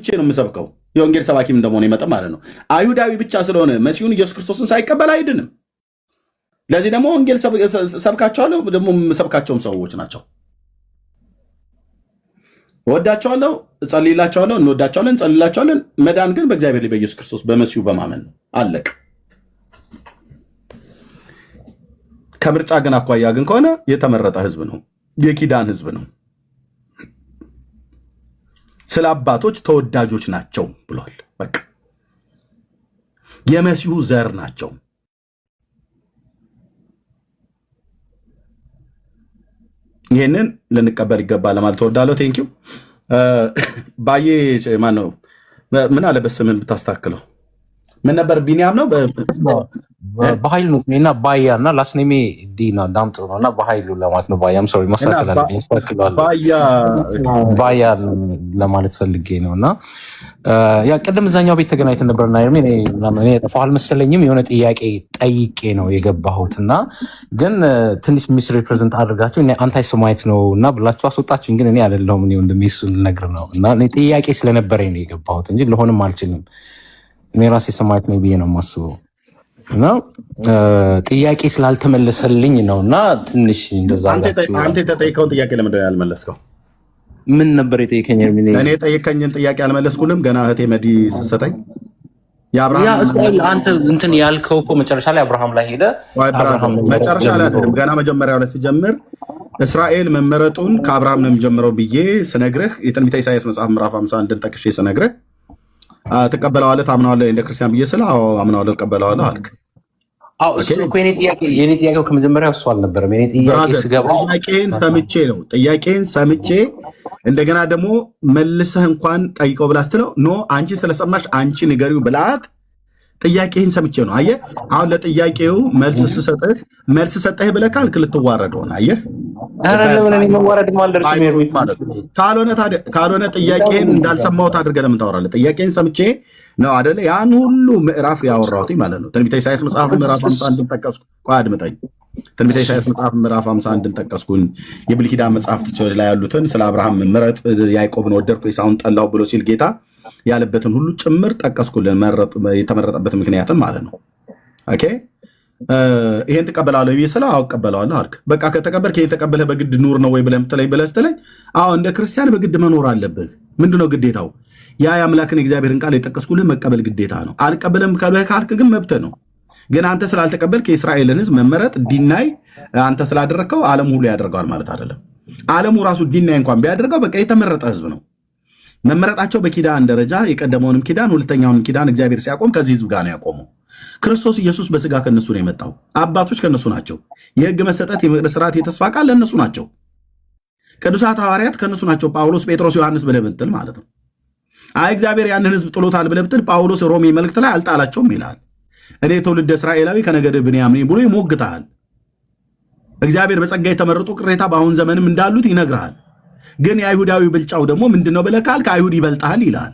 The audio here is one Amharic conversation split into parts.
አስገብቼ ነው የምሰብከው የወንጌል ሰባኪም እንደመሆነ ይመጣ ማለት ነው። አይሁዳዊ ብቻ ስለሆነ መሲሁን ኢየሱስ ክርስቶስን ሳይቀበል አይድንም። ለዚህ ደግሞ ወንጌል ሰብካቸዋለሁ፣ ደግሞ ሰብካቸውም ሰዎች ናቸው። ወዳቸዋለሁ፣ ጸልይላቸዋለሁ፣ እንወዳቸዋለን፣ ጸልይላቸዋለን። መዳን ግን በእግዚአብሔር ላይ በኢየሱስ ክርስቶስ በመሲሁ በማመን ነው። አለቀ። ከምርጫ ግን አኳያ ግን ከሆነ የተመረጠ ህዝብ ነው፣ የኪዳን ህዝብ ነው። ስለ አባቶች ተወዳጆች ናቸው ብሏል። በቃ የመሲሁ ዘር ናቸው። ይህንን ልንቀበል ይገባል ለማለት ተወዳለሁ። ቴንኪው ባዬ ማን ነው? ምን አለበት ስምን ብታስተካክለው ምን ነበር? ቢኒያም ነው በኃይሉ ነው እና ባያ እና ላስኔሜ ዲና ዳምጥ ነው እና በኃይሉ ለማለት ነው። ባያም ሶሪ ማስተካከል ባያ ለማለት ፈልጌ ነው። እና ያ ቅድም እዛኛው ቤት ተገናኝተን ነበርና እኔ ጠፋህ አልመሰለኝም። የሆነ ጥያቄ ጠይቄ ነው የገባሁት እና ግን ትንሽ ሚስ ሪፕሬዘንት አድርጋችሁ አንታይ ሰማይት ነው እና ብላችሁ አስወጣችሁኝ። ግን እኔ አይደለሁም፣ እኔ እንደሚሱን ነግር ነው እና እኔ ጥያቄ ስለነበረኝ ነው የገባሁት እንጂ ለሆንም አልችልም። እኔ ራሴ ሰማይት ነው ብዬ ነው የማስበው እና ጥያቄ ስላልተመለሰልኝ ነው። እና ትንሽ እንደዛ አንተ የተጠየቀውን ጥያቄ ለምንድን ነው ያልመለስከው? ምን ነበር የጠየቀኝ? እኔ የጠየቀኝን ጥያቄ አልመለስኩልም። ገና እህቴ መዲ ስትሰጠኝ እስራኤል አንተ እንትን ያልከው እኮ መጨረሻ ላይ አብርሃም ላይ ሄደ። መጨረሻ ላይ አይደለም፣ ገና መጀመሪያው ላይ ሲጀምር እስራኤል መመረጡን ከአብርሃም ነው የሚጀምረው ብዬ ስነግርህ የትንቢተ ኢሳይያስ መጽሐፍ ምዕራፍ 51 ጠቅሼ ስነግርህ ትቀበለዋለህ፣ ታምነዋለህ እንደ ክርስቲያን ብዬ ስለ አምነዋለሁ እቀበለዋለሁ አልክ። የኔ ጥያቄው ከመጀመሪያው እሱ አልነበረም። የኔ ጥያቄ ስገባ ጥያቄን ሰምቼ እንደገና ደግሞ መልሰህ እንኳን ጠይቀው ብላ ስትለው ኖ አንቺ ስለሰማሽ አንቺ ንገሪው ብላት ጥያቄህን ሰምቼ ነው። አየህ አሁን ለጥያቄው መልስ ሰጠህ ብለህ ካልክ ልትዋረድ ሆነ። አየህ ካልሆነ ጥያቄህን እንዳልሰማሁት አድርገህ ለምን ታወራለህ? ጥያቄህን ሰምቼ ነው አይደለ? ያን ሁሉ ምዕራፍ ያወራሁት ማለት ነው። ትንቢተ ኢሳይያስ መጽሐፍ ምዕራፍ 51 ጠቀስኩ። ቆይ አድምጠኝ። ትንቢተ ኢሳይያስ መጽሐፍ ምዕራፍ 51 ጠቀስኩኝ። የብሉይ ኪዳን መጽሐፍት ላይ ያሉትን ስለ አብርሃም መመረጥ፣ ያዕቆብን ወደድኩ ኤሳውን ጠላሁ ብሎ ሲል ጌታ ያለበትን ሁሉ ጭምር ጠቀስኩልን፣ የተመረጠበት ምክንያትም ማለት ነው። ኦኬ ይሄን ትቀበላለህ ብዬ ስለ አዎ እቀበለዋለሁ አልክ። በቃ ከተቀበልክ ይሄን ተቀበለህ በግድ ኑር ነው ወይ ብለህ ስትለኝ አዎ እንደ ክርስቲያን በግድ መኖር አለብህ። ምንድነው ግዴታው? ያ የአምላክን እግዚአብሔርን ቃል የጠቀስኩልህ መቀበል ግዴታ ነው። አልቀበለም ካልክ ግን መብትህ ነው። ግን አንተ ስላልተቀበልክ የእስራኤልን ሕዝብ መመረጥ ዲናይ አንተ ስላደረግከው ዓለም ሁሉ ያደርገዋል ማለት አይደለም። ዓለሙ ራሱ ዲናይ እንኳን ቢያደርገው በቃ የተመረጠ ሕዝብ ነው። መመረጣቸው በኪዳን ደረጃ የቀደመውንም ኪዳን ሁለተኛውንም ኪዳን እግዚአብሔር ሲያቆም ከዚህ ሕዝብ ጋር ነው ያቆመው። ክርስቶስ ኢየሱስ በስጋ ከነሱ ነው የመጣው። አባቶች ከነሱ ናቸው። የሕግ መሰጠት የመቅደስ ስርዓት የተስፋ ቃል ለነሱ ናቸው። ቅዱሳት ሐዋርያት ከነሱ ናቸው። ጳውሎስ፣ ጴጥሮስ፣ ዮሐንስ ብለህ ብትል ማለት ነው። አይ እግዚአብሔር ያንን ሕዝብ ጥሎታል ብለህ ብትል ጳውሎስ ሮሜ መልእክት ላይ አልጣላቸውም ይላል። እኔ ትውልደ እስራኤላዊ ከነገደ ብንያም ነኝ ብሎ ይሞግታል። እግዚአብሔር በጸጋ የተመረጡ ቅሬታ በአሁን ዘመንም እንዳሉት ይነግርሃል። ግን የአይሁዳዊ ብልጫው ደግሞ ምንድነው ብለህ ካልክ አይሁድ ይበልጣል ይላል።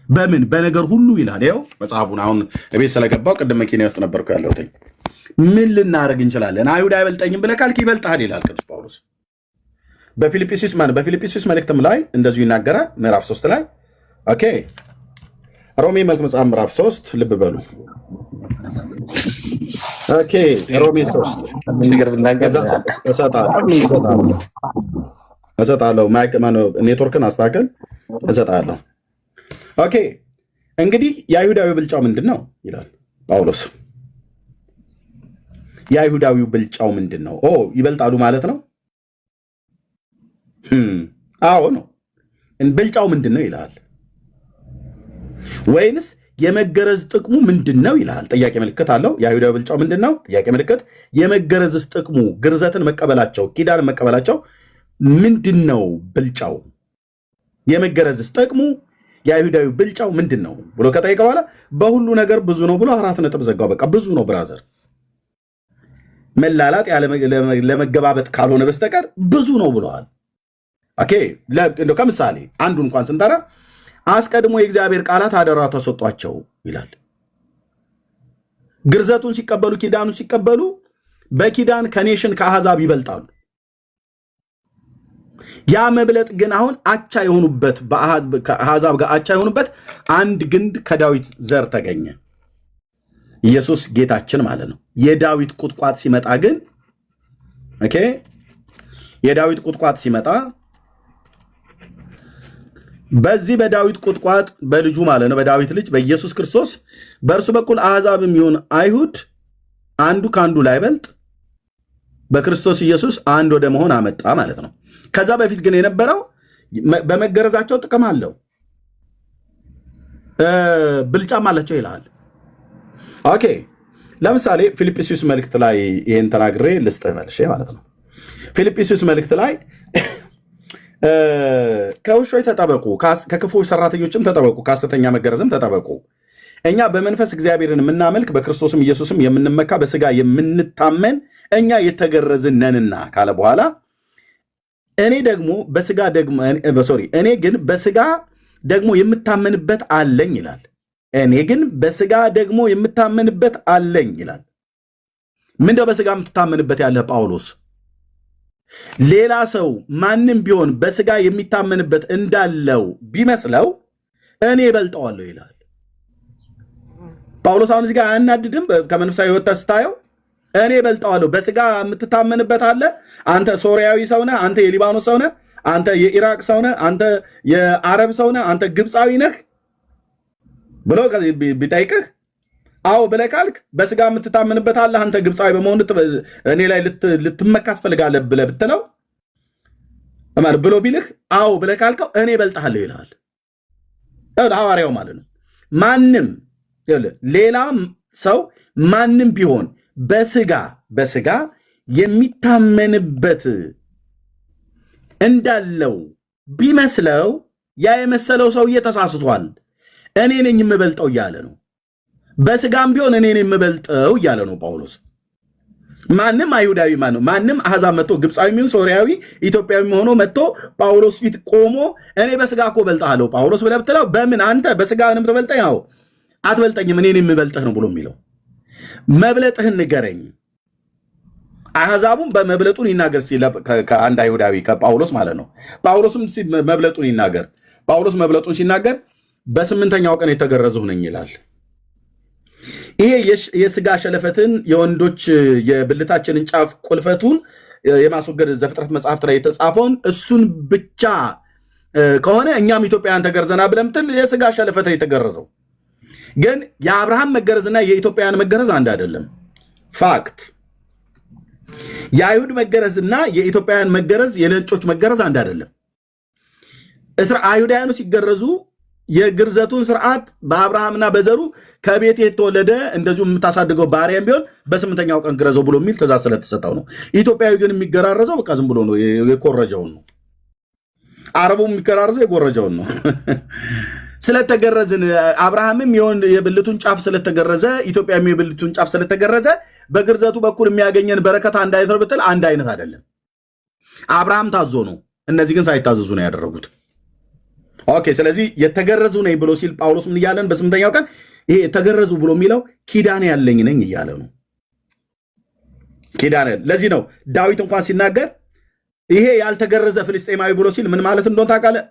በምን በነገር ሁሉ ይላል። ይኸው መጽሐፉን አሁን እቤት ስለገባው ቅድም መኪና ውስጥ ነበርኩ ያለሁት። ምን ልናደርግ እንችላለን? አይሁድ አይበልጠኝም ብለህ ካልክ ይበልጣል ይላል ቅዱስ ጳውሎስ በፊልጵስዩስ መልእክትም ላይ እንደዚሁ ይናገራል። ምዕራፍ 3 ላይ ኦኬ ሮሜ መልክ መጽሐፍ ምዕራፍ 3 ልብ በሉ። ኦኬ ሮሜ 3 እሰጣለሁ። ኔትወርክን አስተካከል፣ እሰጣለሁ። ኦኬ እንግዲህ የአይሁዳዊ ብልጫው ምንድን ነው ይላል ጳውሎስ። የአይሁዳዊው ብልጫው ምንድን ነው? ይበልጣሉ ማለት ነው? አዎ ነው። ብልጫው ምንድን ነው ይላል። ወይንስ የመገረዝ ጥቅሙ ምንድን ነው ይላል። ጥያቄ ምልክት አለው። የአይሁዳዊ ብልጫው ምንድን ነው? ጥያቄ ምልክት። የመገረዝስ ጥቅሙ ግርዘትን መቀበላቸው፣ ኪዳን መቀበላቸው ምንድን ነው ብልጫው? የመገረዝስ ጥቅሙ የአይሁዳዊ ብልጫው ምንድን ነው ብሎ ከጠየቀ በኋላ በሁሉ ነገር ብዙ ነው ብሎ 4 ነጥብ ዘጋው። በቃ ብዙ ነው ብራዘር፣ መላላጥ ለመገባበጥ ካልሆነ በስተቀር ብዙ ነው ብለዋል። ኦኬ ከምሳሌ አንዱ እንኳን ስንጠራ አስቀድሞ የእግዚአብሔር ቃላት አደራ ተሰጧቸው ይላል። ግርዘቱን ሲቀበሉ፣ ኪዳኑን ሲቀበሉ በኪዳን ከኔሽን ከአሕዛብ ይበልጣሉ። ያ መብለጥ ግን አሁን አቻ የሆኑበት ከአሕዛብ ጋር አቻ የሆኑበት አንድ ግንድ ከዳዊት ዘር ተገኘ። ኢየሱስ ጌታችን ማለት ነው። የዳዊት ቁጥቋጥ ሲመጣ ግን ኦኬ፣ የዳዊት ቁጥቋጥ ሲመጣ በዚህ በዳዊት ቁጥቋጥ በልጁ ማለት ነው፣ በዳዊት ልጅ በኢየሱስ ክርስቶስ በእርሱ በኩል አሕዛብም ይሁን አይሁድ አንዱ ከአንዱ ላይበልጥ በክርስቶስ ኢየሱስ አንድ ወደ መሆን አመጣ ማለት ነው። ከዛ በፊት ግን የነበረው በመገረዛቸው ጥቅም አለው፣ ብልጫም አላቸው ይላል። ኦኬ፣ ለምሳሌ ፊልጵስዩስ መልእክት ላይ ይሄን ተናግሬ ልስጥህ መልሼ ማለት ነው። ፊልጵስዩስ መልእክት ላይ ከውሾች ተጠበቁ፣ ከክፉዎች ሰራተኞችም ተጠበቁ፣ ከሐሰተኛ መገረዝም ተጠበቁ። እኛ በመንፈስ እግዚአብሔርን የምናመልክ በክርስቶስም ኢየሱስም የምንመካ በስጋ የምንታመን እኛ የተገረዝን ነንና ካለ በኋላ እኔ ግን በስጋ ደግሞ የምታመንበት አለኝ ይላል። እኔ ግን በስጋ ደግሞ የምታመንበት አለኝ ይላል። ምንድነው በስጋ የምትታመንበት ያለህ ጳውሎስ? ሌላ ሰው ማንም ቢሆን በስጋ የሚታመንበት እንዳለው ቢመስለው እኔ እበልጠዋለሁ ይላል ጳውሎስ። አሁን እዚህ ጋር አያናድድም? ከመንፈሳዊ ሕይወት ስታየው እኔ እበልጠዋለሁ። በስጋ የምትታመንበት አለ። አንተ ሶሪያዊ ሰው ነህ፣ አንተ የሊባኖስ ሰው ነህ፣ አንተ የኢራቅ ሰው ነህ፣ አንተ የአረብ ሰው ነህ፣ አንተ ግብፃዊ ነህ ብሎ ቢጠይቅህ አዎ ብለህ ካልክ በስጋ የምትታመንበት አለ። አንተ ግብፃዊ በመሆን እኔ ላይ ልትመካ ትፈልጋለህ ብለህ ብትለው ብሎ ቢልህ አዎ ብለህ ካልከው እኔ እበልጥሃለሁ ይልሃል ሐዋርያው ማለት ነው። ማንም ሌላ ሰው ማንም ቢሆን በስጋ የሚታመንበት እንዳለው ቢመስለው ያ የመሰለው ሰውዬ ተሳስቷል። እኔ ነኝ የምበልጠው እያለ ነው። በስጋም ቢሆን እኔ ነኝ የምበልጠው እያለ ነው ጳውሎስ። ማንም አይሁዳዊ ማንም አሕዛብ መጥቶ ግብፃዊ የሚሆን ሶሪያዊ ኢትዮጵያዊ ሆኖ መጥቶ ጳውሎስ ፊት ቆሞ እኔ በስጋ እኮ እበልጥሃለሁ ጳውሎስ ብለህ ብትለው በምን አንተ በስጋ ነው የምትበልጠኝ? አዎ አትበልጠኝም፣ እኔ ነኝ የምበልጥህ ነው ብሎ የሚለው። መብለጥህን ንገረኝ። አሕዛቡም በመብለጡን ይናገር ሲል ከአንድ አይሁዳዊ ከጳውሎስ ማለት ነው። ጳውሎስም መብለጡን ይናገር። ጳውሎስ መብለጡን ሲናገር በስምንተኛው ቀን የተገረዝሁ ነኝ ይላል። ይሄ የስጋ ሸለፈትን የወንዶች የብልታችንን ጫፍ ቁልፈቱን የማስወገድ ዘፍጥረት መጽሐፍት ላይ የተጻፈውን እሱን ብቻ ከሆነ እኛም ኢትዮጵያውያን ተገርዘና ብለን ምትል የስጋ ሸለፈትን የተገረዘው ግን የአብርሃም መገረዝና የኢትዮጵያውያን መገረዝ አንድ አይደለም። ፋክት። የአይሁድ መገረዝና የኢትዮጵያውያን መገረዝ የነጮች መገረዝ አንድ አይደለም። አይሁዳውያኑ ሲገረዙ የግርዘቱን ስርዓት በአብርሃምና በዘሩ ከቤት የተወለደ እንደዚሁ የምታሳድገው ባሪያም ቢሆን በስምንተኛው ቀን ግረዘው ብሎ የሚል ትእዛዝ ስለተሰጠው ነው። ኢትዮጵያዊ ግን የሚገራረዘው በቃ ዝም ብሎ ነው፣ የኮረጀውን ነው። አረቡ የሚገራረዘው የጎረጀውን ነው። ስለተገረዝን አብርሃምም የብልቱን ጫፍ ስለተገረዘ ኢትዮጵያም የብልቱን ጫፍ ስለተገረዘ በግርዘቱ በኩል የሚያገኘን በረከት አንድ አይነት ነው ብትል አንድ አይነት አይደለም። አብርሃም ታዞ ነው፣ እነዚህ ግን ሳይታዘዙ ነው ያደረጉት። ኦኬ። ስለዚህ የተገረዙ ነኝ ብሎ ሲል ጳውሎስ ምን እያለን በስምንተኛው ቀን ይሄ የተገረዙ ብሎ የሚለው ኪዳን ያለኝ ነኝ እያለ ነው። ኪዳን። ለዚህ ነው ዳዊት እንኳን ሲናገር ይሄ ያልተገረዘ ፍልስጤማዊ ብሎ ሲል ምን ማለት እንደሆነ ታውቃለህ?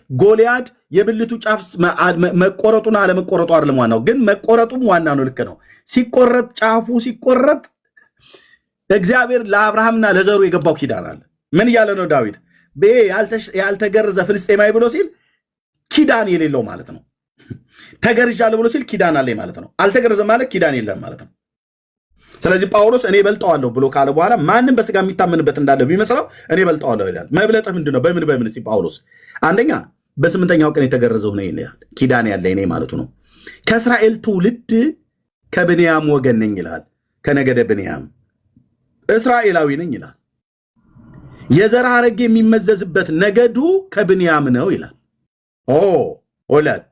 ጎልያድ የብልቱ ጫፍ መቆረጡና አለመቆረጡ አይደለም ዋናው፣ ግን መቆረጡም ዋና ነው። ልክ ነው። ሲቆረጥ ጫፉ ሲቆረጥ እግዚአብሔር ለአብርሃምና ለዘሩ የገባው ኪዳን አለ። ምን እያለ ነው ዳዊት? ያልተገረዘ ፍልስጤማዊ ብሎ ሲል ኪዳን የሌለው ማለት ነው። ተገርዣለሁ ብሎ ሲል ኪዳን አለኝ ማለት ነው። አልተገረዘ ማለት ኪዳን የለም ማለት ነው። ስለዚህ ጳውሎስ እኔ በልጠዋለሁ ብሎ ካለ በኋላ ማንም በስጋ የሚታመንበት እንዳለ ቢመስለው እኔ በልጠዋለሁ ይላል። መብለጥህ ምንድን ነው? በምን ሲ ጳውሎስ አንደኛ በስምንተኛው ቀን የተገረዘው ነው ይላል። ኪዳን ያለ እኔ ማለቱ ነው። ከእስራኤል ትውልድ ከብንያም ወገን ነኝ ይላል። ከነገደ ብንያም እስራኤላዊ ነኝ ይላል። የዘር ሐረግ የሚመዘዝበት ነገዱ ከብንያም ነው ይላል። ሁለት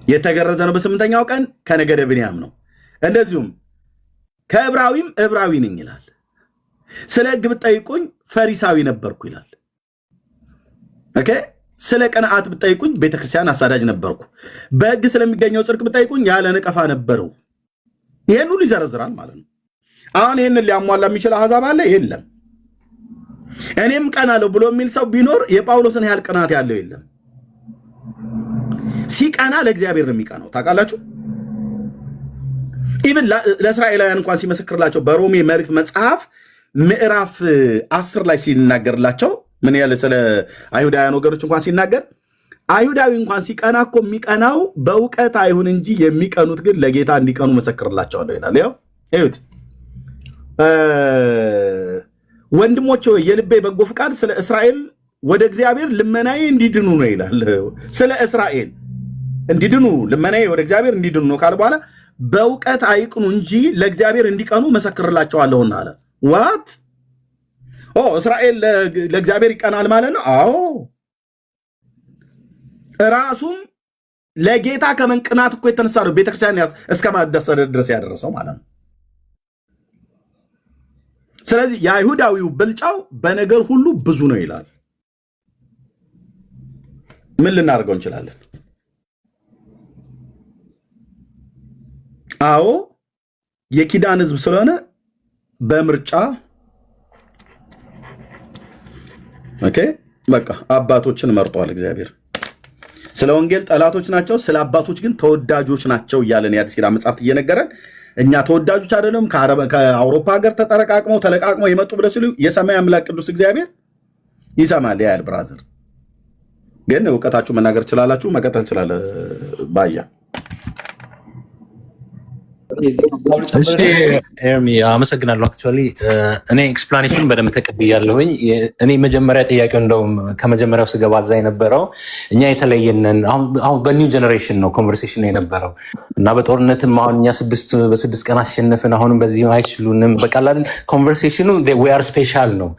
የተገረዘ ነው በስምንተኛው ቀን ከነገደ ብንያም ነው። እንደዚሁም ከዕብራዊም ዕብራዊ ነኝ ይላል። ስለ ሕግ ብትጠይቁኝ ፈሪሳዊ ነበርኩ ይላል። ኦኬ። ስለ ቅንዓት ብትጠይቁኝ ቤተክርስቲያን አሳዳጅ ነበርኩ። በሕግ ስለሚገኘው ጽድቅ ብትጠይቁኝ ያለ ነቀፋ ነበረው። ይሄን ሁሉ ይዘረዝራል ማለት ነው። አሁን ይሄንን ሊያሟላ የሚችል አሕዛብ አለ? የለም። እኔም ቀናለሁ ብሎ የሚል ሰው ቢኖር የጳውሎስን ያህል ቅናት ያለው የለም። ሲቀና ለእግዚአብሔር ነው የሚቀናው። ታውቃላችሁ ኢቭን ለእስራኤላውያን እንኳን ሲመሰክርላቸው በሮሜ መልእክት መጽሐፍ ምዕራፍ 10 ላይ ሲናገርላቸው ምን ያለ ስለ አይሁዳውያን ወገኖች እንኳን ሲናገር አይሁዳዊ እንኳን ሲቀና እኮ የሚቀናው በእውቀት አይሁን እንጂ የሚቀኑት ግን ለጌታ እንዲቀኑ መሰክርላቸዋለሁ ይላል። ያው እዩት ወንድሞቼ የልቤ በጎ ፍቃድ ስለ እስራኤል ወደ እግዚአብሔር ልመናዬ እንዲድኑ ነው ይላል። ስለ እስራኤል እንዲድኑ ልመናዬ ወደ እግዚአብሔር እንዲድኑ ነው ካለ በኋላ በእውቀት አይቅኑ እንጂ ለእግዚአብሔር እንዲቀኑ መሰክርላቸዋለሁና አለ። ዋት እስራኤል ለእግዚአብሔር ይቀናል ማለት ነው? አዎ ራሱም ለጌታ ከመንቅናት እኮ የተነሳ ነው ቤተክርስቲያን እስከ ማደሰር ድረስ ያደረሰው ማለት ነው። ስለዚህ የአይሁዳዊው ብልጫው በነገር ሁሉ ብዙ ነው ይላል። ምን ልናደርገው እንችላለን? አዎ የኪዳን ሕዝብ ስለሆነ በምርጫ ኦኬ በቃ አባቶችን መርጧል እግዚአብሔር። ስለ ወንጌል ጠላቶች ናቸው፣ ስለ አባቶች ግን ተወዳጆች ናቸው እያለን የአዲስ ኪዳን መጽሐፍት እየነገረን እኛ ተወዳጆች አይደለም ከአውሮፓ ሀገር ተለቃቅመው የመጡ ብለው ሲሉ የሰማይ አምላክ ቅዱስ እግዚአብሔር ይሰማል ያያል። ብራዘር ግን እውቀታችሁ መናገር ትችላላችሁ፣ መቀጠል ትችላለህ። ባያ ኤርሚ አመሰግናለሁ። አክቹዋሊ እኔ ኤክስፕላኔሽን በደንብ ተቀብያለሁኝ። እኔ መጀመሪያ ጥያቄው እንደውም ከመጀመሪያው ስገባ እዛ የነበረው እኛ የተለየነን አሁን በኒው ጀኔሬሽን ነው ኮንቨርሴሽን የነበረው እና በጦርነትም አሁን እኛ በ6 ቀን አሸነፍን፣ አሁንም በዚህ አይችሉንም። በቃላል ኮንቨርሴሽኑ ዊ አር ስፔሻል ነው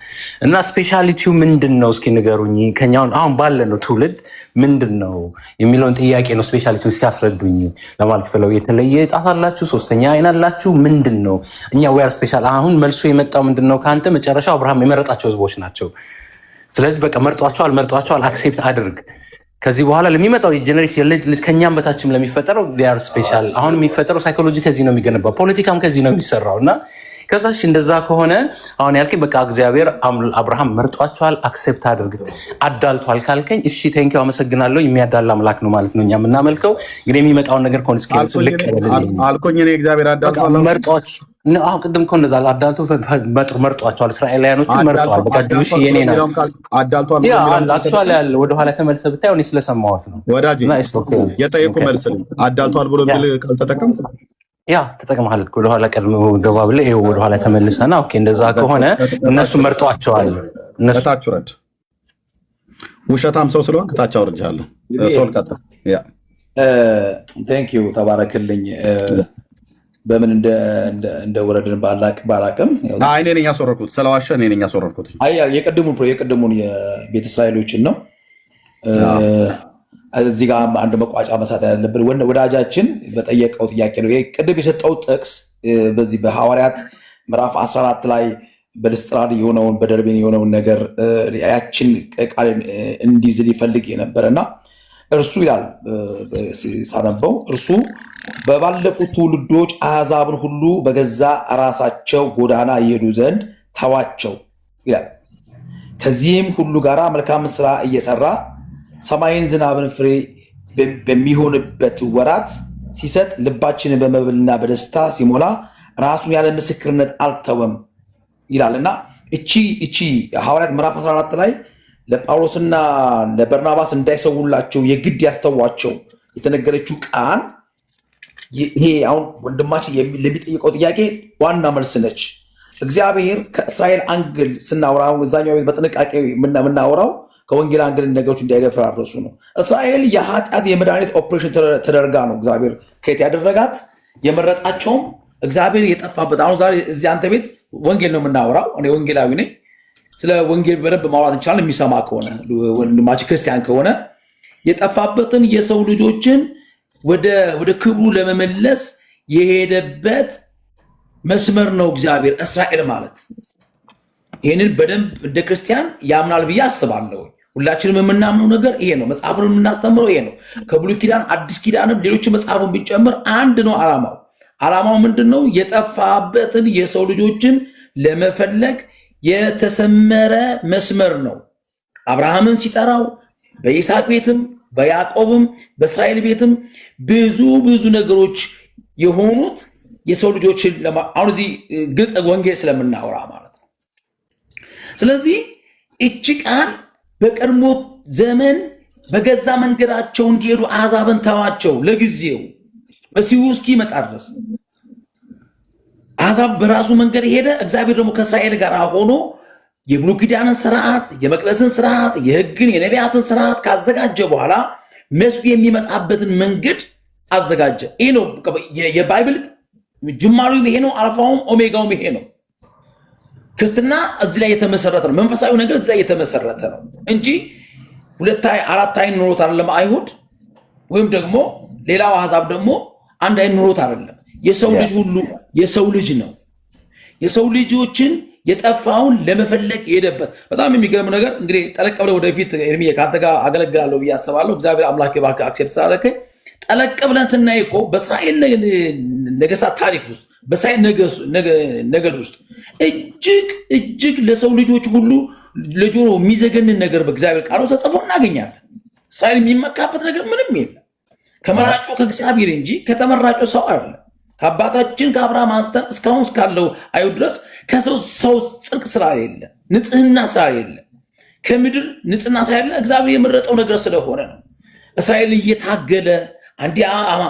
እና ስፔሻሊቲው ምንድን ነው እስኪ ንገሩኝ። ከኛ አሁን ባለ ነው ትውልድ ምንድን ነው የሚለውን ጥያቄ ነው ስፔሻሊቲው እስኪ አስረዱኝ ለማለት ፈለው። የተለየ ጣት አላችሁ፣ ሶስተኛ አይን አላችሁ፣ ምንድን ነው? እኛ ዌር ስፔሻል። አሁን መልሶ የመጣው ምንድን ነው? ከአንተ መጨረሻው አብርሃም የመረጣቸው ህዝቦች ናቸው። ስለዚህ በቃ መርጧቸዋል፣ አክሴፕት አድርግ። ከዚህ በኋላ ለሚመጣው የጀነሬሽን ልጅ ከኛም በታችም ለሚፈጠረው ዌር ስፔሻል። አሁን የሚፈጠረው ሳይኮሎጂ ከዚህ ነው የሚገነባው፣ ፖለቲካም ከዚህ ነው የሚሰራው እና ከዛሽ እንደዛ ከሆነ አሁን ያልከኝ በቃ እግዚአብሔር አብርሃም መርጧቸዋል፣ አክሴፕት አድርግ። አዳልቷል ካልከኝ እሺ ቴንኪው አመሰግናለሁ። የሚያዳላ አምላክ ነው ማለት ነው እኛ የምናመልከው። ግን የሚመጣውን ነገር ኮንስኬንስ ልክ አልኮኝ እኔ እግዚአብሔር አዳልቷል መርጧቸው አሁን ቅድም እኮ እንደዛ አዳልቶ መርጧቸዋል። እስራኤላውያኖችን መርጧል። በቃ ዱሽ የኔ ነው አዳልቷል። አክቹዋሊ ያለ ወደ ኋላ ተመልሰህ ብታይ እኔ ስለሰማሁት ነው ወዳጅ የጠየቁ መልስልኝ። አዳልቷል ብሎ የሚል ካልተጠቀምኩ ያ ተጠቅመሃል። ወደኋላ ቀድሞ ገባ ብለህ ይኸው ወደኋላ ተመልሰና ኦኬ እንደዛ ከሆነ እነሱ መርጧቸዋል። እነሱ ታች ወረድ ውሸታም ሰው ስለሆንክ ታች አውርጃለሁ። ሶል ቀጥታ ያ ቴንክ ዩ ተባረክልኝ። በምን እንደ ወረድን ባላቅም እኔ ነኝ ያስወረድኩት። ስለዋሸ እኔ ነኝ ያስወረድኩት። የቅድሙን የቤተ እስራኤሎችን ነው። እዚህ ጋር አንድ መቋጫ መሳት ያለብን ወዳጃችን በጠየቀው ጥያቄ ነው። ቅድም የሰጠው ጥቅስ በዚህ በሐዋርያት ምዕራፍ 14 ላይ በልስጥራን የሆነውን በደርቤን የሆነውን ነገር ያችን ቃል እንዲዝል ይፈልግ የነበረና እርሱ ይላል ሳነበው እርሱ በባለፉት ትውልዶች አሕዛብን ሁሉ በገዛ ራሳቸው ጎዳና ይሄዱ ዘንድ ተዋቸው ይላል። ከዚህም ሁሉ ጋር መልካም ስራ እየሰራ ሰማይን ዝናብን ፍሬ በሚሆንበት ወራት ሲሰጥ ልባችንን በመብልና በደስታ ሲሞላ ራሱን ያለ ምስክርነት አልተወም ይላልና እቺ ሐዋርያት ምዕራፍ 14 ላይ ለጳውሎስና ለበርናባስ እንዳይሰውላቸው የግድ ያስተዋቸው የተነገረችው ቃል ይሄ አሁን ወንድማችን ለሚጠይቀው ጥያቄ ዋና መልስ ነች። እግዚአብሔር ከእስራኤል አንግል ስናወራ እዛኛው ቤት በጥንቃቄ የምናወራው ከወንጌል አንግል ነገሮች እንዳይደፈራረሱ ነው። እስራኤል የኃጢአት የመድኃኒት ኦፕሬሽን ተደርጋ ነው እግዚአብሔር ከየት ያደረጋት የመረጣቸውም እግዚአብሔር የጠፋበት። አሁን ዛሬ እዚህ አንተ ቤት ወንጌል ነው የምናወራው። እኔ ወንጌላዊ ነኝ። ስለ ወንጌል በደንብ ማውራት እንችላለን። የሚሰማ ከሆነ ወንድማችን ክርስቲያን ከሆነ የጠፋበትን የሰው ልጆችን ወደ ክብሩ ለመመለስ የሄደበት መስመር ነው እግዚአብሔር እስራኤል ማለት። ይህንን በደንብ እንደ ክርስቲያን ያምናል ብዬ አስባለሁ። ሁላችንም የምናምነው ነገር ይሄ ነው። መጽሐፍን የምናስተምረው ይሄ ነው። ከብሉይ ኪዳን አዲስ ኪዳንም ሌሎች መጽሐፍን ቢጨምር አንድ ነው ዓላማው። ዓላማው ምንድን ነው? የጠፋበትን የሰው ልጆችን ለመፈለግ የተሰመረ መስመር ነው። አብርሃምን ሲጠራው በይስሐቅ ቤትም በያዕቆብም በእስራኤል ቤትም ብዙ ነገሮች የሆኑት የሰው ልጆችን አሁን እዚህ ግልጽ ወንጌል ስለምናወራ ማለት ነው። ስለዚህ እቺ ቃል በቀድሞ ዘመን በገዛ መንገዳቸው እንዲሄዱ አሕዛብን ተዋቸው ለጊዜው መሲሁ እስኪመጣ ድረስ። አሕዛብ በራሱ መንገድ ሄደ። እግዚአብሔር ደግሞ ከእስራኤል ጋር ሆኖ የብሉይ ኪዳንን ስርዓት፣ የመቅደስን ስርዓት፣ የሕግን የነቢያትን ስርዓት ካዘጋጀ በኋላ መሲሁ የሚመጣበትን መንገድ አዘጋጀ። ይህ ነው የባይብል ጅማሬውም ይሄ ነው፣ አልፋውም ኦሜጋውም ይሄ ነው። ክርስትና እዚህ ላይ የተመሰረተ ነው። መንፈሳዊ ነገር እዚህ ላይ የተመሰረተ ነው እንጂ ሁለት አራት አይን ኑሮት አይደለም አይሁድ፣ ወይም ደግሞ ሌላው አሕዛብ ደግሞ አንድ አይን ኑሮት አይደለም። የሰው ልጅ ሁሉ የሰው ልጅ ነው። የሰው ልጆችን የጠፋውን ለመፈለግ የሄደበት በጣም የሚገርም ነገር እንግዲህ ጠለቅ ብለህ ወደፊት ኤርሚያ ከአንተ ጋር አገለግላለሁ ብዬ አስባለሁ። እግዚአብሔር አምላክ ባክ አክሴፕት ስላደረከኝ ጠለቅ ብለን ስናይ እኮ በእስራኤል ነገስታት ታሪክ ውስጥ በእስራኤል ነገድ ውስጥ እጅግ ለሰው ልጆች ሁሉ ለጆሮ የሚዘገንን ነገር በእግዚአብሔር ቃል ተጽፎ እናገኛለን። እስራኤል የሚመካበት ነገር ምንም የለም ከመራጮ ከእግዚአብሔር እንጂ ከተመራጮ ሰው አይደለም። ከአባታችን ከአብርሃም አንስተን እስካሁን እስካለው አይሁድ ድረስ ከሰው ጽድቅ ስላሌለ ንጽህና ስላሌለ ከምድር ንጽህና ስላሌለ እግዚአብሔር የመረጠው ነገር ስለሆነ ነው። እስራኤል እየታገለ አንዲ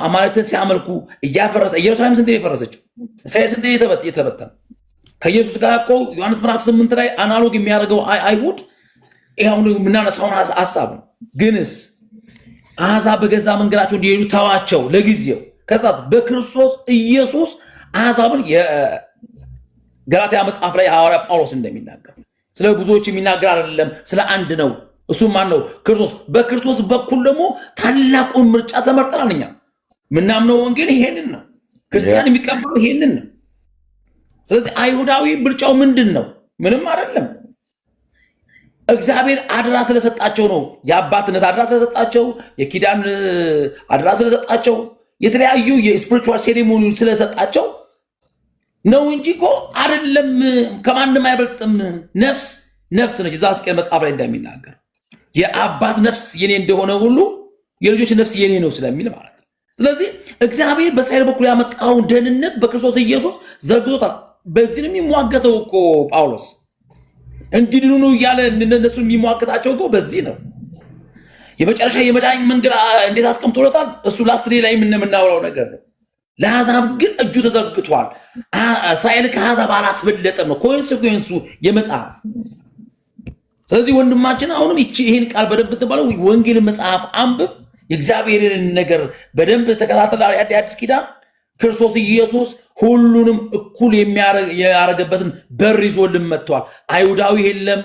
አማልክትን ሲያመልኩ እያፈረሰ ኢየሩሳሌም ስንት የፈረሰችው እስራኤል ስንት የተበተነ ከኢየሱስ ጋር እኮ ዮሐንስ ምዕራፍ 8 ላይ አናሎግ የሚያደርገው አይሁድ ይሄው የምናነሳውን ሐሳብ ነው። ግንስ አሕዛብ በገዛ መንገዳቸው እንዲሄዱ ተዋቸው ለጊዜው። ከዛስ በክርስቶስ ኢየሱስ አሕዛብን የገላትያ መጽሐፍ ላይ ሐዋርያ ጳውሎስ እንደሚናገር ስለ ብዙዎች የሚናገር አይደለም፣ ስለ አንድ ነው። እሱ ማን ነው? ክርስቶስ። በክርስቶስ በኩል ደግሞ ታላቁን ምርጫ ተመርጠናል። እኛ ምናምነው ወንጌል ይሄንን ነው። ክርስቲያን የሚቀበለው ይሄንን ነው። ስለዚህ አይሁዳዊ ምርጫው ምንድን ነው? ምንም አይደለም። እግዚአብሔር አድራ ስለሰጣቸው ነው። የአባትነት አድራ ስለሰጣቸው፣ የኪዳን አድራ ስለሰጣቸው፣ የተለያዩ የስፒሪቹዋል ሴሬሞኒ ስለሰጣቸው ነው እንጂ እኮ አይደለም። ከማንም አይበልጥም። ነፍስ ነች። እዛ ሕዝቅኤል መጽሐፍ ላይ እንደሚናገር የአባት ነፍስ የኔ እንደሆነ ሁሉ የልጆች ነፍስ የኔ ነው ስለሚል ማለት ነው። ስለዚህ እግዚአብሔር በእስራኤል በኩል ያመጣውን ደህንነት በክርስቶስ ኢየሱስ ዘርግቶታል። በዚህ ነው የሚሟገተው እኮ ጳውሎስ። እንዲድኑ ነው እያለ እነሱ የሚሟገታቸው እኮ በዚህ ነው። የመጨረሻ የመዳኝ መንገድ እንዴት አስቀምጦለታል? እሱ ላስትሪ ላይ የምናወራው ነገር ነው። ለአሕዛብ ግን እጁ ተዘርግቷል። እስራኤል ከአሕዛብ አላስበለጠም ነው ኮንሲኩዌንሱ የመጽሐፍ። ስለዚህ ወንድማችን አሁንም ይህን ቃል በደንብ ትባለው ወንጌል መጽሐፍ አንብብ፣ የእግዚአብሔርን ነገር በደንብ ተከታተል። አዲስ ኪዳን ክርስቶስ ኢየሱስ ሁሉንም እኩል የሚያረገበትን በር ይዞልን መጥቷል። አይሁዳዊ የለም፣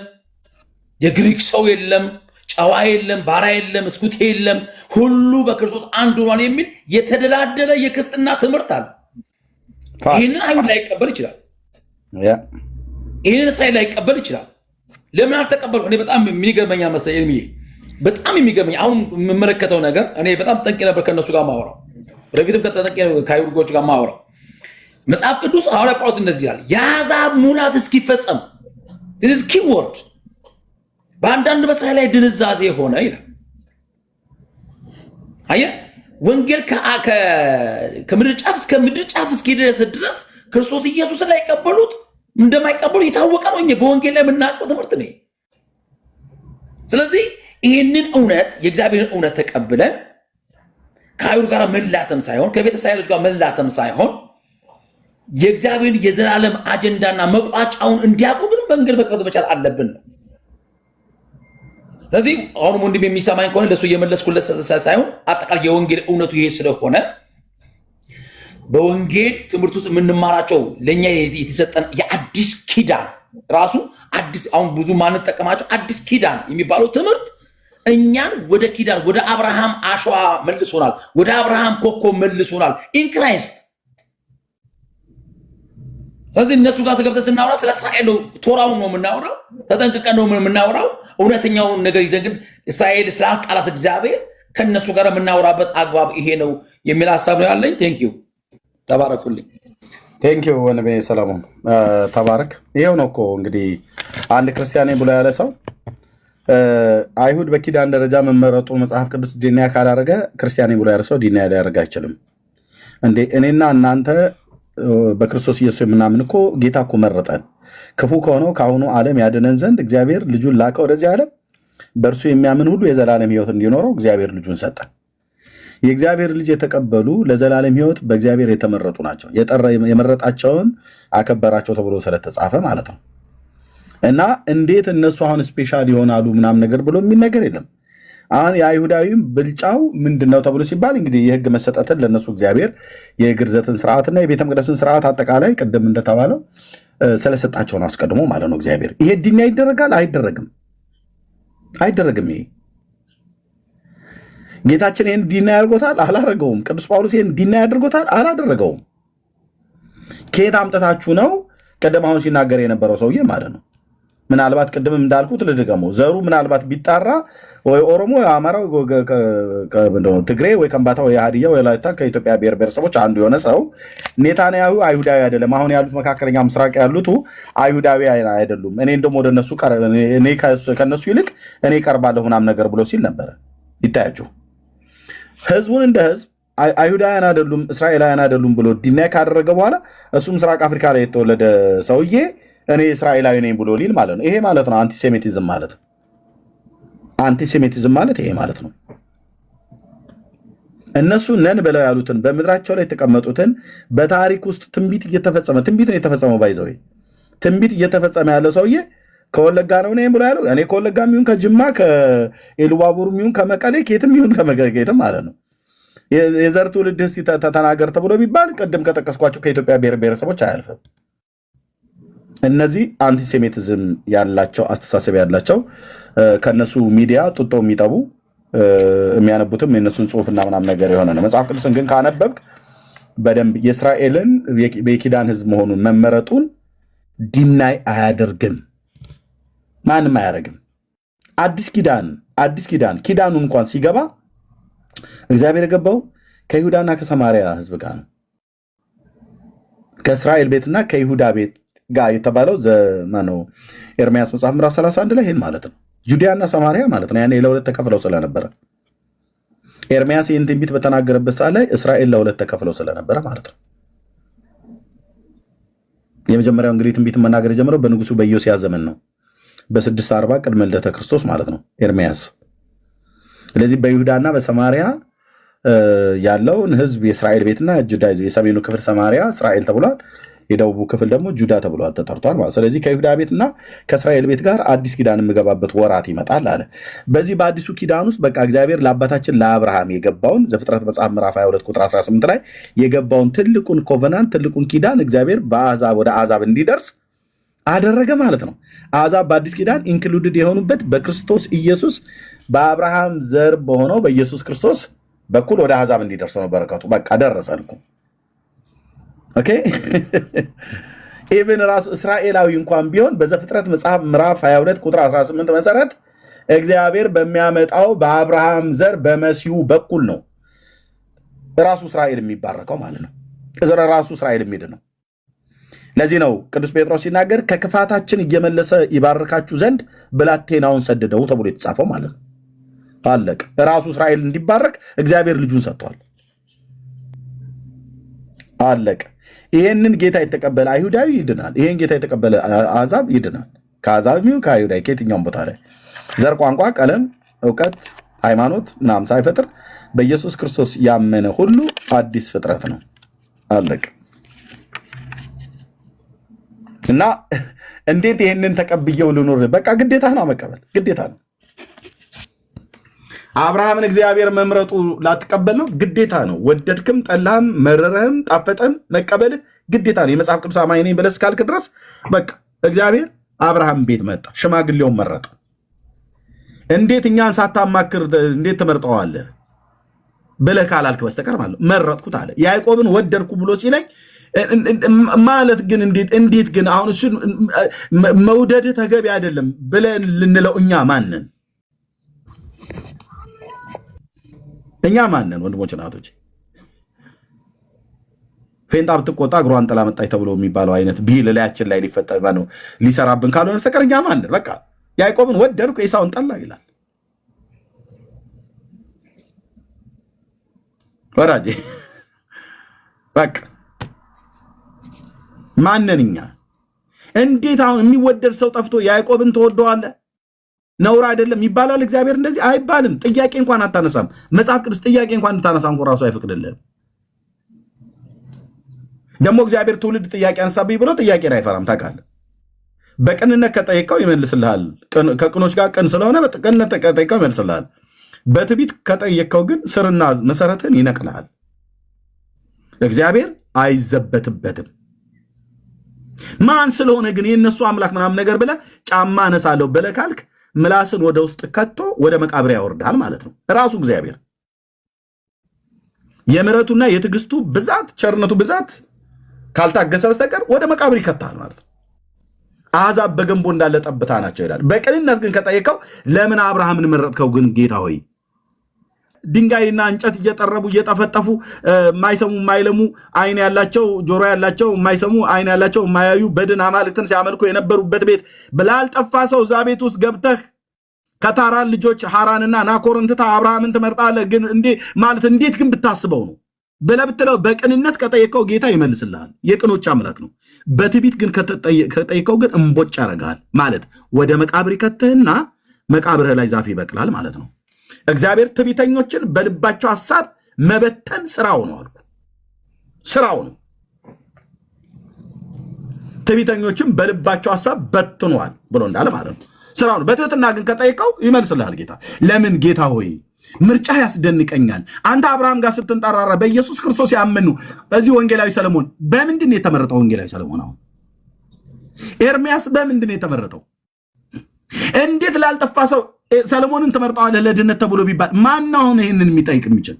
የግሪክ ሰው የለም፣ ጨዋ የለም፣ ባሪያ የለም፣ እስኩቴ የለም፣ ሁሉ በክርስቶስ አንድ ሆኗል የሚል የተደላደለ የክርስትና ትምህርት አለ። ይህንን አይሁድ ላይቀበል ይችላል። ይህንን እስራኤል ላይቀበል ይችላል። ለምን አልተቀበሉ? እኔ በጣም የሚገርመኛ መሰለኝ በጣም የሚገርመኝ አሁን የምመለከተው ነገር እኔ በጣም ጠንቄ ነበር ከእነሱ ጋር ማወራው፣ ወደፊትም ከጠንቄ ከአይሁድ ጋር ማወራው። መጽሐፍ ቅዱስ ሐዋርያ ጳውሎስ እንደዚህ ይላል፣ የአሕዛብ ሙላት እስኪፈጸም ኪወርድ በአንዳንድ በእስራኤል ላይ ድንዛዜ ሆነ ይላል። አየህ፣ ወንጌል ከምድር ጫፍ እስከ ምድር ጫፍ እስኪደርስ ድረስ ክርስቶስ ኢየሱስን ላይቀበሉት እንደማይቀበሉ የታወቀ ነው። እኛ በወንጌል ላይ የምናውቀው ትምህርት ነው። ስለዚህ ይህንን እውነት የእግዚአብሔርን እውነት ተቀብለን ከአይሁድ ጋር መላተም ሳይሆን ከቤተ እስራኤሎች ጋር መላተም ሳይሆን የእግዚአብሔርን የዘላለም አጀንዳና መቋጫውን እንዲያውቁ ግን መንገድ መክፈት መቻል አለብን ነው። ስለዚህ አሁንም ወንድም የሚሰማኝ ከሆነ ለሱ እየመለስኩለት ሳይሆን አጠቃላይ የወንጌል እውነቱ ይሄ ስለሆነ በወንጌል ትምህርት ውስጥ የምንማራቸው ለእኛ የተሰጠን የአዲስ ኪዳን ራሱ አዲስ አሁን ብዙ ማንጠቀማቸው አዲስ ኪዳን የሚባለው ትምህርት እኛን ወደ ኪዳን ወደ አብርሃም አሸዋ መልሶናል፣ ወደ አብርሃም ኮከብ መልሶናል ኢን ክራይስት። ስለዚህ እነሱ ጋር ገብተን ስናወራ ስለ እስራኤል ነው፣ ቶራውን ነው የምናወራው፣ ተጠንቅቀን ነው የምናወራው። እውነተኛውን ነገር ይዘን ግን እስራኤል ስላልጣላት እግዚአብሔር ከእነሱ ጋር የምናወራበት አግባብ ይሄ ነው የሚል ሀሳብ ነው ያለኝ። ቴንክ ዩ ተባረኩልኝ። ቴንኪው ወንድሜ ሰለሞን ተባረክ። ይሄው ነው እኮ እንግዲህ አንድ ክርስቲያኔ ብሎ ያለ ሰው አይሁድ በኪዳን ደረጃ መመረጡን መጽሐፍ ቅዱስ ዲናይ ካላደረገ ክርስቲያኔ ብሎ ያለ ሰው ዲናይ ሊያደርግ አይችልም። እንዴ እኔና እናንተ በክርስቶስ ኢየሱስ የምናምን እኮ ጌታ እኮ መረጠን። ክፉ ከሆነው ከአሁኑ ዓለም ያድነን ዘንድ እግዚአብሔር ልጁን ላከ ወደዚህ ዓለም። በእርሱ የሚያምን ሁሉ የዘላለም ሕይወት እንዲኖረው እግዚአብሔር ልጁን ሰጠን። የእግዚአብሔር ልጅ የተቀበሉ ለዘላለም ሕይወት በእግዚአብሔር የተመረጡ ናቸው። የመረጣቸውን አከበራቸው ተብሎ ስለተጻፈ ማለት ነው። እና እንዴት እነሱ አሁን ስፔሻል ይሆናሉ ምናምን ነገር ብሎ የሚል ነገር የለም። አሁን የአይሁዳዊም ብልጫው ምንድን ነው ተብሎ ሲባል እንግዲህ የሕግ መሰጠትን ለእነሱ እግዚአብሔር የግርዘትን ስርዓትና የቤተ መቅደስን ስርዓት አጠቃላይ ቅድም እንደተባለው ስለሰጣቸውን አስቀድሞ ማለት ነው እግዚአብሔር። ይሄ ዲና ይደረጋል? አይደረግም፣ አይደረግም። ይሄ ጌታችን ይህን ዲና ያደርጎታል? አላደረገውም። ቅዱስ ጳውሎስ ይህን ዲና ያደርጎታል? አላደረገውም። ከየት አምጥታችሁ ነው? ቀደም አሁን ሲናገር የነበረው ሰውዬ ማለት ነው። ምናልባት ቅድም እንዳልኩት ልድገመው፣ ዘሩ ምናልባት ቢጣራ ወይ ኦሮሞ፣ አማራው፣ ትግሬ ወይ ከምባታ ወይ ሀዲያ ወይ ላይታ ከኢትዮጵያ ብሔር ብሔረሰቦች አንዱ የሆነ ሰው ኔታንያሁ አይሁዳዊ አይደለም፣ አሁን ያሉት መካከለኛ ምስራቅ ያሉት አይሁዳዊ አይደሉም፣ እኔ እንደሞ ወደ እነሱ ከነሱ ይልቅ እኔ ቀርባለሁ ምናምን ነገር ብሎ ሲል ነበረ። ይታያችሁ ህዝቡን እንደ ህዝብ አይሁዳውያን አይደሉም እስራኤላውያን አይደሉም ብሎ ዲናይ ካደረገ በኋላ እሱ ምስራቅ አፍሪካ ላይ የተወለደ ሰውዬ እኔ እስራኤላዊ ነኝ ብሎ ሊል ማለት ነው። ይሄ ማለት ነው አንቲሴሚቲዝም ማለት። አንቲሴሚቲዝም ማለት ይሄ ማለት ነው። እነሱ ነን ብለው ያሉትን በምድራቸው ላይ የተቀመጡትን በታሪክ ውስጥ ትንቢት ነው የተፈጸመው ባይዘው ትንቢት እየተፈጸመ ያለው ሰውዬ ከወለጋ ነው ነኝ ብሎ ያለው እኔ ከወለጋ የሚሆን ከጅማ ከኤሉባቡር የሚሆን ከመቀሌ ከየትም ይሁን ከመቀሌ ማለት ነው የዘር ትውልድ እስቲ ተናገር ተብሎ ቢባል ቅድም ከጠቀስኳቸው ከኢትዮጵያ ብሔር ብሔረሰቦች አያልፍም። እነዚህ አንቲሴሚቲዝም ያላቸው አስተሳሰብ ያላቸው ከነሱ ሚዲያ ጡጦ የሚጠቡ የሚያነቡትም የነሱን ጽሁፍና ምናምን ነገር የሆነ ነው። መጽሐፍ ቅዱስን ግን ካነበብክ በደንብ የእስራኤልን የኪዳን ህዝብ መሆኑን መመረጡን ዲናይ አያደርግም፣ ማንም አያደርግም። አዲስ ኪዳን ኪዳኑ እንኳን ሲገባ እግዚአብሔር የገባው ከይሁዳና ከሰማሪያ ህዝብ ጋር ነው። ከእስራኤል ቤትና ከይሁዳ ቤት ጋር የተባለው ዘመነው ኤርምያስ መጽሐፍ ምዕራፍ 31 ላይ ይሄን ማለት ነው። ጁዲያና ሰማሪያ ማለት ነው። ያኔ ለሁለት ተከፍለው ስለነበረ ኤርምያስ ይህን ትንቢት በተናገረበት ሰዓት ላይ እስራኤል ለሁለት ተከፍለው ስለነበረ ማለት ነው። የመጀመሪያው እንግዲህ ትንቢት መናገር የጀመረው በንጉሱ በኢዮስያስ ዘመን ነው፣ በ640 ቅድመ ልደተ ክርስቶስ ማለት ነው ኤርምያስ። ስለዚህ በይሁዳና በሰማሪያ ያለውን ህዝብ የእስራኤል ቤትና ጁዳ፣ የሰሜኑ ክፍል ሰማሪያ እስራኤል ተብሏል፣ የደቡቡ ክፍል ደግሞ ጁዳ ተብሏል ተጠርቷል ማለት። ስለዚህ ከይሁዳ ቤትና ከእስራኤል ቤት ጋር አዲስ ኪዳን የምገባበት ወራት ይመጣል አለ። በዚህ በአዲሱ ኪዳን ውስጥ በቃ እግዚአብሔር ለአባታችን ለአብርሃም የገባውን ዘፍጥረት መጽሐፍ ምዕራፍ 22 ቁጥር 18 ላይ የገባውን ትልቁን ኮቨናንት ትልቁን ኪዳን እግዚአብሔር በአሕዛብ ወደ አሕዛብ እንዲደርስ አደረገ ማለት ነው። አሕዛብ በአዲስ ኪዳን ኢንክሉድድ የሆኑበት በክርስቶስ ኢየሱስ በአብርሃም ዘር በሆነው በኢየሱስ ክርስቶስ በኩል ወደ አሕዛብ እንዲደርስ ነው በረከቱ። በቃ ደረሰን እኮ ኦኬ። ኢቭን ራሱ እስራኤላዊ እንኳን ቢሆን በዘፍጥረት መጽሐፍ ምዕራፍ 22 ቁጥር 18 መሰረት እግዚአብሔር በሚያመጣው በአብርሃም ዘር በመሲሁ በኩል ነው ራሱ እስራኤል የሚባረከው ማለት ነው። ራሱ እስራኤል የሚድ ነው። ለዚህ ነው ቅዱስ ጴጥሮስ ሲናገር ከክፋታችን እየመለሰ ይባርካችሁ ዘንድ ብላቴናውን ሰደደው ተብሎ የተጻፈው ማለት ነው። አለቅ ራሱ እስራኤል እንዲባረክ እግዚአብሔር ልጁን ሰጥቷል። አለቅ። ይሄንን ጌታ የተቀበለ አይሁዳዊ ይድናል። ይሄን ጌታ የተቀበለ አሕዛብ ይድናል። ከአሕዛብ ይሁን ከአይሁዳዊ ከየትኛውም ቦታ ላይ ዘር፣ ቋንቋ፣ ቀለም፣ እውቀት፣ ሃይማኖት ምናምን ሳይፈጥር በኢየሱስ ክርስቶስ ያመነ ሁሉ አዲስ ፍጥረት ነው። አለቅ። እና እንዴት ይሄንን ተቀብየው ልኖር? በቃ ግዴታ ነው መቀበል፣ ግዴታ ነው። አብርሃምን እግዚአብሔር መምረጡ ላትቀበል ነው ግዴታ ነው። ወደድክም ጠላህም መረረህም ጣፈጠም መቀበልህ ግዴታ ነው። የመጽሐፍ ቅዱስ አማኝ ነኝ ብለህ እስካልክ ድረስ በቃ እግዚአብሔር አብርሃም ቤት መጣ፣ ሽማግሌውን መረጠ። እንዴት እኛን ሳታማክር እንዴት ትመርጠዋለህ ብለህ ካላልክ በስተቀር ማለት መረጥኩት አለ። ያዕቆብን ወደድኩ ብሎ ሲለኝ ማለት ግን እንዴት ግን አሁን እሱን መውደድ ተገቢ አይደለም ብለን ልንለው እኛ ማንን? እኛ ማንን? ወንድሞች እናቶች፣ ፌንጣ ብትቆጣ እግሯን ጥላ መጣች ተብሎ የሚባለው አይነት ቢል ላያችን ላይ ሊፈጠር ነው ሊሰራብን ካልሆነ በስተቀር እኛ ማን በቃ ያዕቆብን ወደድኩ ኤሳውን ጠላ ይላል። ወራጄ በቃ ማንን እኛ እንዴት አሁን የሚወደድ ሰው ጠፍቶ ያዕቆብን ተወደዋለህ? ነውር አይደለም ይባላል? እግዚአብሔር እንደዚህ አይባልም። ጥያቄ እንኳን አታነሳም። መጽሐፍ ቅዱስ ጥያቄ እንኳን እንድታነሳ እንኳን ራሱ አይፈቅድልህም። ደግሞ እግዚአብሔር ትውልድ ጥያቄ አነሳብኝ ብሎ ጥያቄን አይፈራም። ታውቃለህ። በቅንነት ከጠየቀው ይመልስልሃል። ከቅኖች ጋር ቅን ስለሆነ በቅንነት ከጠየቀው ይመልስልሃል። በትዕቢት ከጠየቀው ግን ስርና መሰረትን ይነቅልሃል። እግዚአብሔር አይዘበትበትም። ማን ስለሆነ ግን የእነሱ አምላክ ምናምን ነገር ብለህ ጫማ አነሳለሁ ብለህ ካልክ ምላስን ወደ ውስጥ ከቶ ወደ መቃብር ያወርዳል ማለት ነው። ራሱ እግዚአብሔር የምሕረቱና የትዕግስቱ ብዛት ቸርነቱ ብዛት ካልታገሰ በስተቀር ወደ መቃብር ይከታል ማለት ነው። አሕዛብ በገንቦ እንዳለ ጠብታ ናቸው ይላል። በቅንነት ግን ከጠየቀው ለምን አብርሃምን መረጥከው ግን ጌታ ሆይ? ድንጋይና እንጨት እየጠረቡ እየጠፈጠፉ የማይሰሙ የማይለሙ አይን ያላቸው ጆሮ ያላቸው የማይሰሙ አይን ያላቸው የማያዩ በድን አማልክትን ሲያመልኩ የነበሩበት ቤት ብላልጠፋ ሰው እዛ ቤት ውስጥ ገብተህ ከታራን ልጆች ሐራንና ናኮርን ትተህ አብርሃምን ትመርጣለህ ግን እንዴት ግን ብታስበው ነው ብለህ ብትለው በቅንነት ከጠየቀው ጌታ ይመልስልሃል። የቅኖች አምላክ ነው። በትዕቢት ግን ከጠየቀው ግን እምቦጭ ያደርግሃል ማለት ወደ መቃብር ይከትህና መቃብርህ ላይ ዛፍ ይበቅላል ማለት ነው። እግዚአብሔር ትዕቢተኞችን በልባቸው ሐሳብ መበተን ስራው ነው አልኩ። ስራው ነው። ትዕቢተኞችን በልባቸው ሐሳብ በትኗል ብሎ እንዳለ ማለት ነው። ስራው ነው። በትህትና ግን ከጠየቀው ይመልስልሃል ጌታ። ለምን ጌታ ሆይ ምርጫ ያስደንቀኛል። አንተ አብርሃም ጋር ስትንጠራራ በኢየሱስ ክርስቶስ ያመኑ በዚህ ወንጌላዊ ሰለሞን በምንድን ነው የተመረጠው? ወንጌላዊ ሰለሞን አሁን ኤርሚያስ በምንድን ነው የተመረጠው? እንዴት ላልጠፋ ሰው ሰለሞንን ትመርጠዋለህ ለድነት ተብሎ ቢባል ማን አሁን ይህንን የሚጠይቅ የሚችል?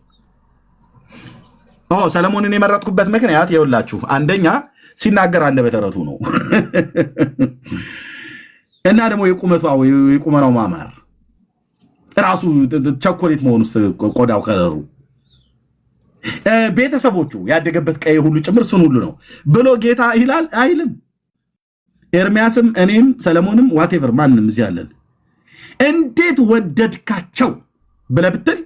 ሰለሞንን የመረጥኩበት ምክንያት የውላችሁ አንደኛ ሲናገር አንደበተ ርቱዕ ነው እና ደግሞ የቁመናው ማማር ራሱ ቸኮሌት መሆኑ ቆዳው ከለሩ ቤተሰቦቹ ያደገበት ቀይ ሁሉ ጭምር እሱን ሁሉ ነው ብሎ ጌታ ይላል አይልም። ኤርሚያስም እኔም ሰለሞንም ዋቴቨር ማንም እዚህ ያለን እንዴት ወደድካቸው ብለህ ብትል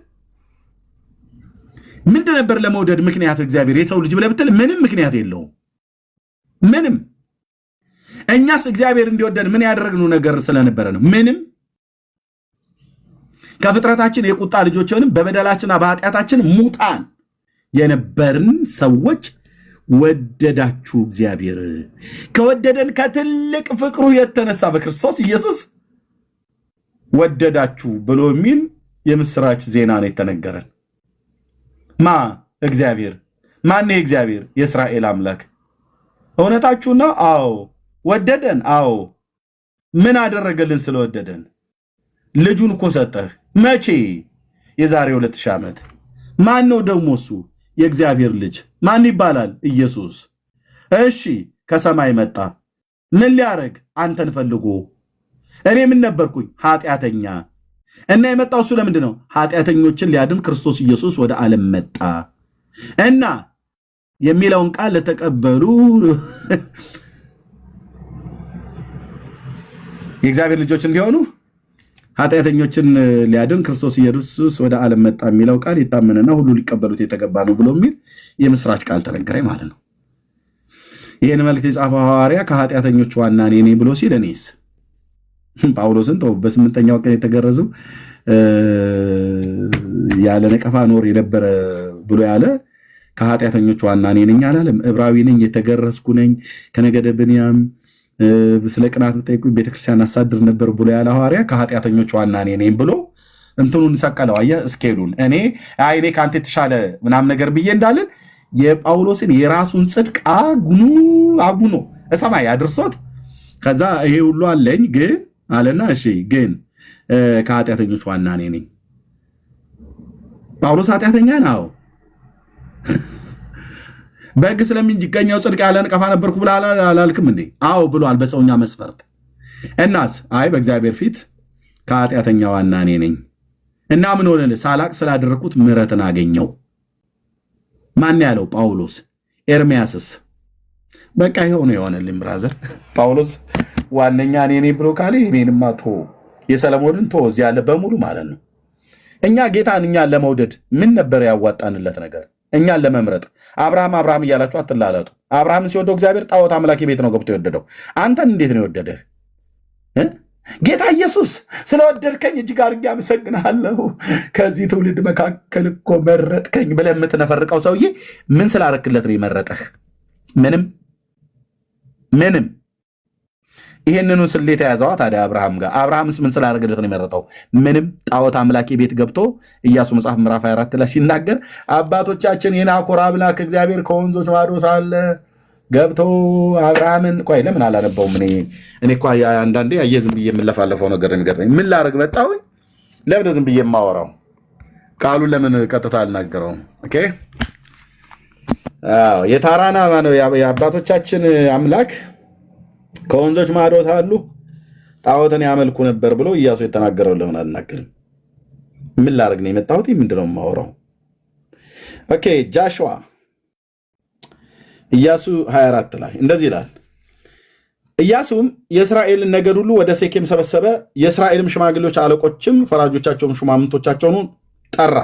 ምንድን ነበር ለመውደድ ምክንያት እግዚአብሔር የሰው ልጅ ብለህ ብትል ምንም ምክንያት የለውም። ምንም። እኛስ እግዚአብሔር እንዲወደድ ምን ያደረግነው ነገር ስለነበረ ነው? ምንም። ከፍጥረታችን የቁጣ ልጆች ሆነን በበደላችንና በኃጢአታችን ሙታን የነበርን ሰዎች ወደዳችሁ። እግዚአብሔር ከወደደን ከትልቅ ፍቅሩ የተነሳ በክርስቶስ ኢየሱስ ወደዳችሁ ብሎ የሚል የምስራች ዜና ነው የተነገረን። እግዚአብሔር ማን? እግዚአብሔር የእስራኤል አምላክ። እውነታችሁ ነው? አዎ። ወደደን? አዎ። ምን አደረገልን? ስለወደደን ልጁን እኮ ሰጠህ። መቼ? የዛሬ 2000 ዓመት። ማን ነው ደግሞ እሱ? የእግዚአብሔር ልጅ ማን ይባላል? ኢየሱስ። እሺ፣ ከሰማይ መጣ። ምን ሊያደርግ? አንተን ፈልጎ። እኔ ምን ነበርኩኝ? ኃጢአተኛ። እና የመጣው እሱ ለምንድን ነው? ኃጢአተኞችን ሊያድን ክርስቶስ ኢየሱስ ወደ ዓለም መጣ እና የሚለውን ቃል ለተቀበሉ የእግዚአብሔር ልጆች እንዲሆኑ ኃጢአተኞችን ሊያድን ክርስቶስ ኢየሱስ ወደ ዓለም መጣ የሚለው ቃል ይታመንና ሁሉ ሊቀበሉት የተገባ ነው ብሎ የሚል የምስራች ቃል ተነገረኝ ማለት ነው። ይህን መልእክት የጻፈው ሐዋርያ ከኃጢአተኞች ዋና እኔ ነኝ ብሎ ሲል እኔስ ጳውሎስን ተው፣ በ8ኛው ቀን የተገረዘው ያለ ነቀፋ ኖር የነበረ ብሎ ያለ ከኃጢአተኞች ዋና እኔ ነኝ አላለም። ዕብራዊ ነኝ፣ የተገረዝኩ ነኝ፣ ከነገደ ብንያም ስለ ቅናት ብጠይቁኝ ቤተክርስቲያን አሳድር ነበር ብሎ ያለ ሐዋርያ ከኃጢአተኞች ዋና እኔ ነኝ ብሎ እንትኑን ሰቀለው። አየህ እስኬሉን እኔ ከአንተ የተሻለ ምናምን ነገር ብዬ እንዳልን የጳውሎስን የራሱን ጽድቅ አጉኖ እሰማይ አድርሶት ከዛ ይሄ ሁሉ አለኝ ግን አለና እሺ ግን ከኃጢአተኞች ዋና እኔ ነኝ። ጳውሎስ ኃጢአተኛ ነው? በሕግ ስለሚገኘው ጽድቅ ያለ ነቀፋ ነበርኩ ብላ አላልክም እንዴ? አዎ ብሏል በሰውኛ መስፈርት። እናስ አይ በእግዚአብሔር ፊት ከኃጢአተኛ ዋና እኔ ነኝ እና ምን ሆነልህ? ሳላቅ ስላደረግኩት ምሕረትን አገኘው። ማን ያለው? ጳውሎስ። ኤርሚያስስ በቃ የሆነ የሆነልኝ ብራዘር ጳውሎስ ዋነኛ እኔ ብሎ ካለ እኔንማ ቶ የሰለሞንን ቶ እዚህ ያለ በሙሉ ማለት ነው። እኛ ጌታን እኛን ለመውደድ ምን ነበር ያዋጣንለት ነገር? እኛን ለመምረጥ አብርሃም እያላችሁ አትላለጡ። አብርሃምን ሲወደው እግዚአብሔር ጣዖት አምላኪ ቤት ነው ገብቶ የወደደው። አንተን እንዴት ነው የወደደህ? ጌታ ኢየሱስ ስለወደድከኝ እጅግ አድርጌ አመሰግንሃለሁ፣ ከዚህ ትውልድ መካከል እኮ መረጥከኝ ብለህ የምትነፈርቀው ሰውዬ ምን ስላረክለት ነው የመረጠህ? ምንም። ይህንኑ ስሌት የያዘዋ ታዲያ አብርሃም ጋር አብርሃምስ ምን ስላደረገለት ነው የመረጠው? ምንም። ጣዖት አምላኪ ቤት ገብቶ ኢያሱ መጽሐፍ ምዕራፍ 24 ላይ ሲናገር አባቶቻችን የናኮር አምላክ እግዚአብሔር ከወንዞች ማዶ ሳለ ገብቶ አብርሃምን ቆይ ለምን አላነበውም? እኔ እኮ አንዳንዴ አየህ ዝም ብዬ የምለፋለፈው ነገር የሚገርመኝ ምን ላደርግ መጣሁ? ለምን ዝም ብዬ የማወራው? ቃሉን ለምን ቀጥታ አልናገረውም? ኦኬ የታራና ነው የአባቶቻችን አምላክ ከወንዞች ማዶ ሳሉ ጣዖትን ያመልኩ ነበር ብሎ ኢያሱ የተናገረው ለምን አልናገርም? ምን ላደርግ ነው የመጣሁት? ምንድነው የማወራው? ኦኬ ጃሽዋ ኢያሱ 24 ላይ እንደዚህ ይላል። ኢያሱም የእስራኤልን ነገድ ሁሉ ወደ ሴኬም ሰበሰበ። የእስራኤልም ሽማግሌዎች አለቆችም፣ ፈራጆቻቸውም ሹማምንቶቻቸውን ጠራ።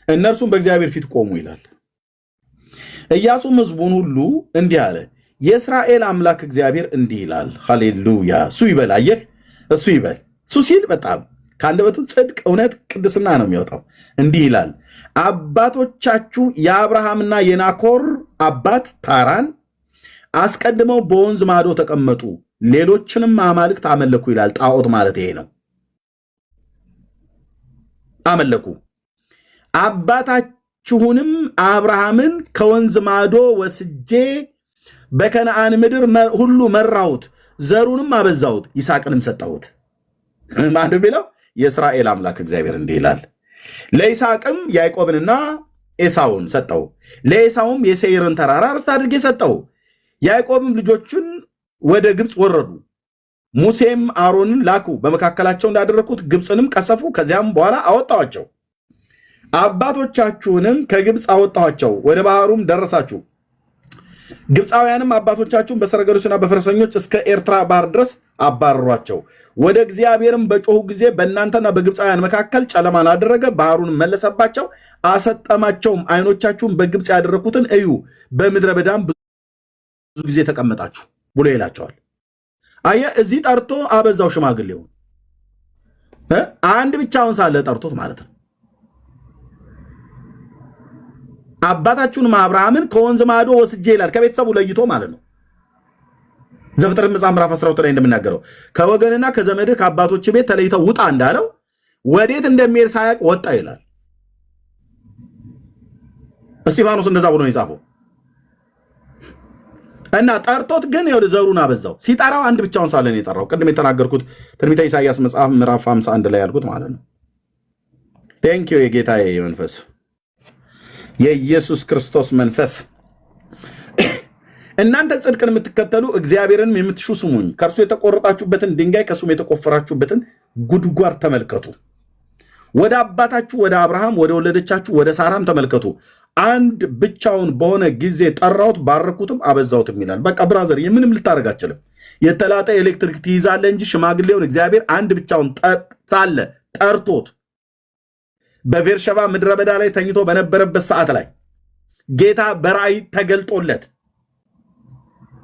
እነርሱም በእግዚአብሔር ፊት ቆሙ ይላል። ኢያሱም ሕዝቡን ሁሉ እንዲህ አለ፣ የእስራኤል አምላክ እግዚአብሔር እንዲህ ይላል። ሃሌሉያ። እሱ ይበል። አየህ፣ እሱ ይበል። እሱ ሲል በጣም ከአንደበቱ ጽድቅ፣ እውነት፣ ቅድስና ነው የሚወጣው። እንዲህ ይላል፣ አባቶቻችሁ የአብርሃምና የናኮር አባት ታራን አስቀድመው በወንዝ ማዶ ተቀመጡ፣ ሌሎችንም አማልክት አመለኩ ይላል። ጣዖት ማለት ይሄ ነው። አመለኩ። አባታችሁንም አብርሃምን ከወንዝ ማዶ ወስጄ በከነዓን ምድር ሁሉ መራሁት፣ ዘሩንም አበዛሁት፣ ይስሐቅንም ሰጠሁት። ማን ቢለው የእስራኤል አምላክ እግዚአብሔር እንዲህ ይላል። ለይስሐቅም ያዕቆብንና ኤሳውን ሰጠው፣ ለኤሳውም የሴይርን ተራራ ርስት አድርጌ ሰጠው። ያዕቆብም ልጆቹን ወደ ግብፅ ወረዱ። ሙሴም አሮንን ላኩ፣ በመካከላቸው እንዳደረግኩት ግብፅንም ቀሰፉ። ከዚያም በኋላ አወጣኋቸው። አባቶቻችሁንም ከግብፅ አወጣኋቸው፣ ወደ ባህሩም ደረሳችሁ። ግብፃውያንም አባቶቻችሁን በሰረገሎችና በፈረሰኞች እስከ ኤርትራ ባህር ድረስ አባረሯቸው። ወደ እግዚአብሔርም በጮሁ ጊዜ በእናንተና በግብፃውያን መካከል ጨለማን አደረገ፣ ባህሩን መለሰባቸው፣ አሰጠማቸውም። ዓይኖቻችሁን በግብፅ ያደረግኩትን እዩ፣ በምድረ በዳም ብዙ ጊዜ ተቀመጣችሁ ብሎ ይላቸዋል። አየህ፣ እዚህ ጠርቶ አበዛው ሽማግሌውን። አንድ ብቻውን ሳለ ጠርቶት ማለት ነው። አባታችሁንም አብርሃምን ከወንዝ ማዶ ወስጄ ይላል። ከቤተሰቡ ለይቶ ማለት ነው። ዘፍጥረት መጽሐፍ ምዕራፍ 12 ላይ እንደምናገረው ከወገንና ከዘመድህ ከአባቶች ቤት ተለይተው ውጣ እንዳለው ወዴት እንደሚሄድ ሳያውቅ ወጣ ይላል። እስጢፋኖስ እንደዛ ብሎ ነው የጻፈው። እና ጠርቶት ግን ዘሩን አበዛው። ሲጠራው አንድ ብቻውን ሳለ ነው የጠራው። ቅድም የተናገርኩት ትንቢተ ኢሳይያስ መጽሐፍ ምዕራፍ 51 ላይ ያልኩት ማለት ነው። ቴንኪዩ የጌታዬ መንፈስ የኢየሱስ ክርስቶስ መንፈስ። እናንተ ጽድቅን የምትከተሉ እግዚአብሔርን የምትሹ ስሙኝ። ከእርሱ የተቆረጣችሁበትን ድንጋይ ከእሱም የተቆፈራችሁበትን ጉድጓድ ተመልከቱ። ወደ አባታችሁ ወደ አብርሃም ወደ ወለደቻችሁ ወደ ሳራም ተመልከቱ። አንድ ብቻውን በሆነ ጊዜ ጠራሁት፣ ባረኩትም፣ አበዛሁትም ይላል። በቃ ብራዘር ምንም ልታደርግ አትችልም። የተላጠ ኤሌክትሪክ ትይዛለ እንጂ ሽማግሌውን እግዚአብሔር አንድ ብቻውን ሳለ ጠርቶት በቤርሸባ ምድረ በዳ ላይ ተኝቶ በነበረበት ሰዓት ላይ ጌታ በራእይ ተገልጦለት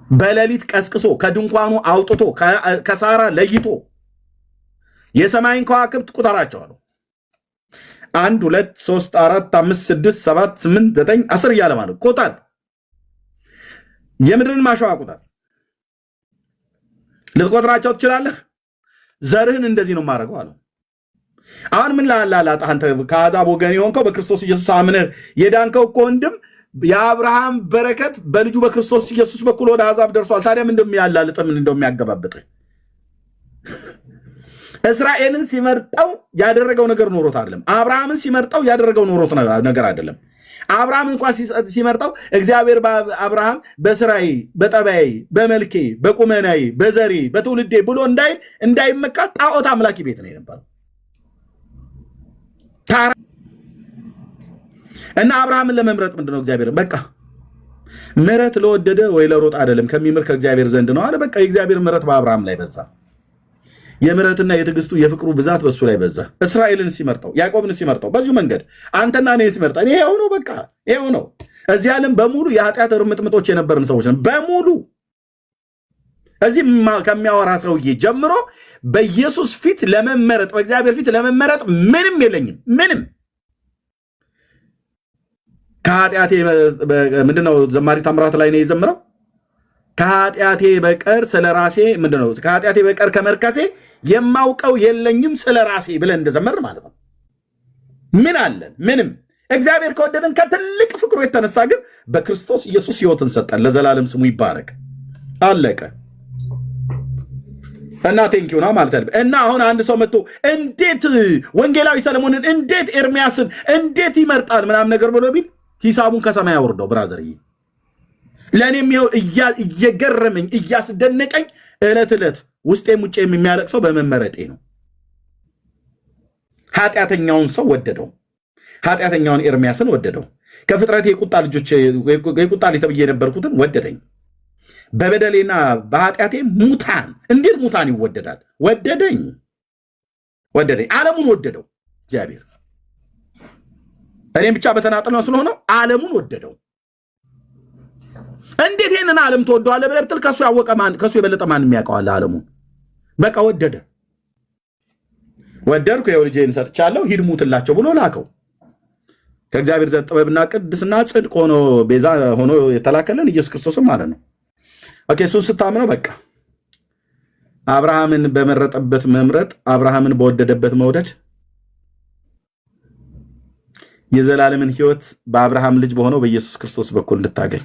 በሌሊት ቀስቅሶ ከድንኳኑ አውጥቶ ከሳራ ለይቶ የሰማይን ከዋክብት ቁጠራቸው አለው። 1 2 3 4 5 6 7 8 9 10 እያለ ማለት ቁጠር። የምድርን ማሸዋ ቁጠር። ልትቆጥራቸው ትችላለህ። ዘርህን እንደዚህ ነው የማደርገው አለው። አሁን ምን ላላላጣ አንተ ከአሕዛብ ወገን የሆንከው በክርስቶስ ኢየሱስ አምነህ የዳንከው እኮ ወንድም የአብርሃም በረከት በልጁ በክርስቶስ ኢየሱስ በኩል ወደ አሕዛብ ደርሷል። ታዲያ ምን እንደሚያላልጥ ምን እንደሚያገባብጥ እስራኤልን ሲመርጠው ያደረገው ነገር ኖሮት አይደለም። አብርሃምን ሲመርጠው ያደረገው ኖሮት ነገር አይደለም። አብርሃም እንኳን ሲመርጠው እግዚአብሔር አብርሃም በስራዬ፣ በጠባዬ፣ በመልኬ፣ በቁመናዬ፣ በዘሬ፣ በትውልዴ ብሎ እንዳይመካ ጣዖት አምላኪ ቤት ነው የነበረው እና አብርሃምን ለመምረጥ ምንድነው እግዚአብሔር በቃ ምሕረት ለወደደ ወይ ለሮጥ አይደለም ከሚምር ከእግዚአብሔር ዘንድ ነው አለ። በቃ የእግዚአብሔር ምሕረት በአብርሃም ላይ በዛ። የምሕረትና የትዕግስቱ የፍቅሩ ብዛት በሱ ላይ በዛ። እስራኤልን ሲመርጠው ያዕቆብን ሲመርጠው በዚሁ መንገድ አንተና እኔን ሲመርጠን ይሄው ነው። በቃ ይሄው ነው። እዚህ ዓለም በሙሉ የኃጢአት እርምጥምጦች የነበርን ሰዎች ነን በሙሉ። እዚህ ከሚያወራ ሰውዬ ጀምሮ በኢየሱስ ፊት ለመመረጥ በእግዚአብሔር ፊት ለመመረጥ ምንም የለኝም። ምንም ከኃጢአቴ ምንድነው ዘማሪ ታምራት ላይ ነው የዘምረው ከኃጢአቴ በቀር ስለ ራሴ ምንድነው ከኃጢአቴ በቀር ከመርከሴ የማውቀው የለኝም ስለ ራሴ ብለን እንደዘመር ማለት ነው። ምን አለን? ምንም። እግዚአብሔር ከወደደን ከትልቅ ፍቅሩ የተነሳ ግን በክርስቶስ ኢየሱስ ሕይወትን ሰጠን። ለዘላለም ስሙ ይባረክ። አለቀ እና ቴንኪው ነው ማለት ነው። እና አሁን አንድ ሰው መጥቶ እንዴት ወንጌላዊ ሰለሞንን እንዴት ኤርሚያስን እንዴት ይመርጣል ምናምን ነገር ብሎ ቢል ሂሳቡን ከሰማይ አወርደው ብራዘርዬ። ለእኔም ይኸው እየገረመኝ እያስደነቀኝ ዕለት ዕለት ውስጤም ውጭም የሚያለቅሰው በመመረጤ ነው። ኃጢአተኛውን ሰው ወደደው። ኃጢአተኛውን ኤርሚያስን ወደደው። ከፍጥረት የቁጣ ልጆች የቁጣ ልጅ ተብዬ የነበርኩትን ወደደኝ። በበደሌና በኃጢአቴ ሙታን እንዴት ሙታን ይወደዳል? ወደደኝ። ዓለሙን ወደደው እግዚአብሔር። እኔም ብቻ በተናጠል ነው ስለሆነው ዓለሙን ወደደው። እንዴት ይሄንን ዓለም ትወደዋለህ ብለህ ብትል ከሱ ያወቀ ማን ከሱ የበለጠ ማንም ያውቀዋል ዓለሙን። በቃ ወደደ። ወደድኩ ይኸው ልጄን ሰጥቻለሁ ሂድ ሙትላቸው ብሎ ላከው። ከእግዚአብሔር ዘንድ ጥበብና ቅድስና ጽድቅ ሆኖ ቤዛ ሆኖ የተላከልን ኢየሱስ ክርስቶስም ማለት ነው። ኦኬ እሱን ስታምነው በቃ አብርሃምን በመረጠበት መምረጥ፣ አብርሃምን በወደደበት መውደድ፣ የዘላለምን ሕይወት በአብርሃም ልጅ በሆነው በኢየሱስ ክርስቶስ በኩል እንድታገኝ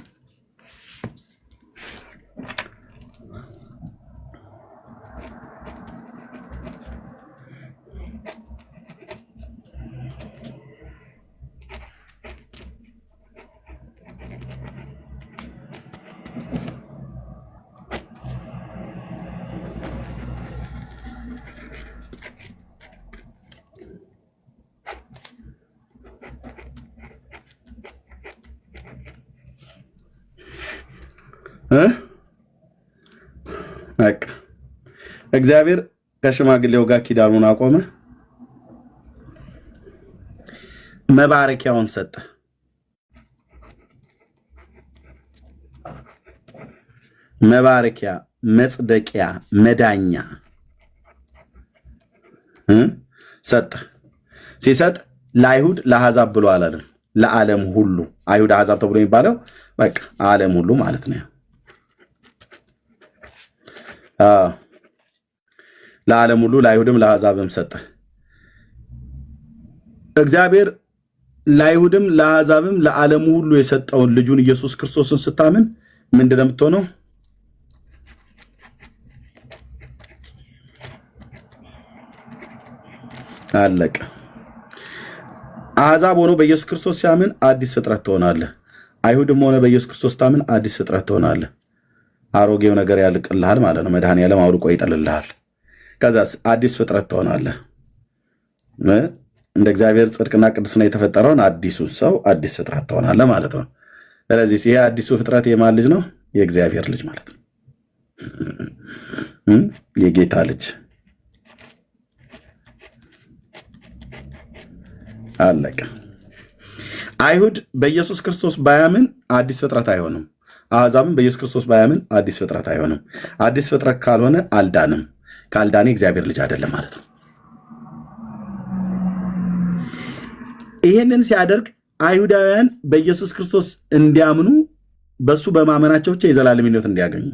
እግዚአብሔር ከሽማግሌው ጋር ኪዳኑን አቆመ። መባረኪያውን ሰጠ። መባረኪያ፣ መጽደቂያ፣ መዳኛ ሰጠ። ሲሰጥ ለአይሁድ ለአሕዛብ ብሎ አላለም። ለዓለም ሁሉ አይሁድ አሕዛብ ተብሎ የሚባለው በቃ ዓለም ሁሉ ማለት ነው። ለዓለም ሁሉ ለአይሁድም ለአሕዛብም ሰጠ። እግዚአብሔር ለአይሁድም ለአሕዛብም ለዓለሙ ሁሉ የሰጠውን ልጁን ኢየሱስ ክርስቶስን ስታምን ምንድን ነው የምትሆነው? አለቀ። አሕዛብ ሆኖ በኢየሱስ ክርስቶስ ሲያምን አዲስ ፍጥረት ትሆናለህ። አይሁድም ሆነ በኢየሱስ ክርስቶስ ታምን አዲስ ፍጥረት ትሆናለህ። አሮጌው ነገር ያልቅልሃል ማለት ነው። መድኃኔዓለም አውልቆ ይጥልልሃል። ከዛ አዲስ ፍጥረት ትሆናለህ። እንደ እግዚአብሔር ጽድቅና ቅድስና የተፈጠረውን አዲሱ ሰው አዲስ ፍጥረት ትሆናለህ ማለት ነው። ስለዚህ ይሄ አዲሱ ፍጥረት የማን ልጅ ነው? የእግዚአብሔር ልጅ ማለት ነው። የጌታ ልጅ። አለቀ። አይሁድ በኢየሱስ ክርስቶስ ባያምን አዲስ ፍጥረት አይሆንም። አሕዛብም በኢየሱስ ክርስቶስ ባያምን አዲስ ፍጥረት አይሆንም። አዲስ ፍጥረት ካልሆነ አልዳንም። ካልዳኔ እግዚአብሔር ልጅ አይደለም ማለት ነው። ይህንን ሲያደርግ አይሁዳውያን በኢየሱስ ክርስቶስ እንዲያምኑ በሱ በማመናቸው ብቻ የዘላለም ሕይወት እንዲያገኙ፣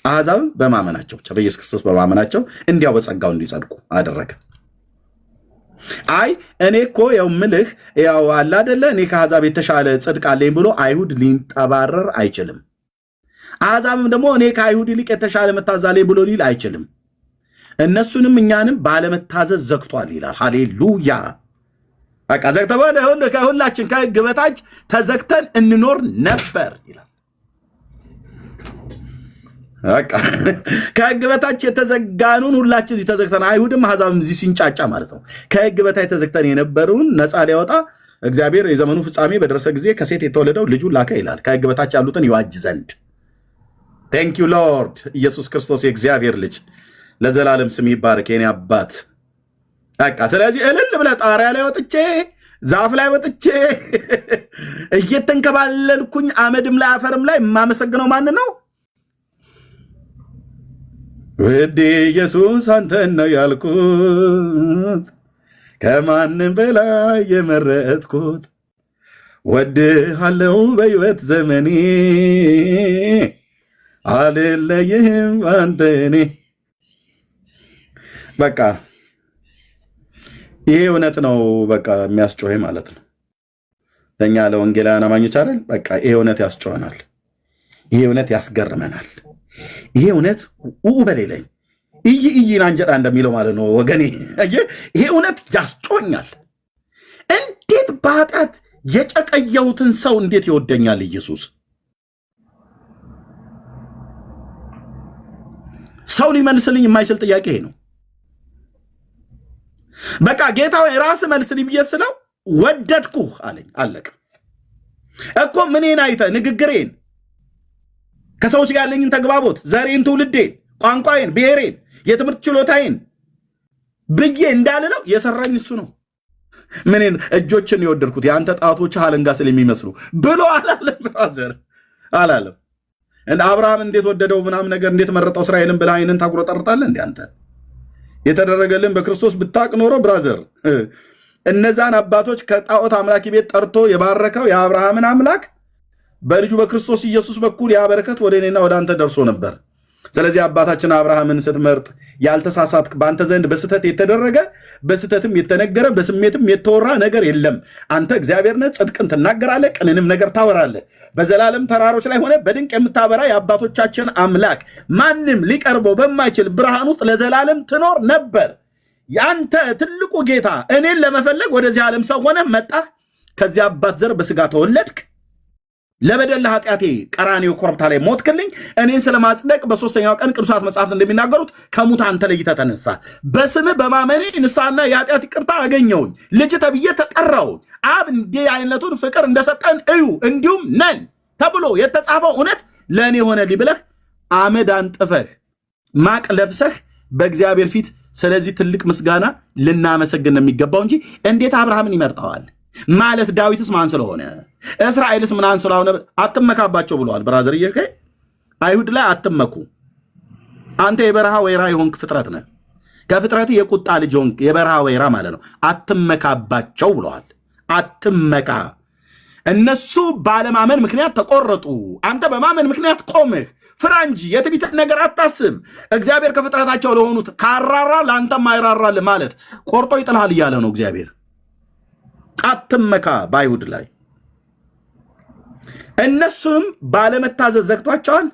አሕዛብም በማመናቸው ብቻ በኢየሱስ ክርስቶስ በማመናቸው እንዲያው በጸጋው እንዲጸድቁ አደረገ። አይ እኔ እኮ ያው ምልህ ያው አለ አይደለ እኔ ከአሕዛብ የተሻለ ጽድቅ አለኝ ብሎ አይሁድ ሊንጠባረር አይችልም። አሕዛብም ደግሞ እኔ ከአይሁድ ይልቅ የተሻለ መታዘዝ ብሎ ሊል አይችልም። እነሱንም እኛንም ባለመታዘዝ ዘግቷል ይላል። ሃሌሉያ። በቃ ከሁላችን ከሕግ በታች ተዘግተን እንኖር ነበር ይላል። በቃ ከሕግ በታች የተዘጋኑን ሁላችን እዚህ ተዘግተን፣ አይሁድም አሕዛብም እዚህ ሲንጫጫ ማለት ነው። ከሕግ በታች ተዘግተን የነበረውን ነፃ ሊያወጣ እግዚአብሔር የዘመኑ ፍጻሜ በደረሰ ጊዜ ከሴት የተወለደው ልጁን ላከ ይላል፣ ከሕግ በታች ያሉትን ይዋጅ ዘንድ። ቴንክ ዩ ሎርድ። ኢየሱስ ክርስቶስ የእግዚአብሔር ልጅ ለዘላለም ስም ይባረክ የኔ አባት። በቃ ስለዚህ እልል ብለህ ጣሪያ ላይ ወጥቼ ዛፍ ላይ ወጥቼ እየተንከባለልኩኝ አመድም ላይ አፈርም ላይ የማመሰግነው ማን ነው? ውዴ ኢየሱስ አንተን ነው ያልኩት፣ ከማንም በላይ የመረጥኩት። ወድሃለው በሕይወት ዘመኔ አልለይህም አንተ እኔ። በቃ ይሄ እውነት ነው። በቃ የሚያስጮህ ማለት ነው ለእኛ ለወንጌላውያን አማኞች አይደል? በቃ ይሄ እውነት ያስጮኸናል። ይሄ እውነት ያስገርመናል። ይሄ እውነት በሌለኝ እይን አንጀጣ እንደሚለው ማለት ነው ወገኔ። ይሄ እውነት ያስጮኛል። እንዴት በኃጢአት የጨቀየሁትን ሰው እንዴት ይወደኛል ኢየሱስ? ሰው ሊመልስልኝ የማይችል ጥያቄ ይሄ ነው። በቃ ጌታ ወይ ራስ መልስልኝ ብዬ ስለው ወደድኩህ አለኝ። አለቀ እኮ። ምኔን አይተህ? ንግግሬን፣ ከሰዎች ጋር ያለኝን ተግባቦት፣ ዘሬን፣ ትውልዴን፣ ቋንቋዬን፣ ብሔሬን፣ የትምህርት ችሎታዬን ብዬ እንዳልለው የሰራኝ እሱ ነው። ምንን እጆችን የወደድኩት የአንተ ጣቶች አለንጋ ስለሚመስሉ ብሎ አላለም። ብራዘር አላለም። እንደ አብርሃም እንዴት ወደደው ምናምን ነገር እንዴት መረጠው እስራኤልን ብለህ ዓይንን ታጉረጠርጣለህ እንዴ አንተ? የተደረገልን በክርስቶስ ብታቅ ኖሮ ብራዘር፣ እነዛን አባቶች ከጣዖት አምላኪ ቤት ጠርቶ የባረከው የአብርሃምን አምላክ በልጁ በክርስቶስ ኢየሱስ በኩል ያ በረከት ወደ እኔና ወደ አንተ ደርሶ ነበር። ስለዚህ አባታችን አብርሃምን ስትመርጥ ያልተሳሳትክ፣ በአንተ ዘንድ በስህተት የተደረገ በስህተትም የተነገረ በስሜትም የተወራ ነገር የለም። አንተ እግዚአብሔር ነህ፣ ጽድቅን ትናገራለህ፣ ቅንንም ነገር ታወራለህ። በዘላለም ተራሮች ላይ ሆነ በድንቅ የምታበራ የአባቶቻችን አምላክ ማንም ሊቀርበው በማይችል ብርሃን ውስጥ ለዘላለም ትኖር ነበር። ያንተ ትልቁ ጌታ እኔን ለመፈለግ ወደዚህ ዓለም ሰው ሆነ መጣህ። ከዚህ አባት ዘር በስጋ ተወለድክ። ለበደል ኃጢአቴ ቀራኔው ኮረብታ ላይ ሞትክልኝ። እኔን ስለማጽደቅ በሶስተኛው ቀን ቅዱሳት መጽሐፍት እንደሚናገሩት ከሙታን ተለይተህ ተነሳ። በስምህ በማመኔ ንስሐና የኃጢአት ይቅርታ አገኘሁኝ። ልጅ ተብዬ ተጠራሁኝ። አብ እንዲህ አይነቱን ፍቅር እንደሰጠን እዩ እንዲሁም ነን ተብሎ የተጻፈው እውነት ለእኔ ሆነልኝ ብለህ አመድ አንጥፈህ ማቅ ለብሰህ በእግዚአብሔር ፊት ስለዚህ ትልቅ ምስጋና ልናመሰግን ነው የሚገባው እንጂ እንዴት አብርሃምን ይመርጠዋል ማለት ዳዊትስ ማን ስለሆነ እስራኤልስ ምናን ስለሆነ አትመካባቸው ብለዋል። ብራዘር እየከ አይሁድ ላይ አትመኩ። አንተ የበረሃ ወይራ የሆንክ ፍጥረት ነህ። ከፍጥረት የቁጣ ልጅ ሆንክ፣ የበረሃ ወይራ ማለት ነው። አትመካባቸው ብለዋል። አትመካ። እነሱ ባለማመን ምክንያት ተቆረጡ። አንተ በማመን ምክንያት ቆምህ። ፍራ እንጂ የትዕቢት ነገር አታስብ። እግዚአብሔር ከፍጥረታቸው ለሆኑት ካራራ ለአንተም አይራራል ማለት ቆርጦ ይጥልሃል እያለ ነው እግዚአብሔር። አትመካ በአይሁድ ላይ። እነሱንም ባለመታዘዝ ዘግቷቸዋል፣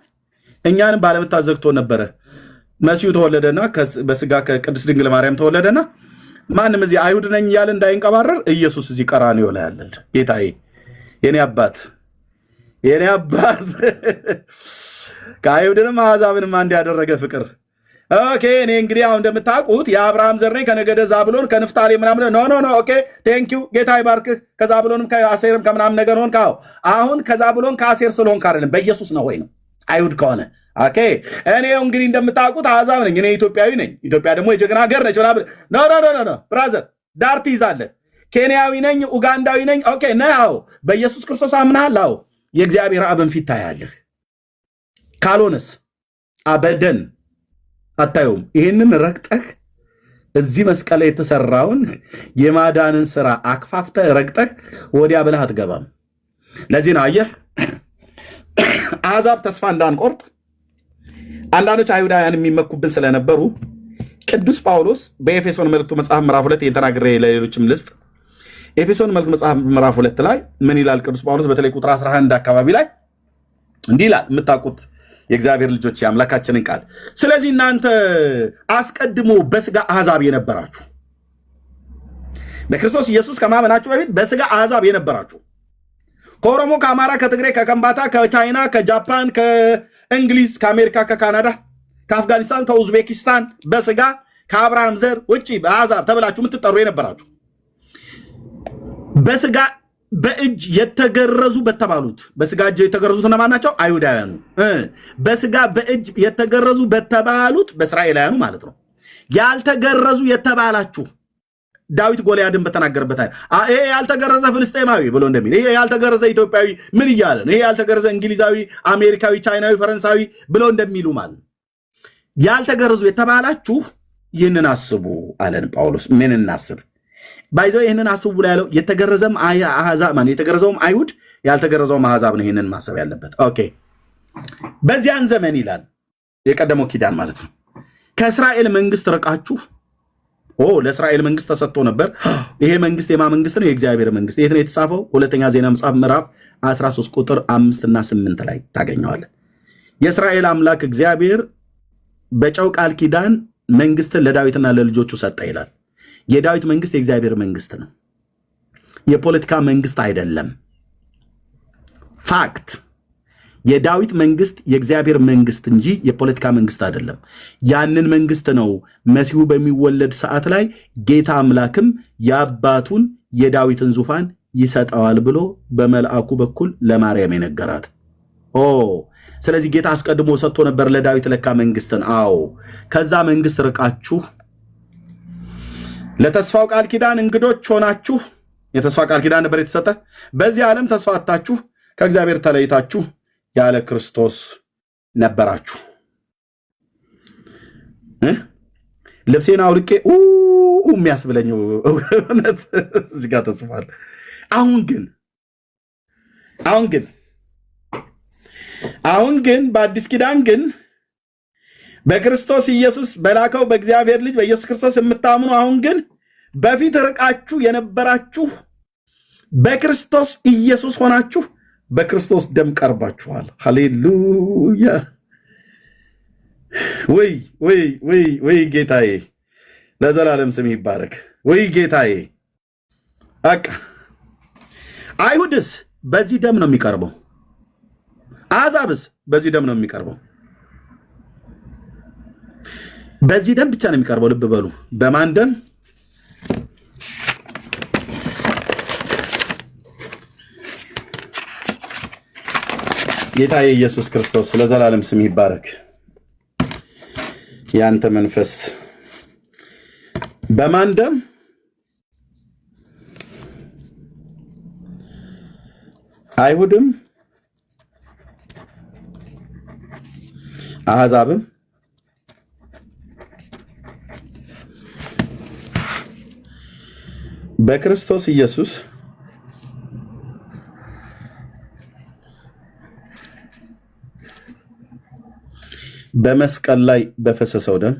እኛንም ባለመታዘዝ ዘግቶ ነበረ። መሲሁ ተወለደና በስጋ ከቅድስት ድንግል ማርያም ተወለደና ማንም እዚህ አይሁድ ነኝ እያለ እንዳይንቀባረር ኢየሱስ እዚህ ቀራንዮ ላይ ያለል ጌታዬ፣ የኔ አባት ከአይሁድንም አሕዛብንም አንድ ያደረገ ፍቅር። ኦኬ እኔ እንግዲህ አሁን እንደምታውቁት የአብርሃም ዘር ነኝ፣ ከነገደ ዛብሎን ከንፍታሌም ምናምን። ኖ ኦኬ ቴንኪው ጌታ ይባርክህ። ከዛብሎንም ከአሴርም ከምናምን ነገር ሆንክ። አሁን ከዛብሎን ከአሴር ስለሆንክ አይደለም፣ በኢየሱስ ነው ወይ ነው አይሁድ ከሆነ ኦኬ። እኔው እንግዲህ እንደምታውቁት አሕዛብ ነኝ፣ እኔ ኢትዮጵያዊ ነኝ። ኢትዮጵያ ደግሞ የጀግና ሀገር ነች። ኖ ብራዘር ዳር ትይዛለህ። ኬንያዊ ነኝ፣ ኡጋንዳዊ ነኝ። ኦኬ ነው በኢየሱስ ክርስቶስ አምናሃል። አዎ የእግዚአብሔር አብን ፊት ታያለህ። ካልሆነስ አበደን አታዩም። ይህንን ረግጠህ እዚህ መስቀል ላይ የተሰራውን የማዳንን ስራ አክፋፍተህ ረግጠህ ወዲያ ብለህ አትገባም። ለዚህ ነው አየህ አሕዛብ ተስፋ እንዳንቆርጥ አንዳንዶች አይሁዳውያን የሚመኩብን ስለነበሩ ቅዱስ ጳውሎስ በኤፌሶን መልእክቱ መጽሐፍ ምዕራፍ 2 ተናግሬ ለሌሎችም ልስጥ። ኤፌሶን መልእክቱ መጽሐፍ ምዕራፍ 2 ላይ ምን ይላል ቅዱስ ጳውሎስ? በተለይ ቁጥር 11 አካባቢ ላይ እንዲህ ይላል፣ የምታውቁት የእግዚአብሔር ልጆች የአምላካችንን ቃል። ስለዚህ እናንተ አስቀድሞ በስጋ አሕዛብ የነበራችሁ፣ በክርስቶስ ኢየሱስ ከማመናችሁ በፊት በስጋ አሕዛብ የነበራችሁ፣ ከኦሮሞ፣ ከአማራ፣ ከትግሬ፣ ከከምባታ፣ ከቻይና፣ ከጃፓን፣ ከእንግሊዝ፣ ከአሜሪካ፣ ከካናዳ፣ ከአፍጋኒስታን፣ ከኡዝቤኪስታን በስጋ ከአብርሃም ዘር ውጭ በአሕዛብ ተብላችሁ የምትጠሩ የነበራችሁ በስጋ በእጅ የተገረዙ በተባሉት በስጋ እጅ የተገረዙት እነማን ናቸው? አይሁዳውያኑ። በስጋ በእጅ የተገረዙ በተባሉት በእስራኤላውያኑ ማለት ነው። ያልተገረዙ የተባላችሁ ዳዊት ጎልያድን በተናገረበት ይሄ ያልተገረዘ ፍልስጤማዊ ብሎ እንደሚል ይሄ ያልተገረዘ ኢትዮጵያዊ ምን እያለ ነው? ይሄ ያልተገረዘ እንግሊዛዊ፣ አሜሪካዊ፣ ቻይናዊ፣ ፈረንሳዊ ብሎ እንደሚሉ ማለት ያልተገረዙ የተባላችሁ ይህንን አስቡ አለን ጳውሎስ። ምን እናስብ? ባይዘው ይህንን አስቡ ብሎ ያለው የተገረዘም አሕዛብ ማለት የተገረዘውም አይሁድ ያልተገረዘውም አሕዛብ ነው ይህንን ማሰብ ያለበት። ኦኬ በዚያን ዘመን ይላል የቀደመው ኪዳን ማለት ነው ከእስራኤል መንግስት ርቃችሁ ለእስራኤል መንግስት ተሰጥቶ ነበር። ይሄ መንግስት የማ መንግስት ነው? የእግዚአብሔር መንግስት። የት ነው የተጻፈው? ሁለተኛ ዜና መጽሐፍ ምዕራፍ 13 ቁጥር 5 እና 8 ላይ ታገኘዋለህ። የእስራኤል አምላክ እግዚአብሔር በጨው ቃል ኪዳን መንግስትን ለዳዊትና ለልጆቹ ሰጠ ይላል። የዳዊት መንግስት የእግዚአብሔር መንግስት ነው፣ የፖለቲካ መንግስት አይደለም። ፋክት። የዳዊት መንግስት የእግዚአብሔር መንግስት እንጂ የፖለቲካ መንግስት አይደለም። ያንን መንግስት ነው መሲሁ በሚወለድ ሰዓት ላይ ጌታ አምላክም የአባቱን የዳዊትን ዙፋን ይሰጠዋል ብሎ በመልአኩ በኩል ለማርያም የነገራት። ስለዚህ ጌታ አስቀድሞ ሰጥቶ ነበር ለዳዊት ለካ መንግስትን። ከዛ መንግስት ርቃችሁ ለተስፋው ቃል ኪዳን እንግዶች ሆናችሁ፣ የተስፋ ቃል ኪዳን ነበር የተሰጠ። በዚህ ዓለም ተስፋ አጣችሁ፣ ከእግዚአብሔር ተለይታችሁ ያለ ክርስቶስ ነበራችሁ። ልብሴን አውልቄ የሚያስብለኝ እውነት እዚህ ጋር ተጽፏል። አሁን ግን በአዲስ ኪዳን ግን በክርስቶስ ኢየሱስ በላከው በእግዚአብሔር ልጅ በኢየሱስ ክርስቶስ የምታምኑ አሁን ግን በፊት ርቃችሁ የነበራችሁ በክርስቶስ ኢየሱስ ሆናችሁ በክርስቶስ ደም ቀርባችኋል። ሃሌሉያ! ወይ ጌታዬ፣ ለዘላለም ስም ይባረክ። ወይ ጌታዬ። በቃ አይሁድስ በዚህ ደም ነው የሚቀርበው፣ አሕዛብስ በዚህ ደም ነው የሚቀርበው። በዚህ ደም ብቻ ነው የሚቀርበው። ልብ በሉ። በማን ደም? ጌታ የኢየሱስ ክርስቶስ ለዘላለም ስም ይባረክ። ያንተ መንፈስ በማን ደም? አይሁድም አሕዛብም በክርስቶስ ኢየሱስ በመስቀል ላይ በፈሰሰው ደም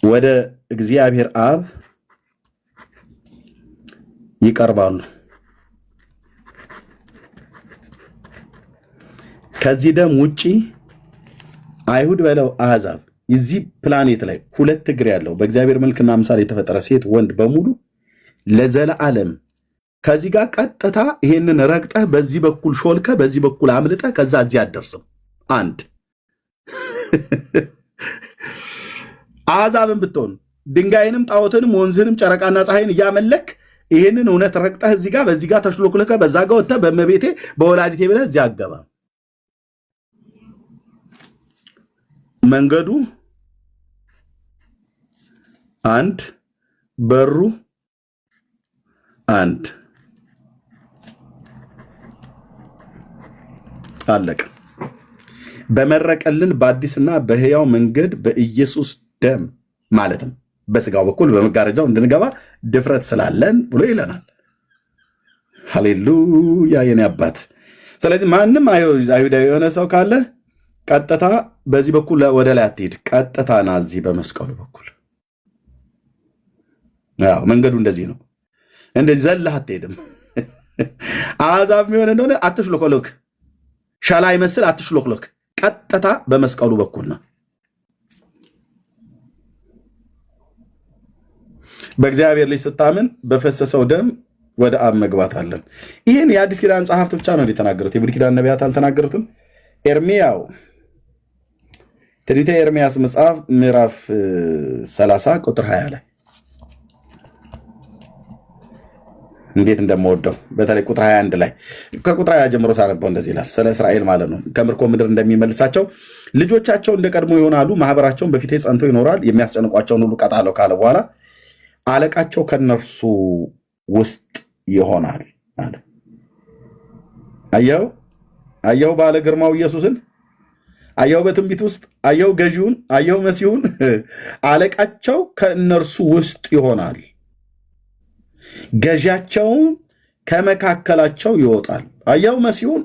ወደ እግዚአብሔር አብ ይቀርባሉ። ከዚህ ደም ውጪ አይሁድ በለው አሕዛብ እዚህ ፕላኔት ላይ ሁለት እግር ያለው በእግዚአብሔር መልክና ምሳሌ የተፈጠረ ሴት ወንድ በሙሉ ለዘላለም ከዚህ ጋር ቀጥታ ይሄንን ረግጠህ በዚህ በኩል ሾልከ በዚህ በኩል አምልጠህ ከዛ እዚህ አደርስም። አንድ አሕዛብን ብትሆን ድንጋይንም ጣዖትንም ወንዝንም ጨረቃና ፀሐይን እያመለክ ይሄንን እውነት ረግጠህ እዚህ ጋር በዚህ ጋር ተሽሎክለከ በዛ ጋር ወጥተህ በእመቤቴ በወላዲቴ ብለህ እዚህ አገባ። መንገዱ አንድ፣ በሩ አንድ። አለቀ። በመረቀልን በአዲስና በሕያው መንገድ በኢየሱስ ደም ማለትም በስጋው በኩል በመጋረጃው እንድንገባ ድፍረት ስላለን ብሎ ይለናል። ሃሌሉያ የኔ አባት። ስለዚህ ማንም አይሁዳዊ የሆነ ሰው ካለ ቀጥታ በዚህ በኩል ወደ ላይ አትሄድ፣ ቀጥታ ና እዚህ በመስቀሉ በኩል። ያው መንገዱ እንደዚህ ነው። እንደዚህ ዘለህ አትሄድም። አሕዛብ የሚሆን እንደሆነ አትሽሎክሎክ፣ ሸላ ይመስል አትሽሎክሎክ፣ ቀጥታ በመስቀሉ በኩል ነው። በእግዚአብሔር ልጅ ስታምን በፈሰሰው ደም ወደ አብ መግባት አለን። ይህን የአዲስ ኪዳን ጸሐፍት ብቻ ነው የተናገሩት። የብሉይ ኪዳን ነቢያት አልተናገሩትም። ኤርሚያው ትንቢተ ኤርምያስ መጽሐፍ ምዕራፍ 30 ቁጥር 20 ላይ እንዴት እንደምወደው በተለይ ቁጥር 21 ላይ ከቁጥር 20 ጀምሮ ሳነበው እንደዚህ ይላል። ስለ እስራኤል ማለት ነው። ከምርኮ ምድር እንደሚመልሳቸው ልጆቻቸው እንደ ቀድሞ ይሆናሉ፣ ማህበራቸውን በፊቴ ጸንቶ ይኖራል፣ የሚያስጨንቋቸውን ሁሉ ቀጣለሁ ካለ በኋላ አለቃቸው ከነርሱ ውስጥ ይሆናል አለ። አየው ባለ ግርማው ኢየሱስን አየው፣ በትንቢት ውስጥ አየው፣ ገዢውን አየው፣ መሲሁን። አለቃቸው ከእነርሱ ውስጥ ይሆናል፣ ገዢያቸውም ከመካከላቸው ይወጣል። አየው መሲሁን፣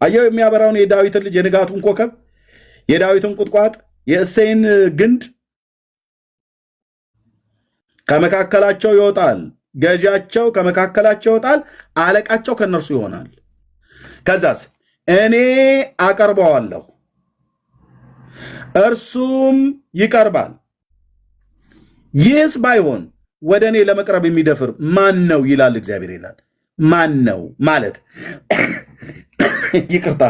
አየው የሚያበራውን የዳዊትን ልጅ የንጋቱን ኮከብ፣ የዳዊትን ቁጥቋጥ፣ የእሴይን ግንድ። ከመካከላቸው ይወጣል፣ ገዢያቸው ከመካከላቸው ይወጣል፣ አለቃቸው ከእነርሱ ይሆናል። ከዛስ እኔ አቀርበዋለሁ፣ እርሱም ይቀርባል። ይህስ ባይሆን ወደ እኔ ለመቅረብ የሚደፍር ማን ነው ይላል እግዚአብሔር ይላል። ማን ነው ማለት ይቅርታ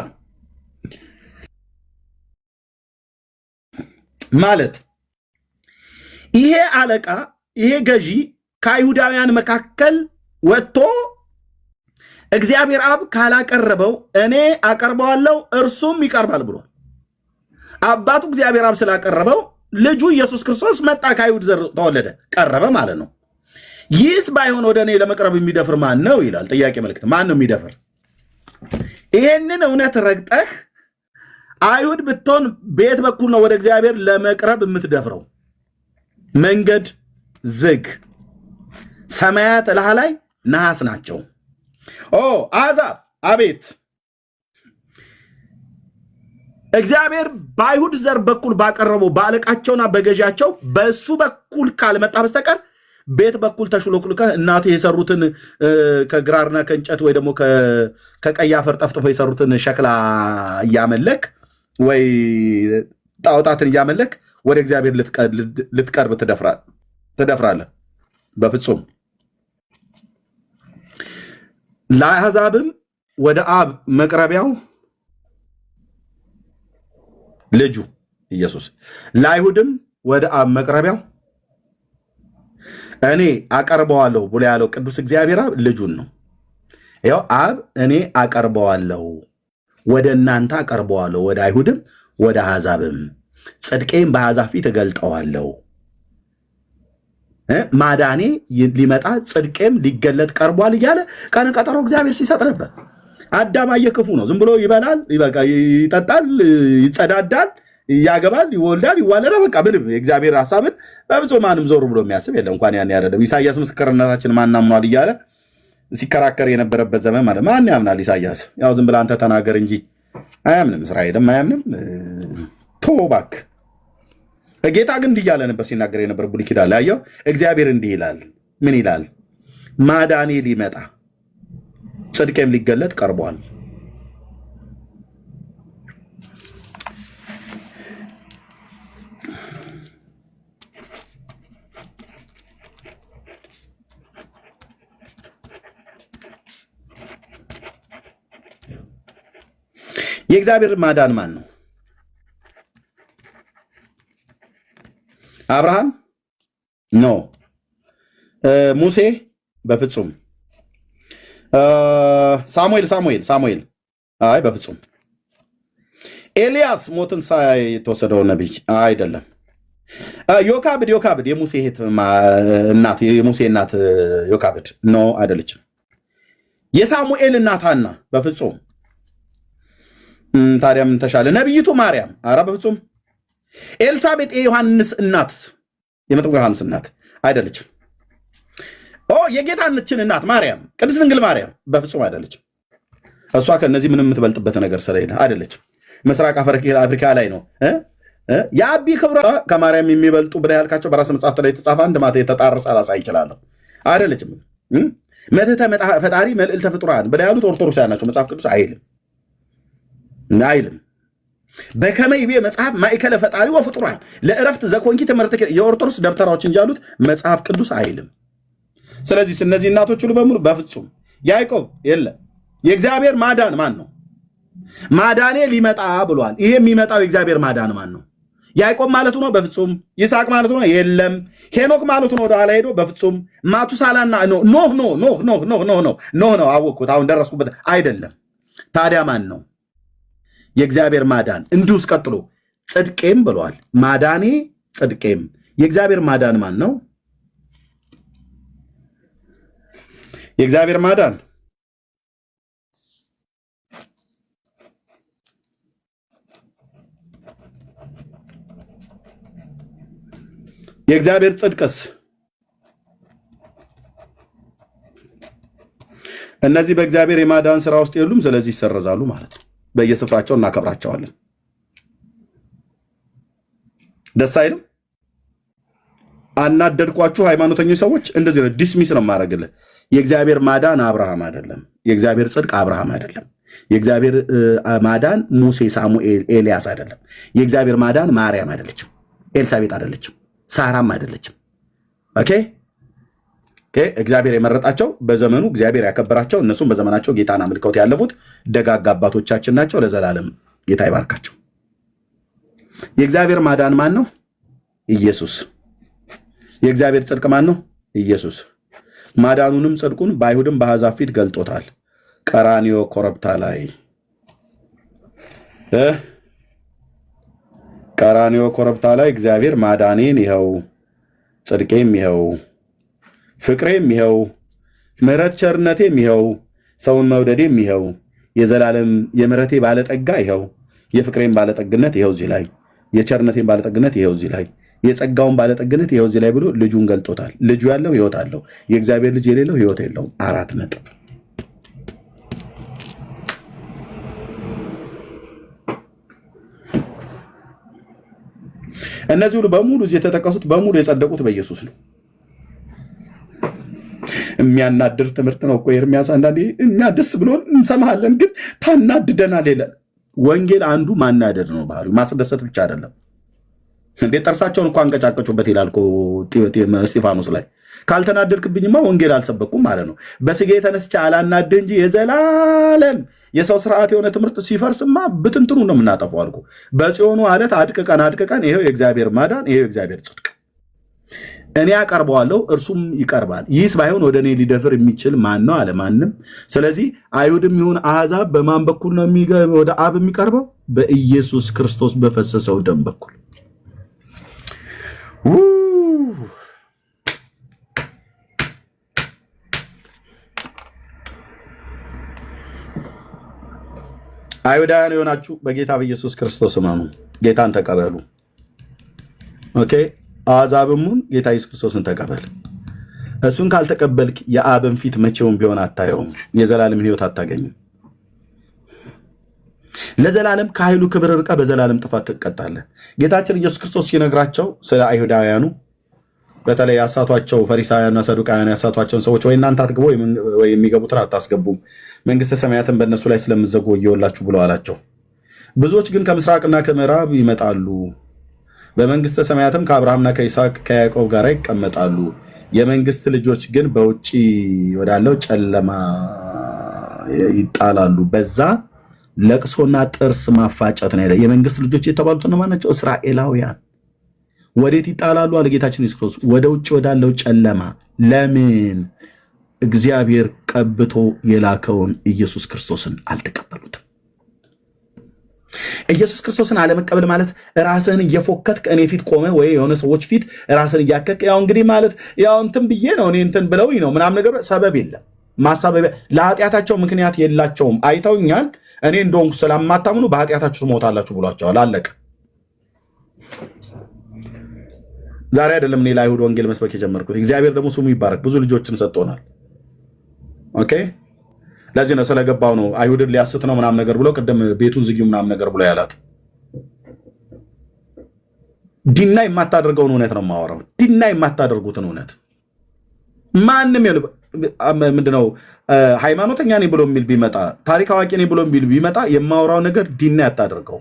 ማለት ይሄ አለቃ ይሄ ገዢ ከአይሁዳውያን መካከል ወጥቶ እግዚአብሔር አብ ካላቀረበው እኔ አቀርበዋለሁ እርሱም ይቀርባል ብሏል። አባቱ እግዚአብሔር አብ ስላቀረበው ልጁ ኢየሱስ ክርስቶስ መጣ፣ ከአይሁድ ዘር ተወለደ፣ ቀረበ ማለት ነው። ይህስ ባይሆን ወደ እኔ ለመቅረብ የሚደፍር ማን ነው ይላል። ጥያቄ ምልክት። ማን ነው የሚደፍር? ይሄንን እውነት ረግጠህ አይሁድ ብትሆን በየት በኩል ነው ወደ እግዚአብሔር ለመቅረብ የምትደፍረው? መንገድ ዝግ፣ ሰማያት እላህ ላይ ነሐስ ናቸው። አሕዛብ አቤት እግዚአብሔር በአይሁድ ዘር በኩል ባቀረበው በአለቃቸውና በገዣቸው በእሱ በኩል ካልመጣ በስተቀር ቤት በኩል ተሽሎክልከህ እናቱ የሰሩትን ከግራርና ከእንጨት ወይ ደግሞ ከቀይ አፈር ጠፍጥፎ የሰሩትን ሸክላ እያመለክ ወይ ጣዖታትን እያመለክ ወደ እግዚአብሔር ልትቀርብ ትደፍራለህ? በፍጹም። ለአሕዛብም ወደ አብ መቅረቢያው ልጁ ኢየሱስ፣ ለአይሁድም ወደ አብ መቅረቢያው እኔ አቀርበዋለሁ ብሎ ያለው ቅዱስ እግዚአብሔር አብ ልጁን ነው። ያው አብ እኔ አቀርበዋለሁ፣ ወደ እናንተ አቀርበዋለሁ፣ ወደ አይሁድም ወደ አሕዛብም፣ ጽድቄም በአሕዛብ ፊት እገልጠዋለሁ። ማዳኔ ሊመጣ ጽድቄም ሊገለጥ ቀርቧል እያለ ቀነ ቀጠሮ እግዚአብሔር ሲሰጥ ነበር። አዳም ክፉ ነው። ዝም ብሎ ይበላል፣ ይጠጣል፣ ይጸዳዳል፣ ያገባል፣ ይወልዳል፣ ይዋለዳል። በቃ ምንም የእግዚአብሔር ሐሳብን በፍጹም ማንም ዞር ብሎ የሚያስብ የለም። እንኳን ያን ያደረገው ኢሳያስ ምስክርነታችን ማን አምኗል እያለ ሲከራከር የነበረበት ዘመን ማለት ማን ያምናል? ኢሳያስ ያው ዝም ብለህ አንተ ተናገር እንጂ አያምንም። እስራኤልም አያምንም። ቶባክ ጌታ ግን እንዲህ እያለ ነበር ሲናገር የነበር ብሉይ ኪዳን ላይ ያየው እግዚአብሔር እንዲህ ይላል። ምን ይላል? ማዳኔ ሊመጣ ጽድቄም ሊገለጥ ቀርቧል። የእግዚአብሔር ማዳን ማን ነው? አብርሃም ኖ። ሙሴ በፍጹም። ሳሙኤል አይ በፍጹም። ኤልያስ ሞትን ሳይተወሰደው ነቢይ አይደለም። ዮካብድ የሙሴ እናት የሙሴ እናት ዮካብድ ኖ አይደለችም። የሳሙኤል እናት ሐና በፍጹም። ታዲያ ምን ተሻለ? ነቢይቱ ማርያም አራ በፍጹም። ኤልሳቤጥ የዮሐንስ እናት የመጥምቁ ዮሐንስ እናት አይደለችም። የጌታችን እናት ማርያም ቅድስት ድንግል ማርያም በፍጹም አይደለችም። እሷ ከነዚህ ምንም የምትበልጥበት ነገር ስለሌለ አይደለችም። ምስራቅ አፍሪካ ላይ ነው የአቢ ክብረ ከማርያም የሚበልጡ ብለህ ያልካቸው በራስ መጽሐፍት ላይ የተጻፈ አንድ ማታ የተጣረሰ አላሳይ ይችላለሁ። አይደለችም። መትሕተ ፈጣሪ መልዕልተ ፍጡራን ብለህ ያሉት ኦርቶዶክሳውያን ናቸው። መጽሐፍ ቅዱስ አይልም። በከመ ይቤ መጽሐፍ ማእከለ ፈጣሪ ወፍጡራን ለእረፍት ዘኮንኪ ትምህርት የኦርቶዶክስ ደብተራዎች እንጂ ያሉት መጽሐፍ ቅዱስ አይልም። ስለዚህ እነዚህ እናቶች ሁሉ በሙሉ በፍጹም። ያዕቆብ የለም። የእግዚአብሔር ማዳን ማን ነው? ማዳኔ ሊመጣ ብሏል። ይሄ የሚመጣው የእግዚአብሔር ማዳን ማን ነው? ያዕቆብ ማለቱ ነው? በፍጹም። ይስሐቅ ማለቱ ነው? የለም። ሄኖክ ማለቱ ነው? ወደ ኋላ ሄዶ በፍጹም። ማቱሳላና ኖህ ነው። አወቅኩት፣ አሁን ደረስኩበት። አይደለም። ታዲያ ማን ነው? የእግዚአብሔር ማዳን እንዲሁስ ቀጥሎ ጽድቄም ብለዋል። ማዳኔ ጽድቄም። የእግዚአብሔር ማዳን ማን ነው? የእግዚአብሔር ማዳን የእግዚአብሔር ጽድቅስ? እነዚህ በእግዚአብሔር የማዳን ስራ ውስጥ የሉም። ስለዚህ ይሰረዛሉ ማለት ነው። በየስፍራቸው እናከብራቸዋለን። ደስ አይልም? አናደድኳችሁ ሃይማኖተኞች ሰዎች። እንደዚህ ነው ዲስሚስ ነው የማደርግልህ። የእግዚአብሔር ማዳን አብርሃም አይደለም። የእግዚአብሔር ጽድቅ አብርሃም አይደለም። የእግዚአብሔር ማዳን ሙሴ፣ ሳሙኤል፣ ኤልያስ አይደለም። የእግዚአብሔር ማዳን ማርያም አይደለችም፣ ኤልሳቤጥ አይደለችም፣ ሳራም አይደለችም። ኦኬ እግዚአብሔር የመረጣቸው በዘመኑ እግዚአብሔር ያከበራቸው እነሱም በዘመናቸው ጌታን አምልከውት ያለፉት ደጋግ አባቶቻችን ናቸው። ለዘላለም ጌታ ይባርካቸው። የእግዚአብሔር ማዳን ማን ነው? ኢየሱስ። የእግዚአብሔር ጽድቅ ማን ነው? ኢየሱስ። ማዳኑንም ጽድቁን በአይሁድም በአሕዛብ ፊት ገልጦታል። ቀራንዮ ኮረብታ ላይ ቀራንዮ ኮረብታ ላይ እግዚአብሔር ማዳኔን ይኸው፣ ጽድቄም ይኸው፣ ፍቅሬም ይኸው፣ ምሕረት ቸርነቴም ይኸው፣ ሰውን መውደዴም ይኸው፣ የዘላለም የምሕረቴ ባለጠጋ ይኸው፣ የፍቅሬም ባለጠግነት ይኸው እዚህ ላይ፣ የቸርነቴን ባለጠግነት ይኸው እዚህ ላይ፣ የጸጋውን ባለጠግነት ይኸው እዚህ ላይ ብሎ ልጁን ገልጦታል። ልጁ ያለው ሕይወት አለው። የእግዚአብሔር ልጅ የሌለው ሕይወት የለውም። 4 ነጥብ። እነዚህ ሁሉ በሙሉ እዚህ የተጠቀሱት በሙሉ የጸደቁት በኢየሱስ ነው። የሚያናድር ትምህርት ነው እኮ ኤርሚያስ። አንዳንዴ እኛ ደስ ብሎን እንሰማሃለን፣ ግን ታናድደናል። ወንጌል አንዱ ማናደድ ነው ባህሪው፣ ማስደሰት ብቻ አይደለም። እንዴ ጥርሳቸውን እኮ አንቀጫቀጩበት ይላል እኮ እስጢፋኖስ ላይ። ካልተናደድክብኝማ ወንጌል አልሰበኩም ማለት ነው። በስጋ የተነስቼ አላናድህ እንጂ የዘላለም የሰው ስርዓት የሆነ ትምህርት ሲፈርስማ ብትንትኑ ነው የምናጠፋው አልኩ። በጽዮኑ አለት አድቅቀን ይሄው የእግዚአብሔር ማዳን፣ ይሄው የእግዚአብሔር ጽድቅ እኔ አቀርበዋለሁ እርሱም ይቀርባል። ይህስ ባይሆን ወደ እኔ ሊደፍር የሚችል ማን ነው አለ? ማንም። ስለዚህ አይሁድም ይሁን አሕዛብ በማን በኩል ነው ወደ አብ የሚቀርበው? በኢየሱስ ክርስቶስ በፈሰሰው ደም በኩል። አይሁዳውያን የሆናችሁ በጌታ በኢየሱስ ክርስቶስ እመኑ፣ ጌታን ተቀበሉ። ኦኬ። አሕዛብሙን ጌታ ኢየሱስ ክርስቶስን ተቀበል። እሱን ካልተቀበልክ የአብን ፊት መቼውም ቢሆን አታየውም፣ የዘላለምን ሕይወት አታገኝም። ለዘላለም ከኃይሉ ክብር ርቀ በዘላለም ጥፋት ትቀጣለህ። ጌታችን ኢየሱስ ክርስቶስ ሲነግራቸው ስለ አይሁዳውያኑ በተለይ ያሳቷቸው ፈሪሳውያንና ሰዱቃውያን ያሳቷቸውን ሰዎች ወይ እናንተ አትግቡ ወይ የሚገቡትን አታስገቡም፣ መንግስተ ሰማያትን በእነሱ ላይ ስለምዘጉ ወዮላችሁ ብለው አላቸው። ብዙዎች ግን ከምስራቅና ከምዕራብ ይመጣሉ፣ በመንግስተ ሰማያትም ከአብርሃምና ከይስሐቅ ከያዕቆብ ጋር ይቀመጣሉ። የመንግስት ልጆች ግን በውጭ ወዳለው ጨለማ ይጣላሉ፣ በዛ ለቅሶና ጥርስ ማፋጨት ነው። የመንግስት ልጆች የተባሉት እነማን ናቸው? እስራኤላውያን። ወዴት ይጣላሉ አለ ጌታችን ኢየሱስ ክርስቶስ? ወደ ውጭ ወዳለው ጨለማ። ለምን? እግዚአብሔር ቀብቶ የላከውን ኢየሱስ ክርስቶስን አልተቀበሉትም። ኢየሱስ ክርስቶስን አለመቀበል ማለት ራስህን እየፎከትክ እኔ ፊት ቆመ ወይ የሆነ ሰዎች ፊት ራስህን እያከክ ያው እንግዲህ ማለት ያው እንትን ብዬ ነው እኔ እንትን ብለውኝ ነው ምናምን ነገር ሰበብ የለም። ማሳበቢያ ለኃጢአታቸው ምክንያት የላቸውም። አይተውኛል፣ እኔ እንደሆንኩ ስለማታምኑ በኃጢአታችሁ ትሞታላችሁ ብሏቸዋል። አለቀ። ዛሬ አይደለም እኔ ለአይሁድ ወንጌል መስበክ የጀመርኩት። እግዚአብሔር ደግሞ ስሙ ይባረክ፣ ብዙ ልጆችን ሰጥቶናል። ኦኬ። ለዚህ ነው ስለገባው ነው አይሁድን ሊያስት ነው ምናምን ነገር ብሎ ቅድም ቤቱን ዝጊው ምናምን ነገር ብሎ ያላት። ዲና የማታደርገውን እውነት ነው የማወራው። ዲና የማታደርጉትን እውነት ማንም ምንድነው ሃይማኖተኛ ነኝ ብሎ የሚል ቢመጣ፣ ታሪክ አዋቂ ነኝ ብሎ የሚል ቢመጣ የማወራው ነገር ዲና ያታደርገው።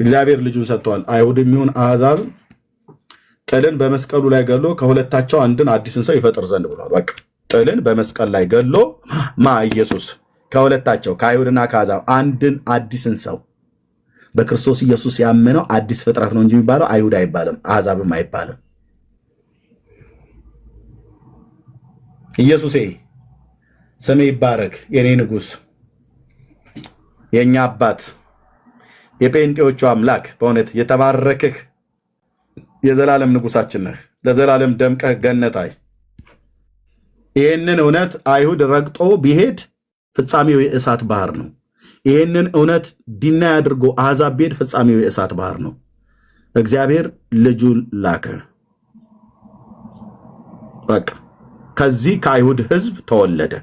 እግዚአብሔር ልጁን ሰጥቷል። አይሁድም ይሁን አሕዛብ ጥልን በመስቀሉ ላይ ገሎ ከሁለታቸው አንድን አዲስን ሰው ይፈጥር ዘንድ ብሏል። በቃ ጥልን በመስቀል ላይ ገሎ ኢየሱስ ከሁለታቸው ከአይሁድና ከአሕዛብ አንድን አዲስን ሰው በክርስቶስ ኢየሱስ ያመነው አዲስ ፍጥረት ነው እንጂ የሚባለው አይሁድ አይባልም፣ አሕዛብም አይባልም። ኢየሱሴ ስሜ ይባረክ፣ የኔ ንጉሥ፣ የእኛ አባት፣ የጴንጤዎቹ አምላክ፣ በእውነት የተባረክህ የዘላለም ንጉሳችን ነህ። ለዘላለም ደምቀህ ገነታይ። ይህንን እውነት አይሁድ ረግጦ ቢሄድ ፍጻሜው የእሳት ባህር ነው። ይህንን እውነት ዲናይ አድርጎ አሕዛብ ቢሄድ ፍጻሜው የእሳት ባህር ነው። እግዚአብሔር ልጁን ላከ። በቃ ከዚህ ከአይሁድ ሕዝብ ተወለደ።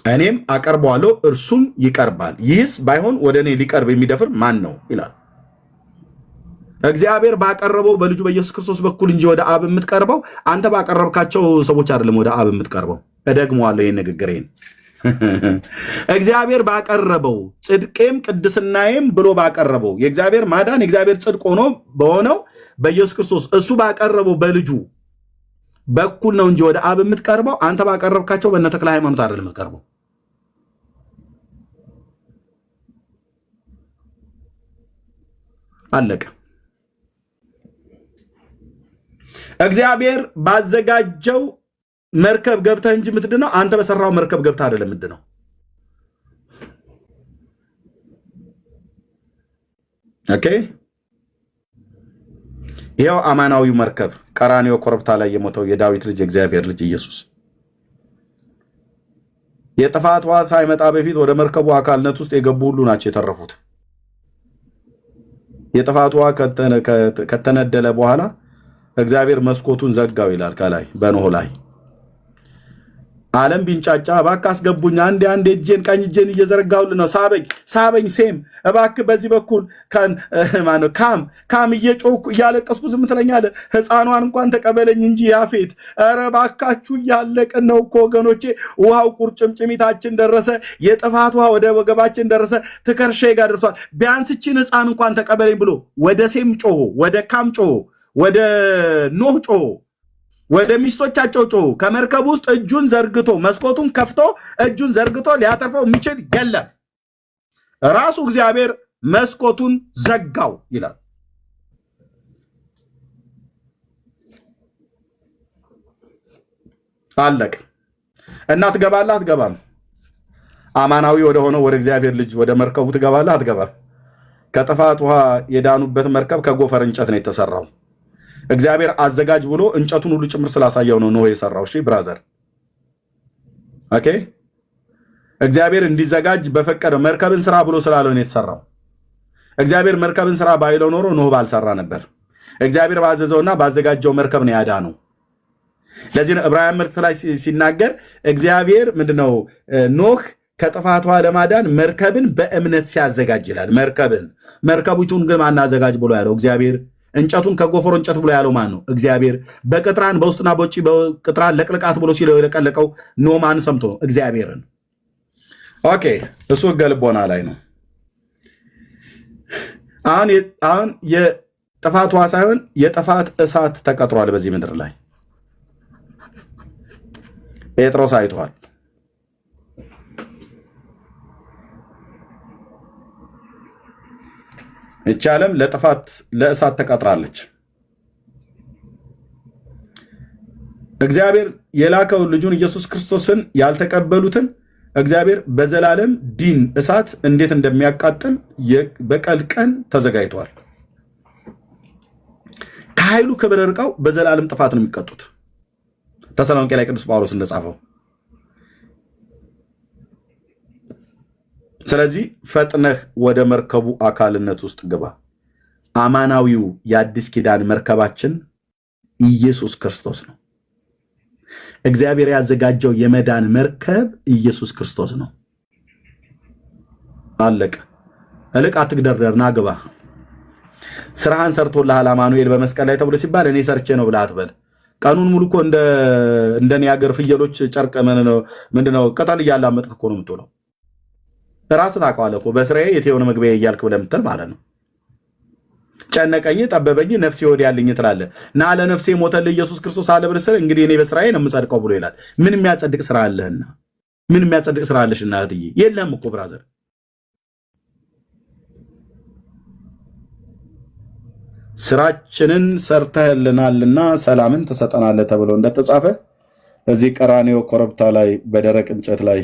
እኔም አቀርበዋለሁ እርሱም ይቀርባል። ይህስ ባይሆን ወደ እኔ ሊቀርብ የሚደፍር ማን ነው ይላል። እግዚአብሔር ባቀረበው በልጁ በኢየሱስ ክርስቶስ በኩል እንጂ ወደ አብ የምትቀርበው አንተ ባቀረብካቸው ሰዎች አይደለም። ወደ አብ የምትቀርበው እደግመዋለሁ ይህን ንግግሬን። እግዚአብሔር ባቀረበው ጽድቄም ቅድስናዬም ብሎ ባቀረበው የእግዚአብሔር ማዳን የእግዚአብሔር ጽድቅ ሆኖ በሆነው በኢየሱስ ክርስቶስ እሱ ባቀረበው በልጁ በኩል ነው እንጂ ወደ አብ የምትቀርበው አንተ ባቀረብካቸው በእነ ተክለ ሃይማኖት አይደለም የምትቀርበው። አለቀ። እግዚአብሔር ባዘጋጀው መርከብ ገብተህ እንጂ የምትድነው አንተ በሰራው መርከብ ገብተህ አይደለም የምትድነው። ኦኬ። ይኸው አማናዊው መርከብ ቀራንዮ ኮረብታ ላይ የሞተው የዳዊት ልጅ የእግዚአብሔር ልጅ ኢየሱስ የጥፋት ውሃ ሳይመጣ በፊት ወደ መርከቡ አካልነት ውስጥ የገቡ ሁሉ ናቸው የተረፉት። የጥፋት ውሃ ከተነደለ በኋላ እግዚአብሔር መስኮቱን ዘጋው ይላል ከላይ በኖህ ላይ። ዓለም ቢንጫጫ እባክህ አስገቡኝ፣ አንዴ እጄን ቀኝ እጄን እየዘረጋሁልህ ነው፣ ሳበኝ ሴም እባክህ በዚህ በኩል ካም እየጮኩ እያለቀስኩ ዝም ትለኛለህ፣ ሕፃኗን እንኳን ተቀበለኝ እንጂ ያፌት፣ ኧረ እባካችሁ እያለቅን ነው እኮ ወገኖቼ፣ ውሃው ቁርጭምጭሚታችን ደረሰ፣ የጥፋት ውሃ ወደ ወገባችን ደረሰ፣ ትከርሼ ጋር ደርሷል፣ ቢያንስ ይህችን ሕፃን እንኳን ተቀበለኝ ብሎ ወደ ሴም ጮሆ፣ ወደ ካም ጮሆ፣ ወደ ኖህ ጮሆ፣ ወደ ሚስቶቻቸው ጮሁ። ከመርከብ ውስጥ እጁን ዘርግቶ መስኮቱን ከፍቶ እጁን ዘርግቶ ሊያተርፈው የሚችል የለም። ራሱ እግዚአብሔር መስኮቱን ዘጋው ይላል። አለቅ እና ትገባለህ አትገባም? አማናዊ ወደ ሆነው ወደ እግዚአብሔር ልጅ ወደ መርከቡ ትገባለህ አትገባም? ከጥፋት ውሃ የዳኑበት መርከብ ከጎፈር እንጨት ነው የተሰራው። እግዚአብሔር አዘጋጅ ብሎ እንጨቱን ሁሉ ጭምር ስላሳየው ነው ኖህ የሰራው። እሺ ብራዘር፣ ኦኬ። እግዚአብሔር እንዲዘጋጅ በፈቀደው መርከብን ስራ ብሎ ስላለው ነው የተሰራው። እግዚአብሔር መርከብን ስራ ባይለው ኖሮ ኖህ ባልሰራ ነበር። እግዚአብሔር ባዘዘውና ባዘጋጀው መርከብ ነው ያዳነው። ለዚህ ነው ዕብራውያን መልእክት ላይ ሲናገር እግዚአብሔር ምንድነው ኖህ ከጥፋቷ ለማዳን መርከብን በእምነት ሲያዘጋጅ ይላል። መርከቢቱን ግን ማን አዘጋጅ ብሎ ያለው? እግዚአብሔር። እንጨቱን ከጎፈሮ እንጨት ብሎ ያለው ማን ነው? እግዚአብሔር። በቅጥራን በውስጥና በውጭ በቅጥራን ለቅልቃት ብሎ ሲለው የለቀለቀው ኖህ ማን ሰምቶ ነው? እግዚአብሔርን። ኦኬ፣ እሱ ገልቦና ላይ ነው። አሁን የጥፋት ውሃ ሳይሆን የጥፋት እሳት ተቀጥሯል በዚህ ምድር ላይ። ጴጥሮስ አይቷል። እቺ ዓለም ለጥፋት ለእሳት ተቀጥራለች። እግዚአብሔር የላከውን ልጁን ኢየሱስ ክርስቶስን ያልተቀበሉትን እግዚአብሔር በዘላለም ዲን እሳት እንዴት እንደሚያቃጥል በቀል ቀን ተዘጋጅቷል። ከኃይሉ ክብር ርቀው በዘላለም ጥፋት ነው የሚቀጡት። ተሰሎንቄ ላይ ቅዱስ ጳውሎስ እንደጻፈው። ስለዚህ ፈጥነህ ወደ መርከቡ አካልነት ውስጥ ግባ። አማናዊው የአዲስ ኪዳን መርከባችን ኢየሱስ ክርስቶስ ነው። እግዚአብሔር ያዘጋጀው የመዳን መርከብ ኢየሱስ ክርስቶስ ነው። አለቀ። እልቅ አትግደርደር፣ ና ግባ። ስራህን ሰርቶልሃል አማኑኤል በመስቀል ላይ ተብሎ ሲባል እኔ ሰርቼ ነው ብለህ አትበል። ቀኑን ሙሉ እኮ እንደኔ ሀገር ፍየሎች ጨርቅ ምንድነው ቅጠል እያላመጥክ እኮ ነው የምትውለው። ራስህ ታውቀዋለህ እኮ በስራዬ የት የሆነ መግቢያ እያልክ ብለህ የምትል ማለት ነው። ጨነቀኝ ጠበበኝ ነፍሴ ወዲያልኝ ትላለህ። ና ለነፍሴ ሞተልህ ኢየሱስ ክርስቶስ አለ ብለህ እንግዲህ እኔ በስራዬ ነው የምጸድቀው ብሎ ይላል። ምን የሚያጸድቅ ስራ አለህና? ምን የሚያጸድቅ ስራ አለሽ እናትዬ? የለም እኮ ብራዘር። ስራችንን ሰርተህልናልና ሰላምን ትሰጠናለህ ተብሎ እንደተጻፈ እዚህ ቀራኔዮ ኮረብታ ላይ በደረቅ እንጨት ላይ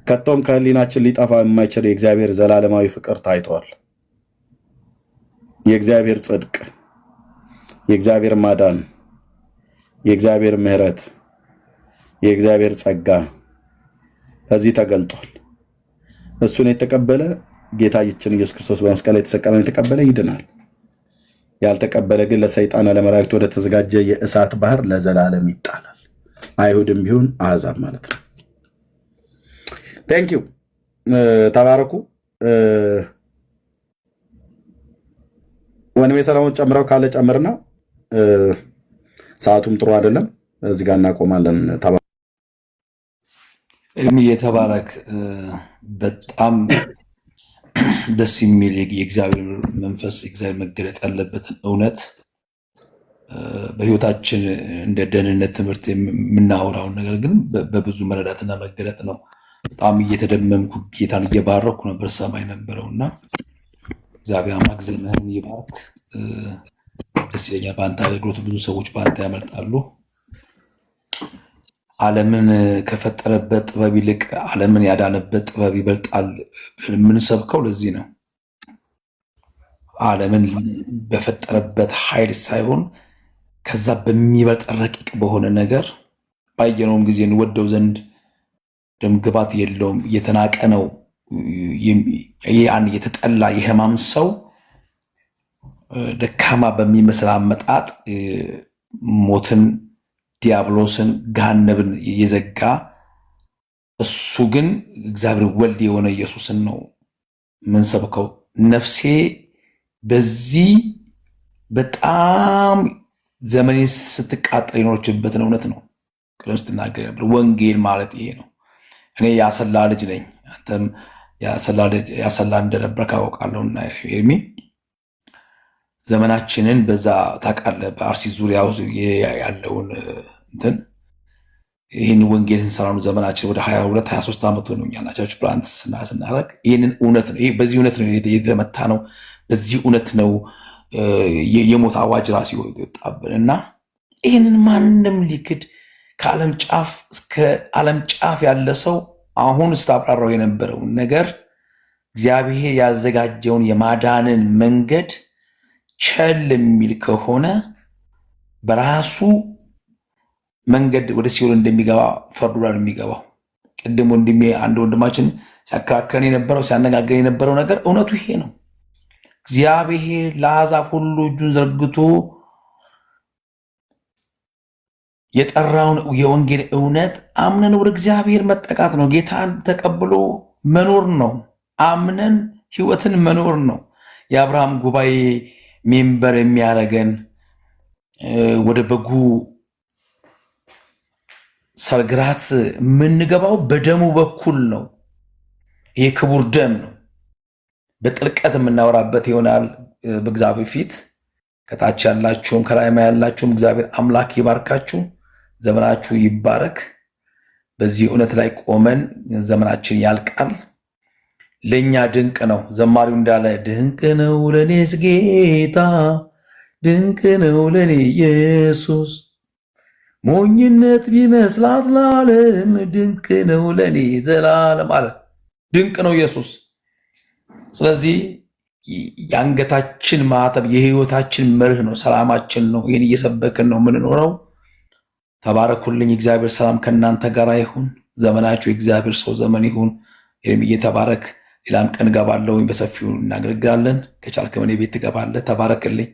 ከቶም ከህሊናችን ሊጠፋ የማይችል የእግዚአብሔር ዘላለማዊ ፍቅር ታይቷል። የእግዚአብሔር ጽድቅ፣ የእግዚአብሔር ማዳን፣ የእግዚአብሔር ምሕረት፣ የእግዚአብሔር ጸጋ እዚህ ተገልጧል። እሱን የተቀበለ ጌታችን ኢየሱስ ክርስቶስ በመስቀል ላይ የተሰቀለውን የተቀበለ ይድናል። ያልተቀበለ ግን ለሰይጣን ለመላእክት ወደ ተዘጋጀ የእሳት ባህር ለዘላለም ይጣላል። አይሁድም ቢሆን አሕዛብ ማለት ነው። ቴንክ ዩ ተባረኩ። ወንድሜ ሰላሙን ጨምረው ካለ ጨምርና፣ ሰዓቱም ጥሩ አይደለም። እዚህ ጋር እናቆማለን። የተባረክ በጣም ደስ የሚል የእግዚአብሔር መንፈስ የእግዚአብሔር መገለጥ ያለበትን እውነት በህይወታችን እንደ ደህንነት ትምህርት የምናወራውን ነገር ግን በብዙ መረዳትና መገለጥ ነው። በጣም እየተደመምኩ ጌታን እየባረኩ ነበር ሰማይ ነበረውና እግዚአብሔር አምላክ ዘመንን ይባርክ። ደስ ይለኛል። በአንተ አገልግሎት ብዙ ሰዎች በአንተ ያመልጣሉ። ዓለምን ከፈጠረበት ጥበብ ይልቅ ዓለምን ያዳነበት ጥበብ ይበልጣል ብለን የምንሰብከው ለዚህ ነው። ዓለምን በፈጠረበት ኃይል ሳይሆን ከዛ በሚበልጥ ረቂቅ በሆነ ነገር ባየነውም ጊዜ እንወደው ዘንድ ደምግባት የለውም፣ የተናቀ ነው። የተጠላ የሕማም ሰው ደካማ በሚመስል አመጣጥ ሞትን፣ ዲያብሎስን፣ ገሃነብን የዘጋ እሱ ግን እግዚአብሔር ወልድ የሆነ ኢየሱስን ነው የምንሰብከው። ነፍሴ በዚህ በጣም ዘመኔ ስትቃጠል የኖረችበትን እውነት ነው ቅድም ስትናገር ነበር። ወንጌል ማለት ይሄ ነው። እኔ ያሰላ ልጅ ነኝ፣ አንተም ያሰላ እንደነበር ካወቃለሁና ኤርሚ ዘመናችንን በዛ ታውቃለህ። በአርሲ ዙሪያ ያለውን እንትን ይህን ወንጌል ስንሰራ ነው ዘመናችን ወደ 22 23 ዓመት ነው። እኛ ቸርች ፕላንት ስናደርግ ይህንን እውነት ነው። በዚህ እውነት ነው የተመታ ነው። በዚህ እውነት ነው የሞት አዋጅ ራሱ ይወጣብን እና ይህንን ማንም ሊክድ ከዓለም ጫፍ እስከ ዓለም ጫፍ ያለ ሰው አሁን ስታብራራው የነበረውን ነገር እግዚአብሔር ያዘጋጀውን የማዳንን መንገድ ቸል የሚል ከሆነ በራሱ መንገድ ወደ ሲኦል እንደሚገባ ፈርዱ ላይ የሚገባው። ቅድም አንድ ወንድማችን ሲያከራከረን የነበረው ሲያነጋገር የነበረው ነገር እውነቱ ይሄ ነው። እግዚአብሔር ለአሕዛብ ሁሉ እጁን ዘርግቶ የጠራውን የወንጌል እውነት አምነን ወደ እግዚአብሔር መጠቃት ነው። ጌታን ተቀብሎ መኖር ነው። አምነን ህይወትን መኖር ነው። የአብርሃም ጉባኤ ሜምበር የሚያደርገን ወደ በጉ ሰርግራት የምንገባው በደሙ በኩል ነው። ይህ ክቡር ደም ነው። በጥልቀት የምናወራበት ይሆናል በእግዚአብሔር ፊት። ከታች ያላችሁም ከላይማ ያላችሁም እግዚአብሔር አምላክ ይባርካችሁ፣ ዘመናችሁ ይባረክ። በዚህ እውነት ላይ ቆመን ዘመናችን ያልቃል። ለኛ ድንቅ ነው። ዘማሪው እንዳለ ድንቅ ነው ለኔስ ጌታ፣ ድንቅ ነው ለኔ ኢየሱስ፣ ሞኝነት ቢመስላት ለዓለም ድንቅ ነው ለኔ ዘላለም አለ። ድንቅ ነው ኢየሱስ። ስለዚህ የአንገታችን ማተብ የህይወታችን መርህ ነው፣ ሰላማችን ነው። ይህን እየሰበክን ነው የምንኖረው። ተባረኩልኝ። እግዚአብሔር ሰላም ከእናንተ ጋር ይሁን። ዘመናችሁ የእግዚአብሔር ሰው ዘመን ይሁን። ይህም እየተባረክ ሌላም ቀን እገባለሁ፣ በሰፊው እናገለግላለን። ከቻልክ እኔ ቤት ትገባለህ። ተባረክልኝ።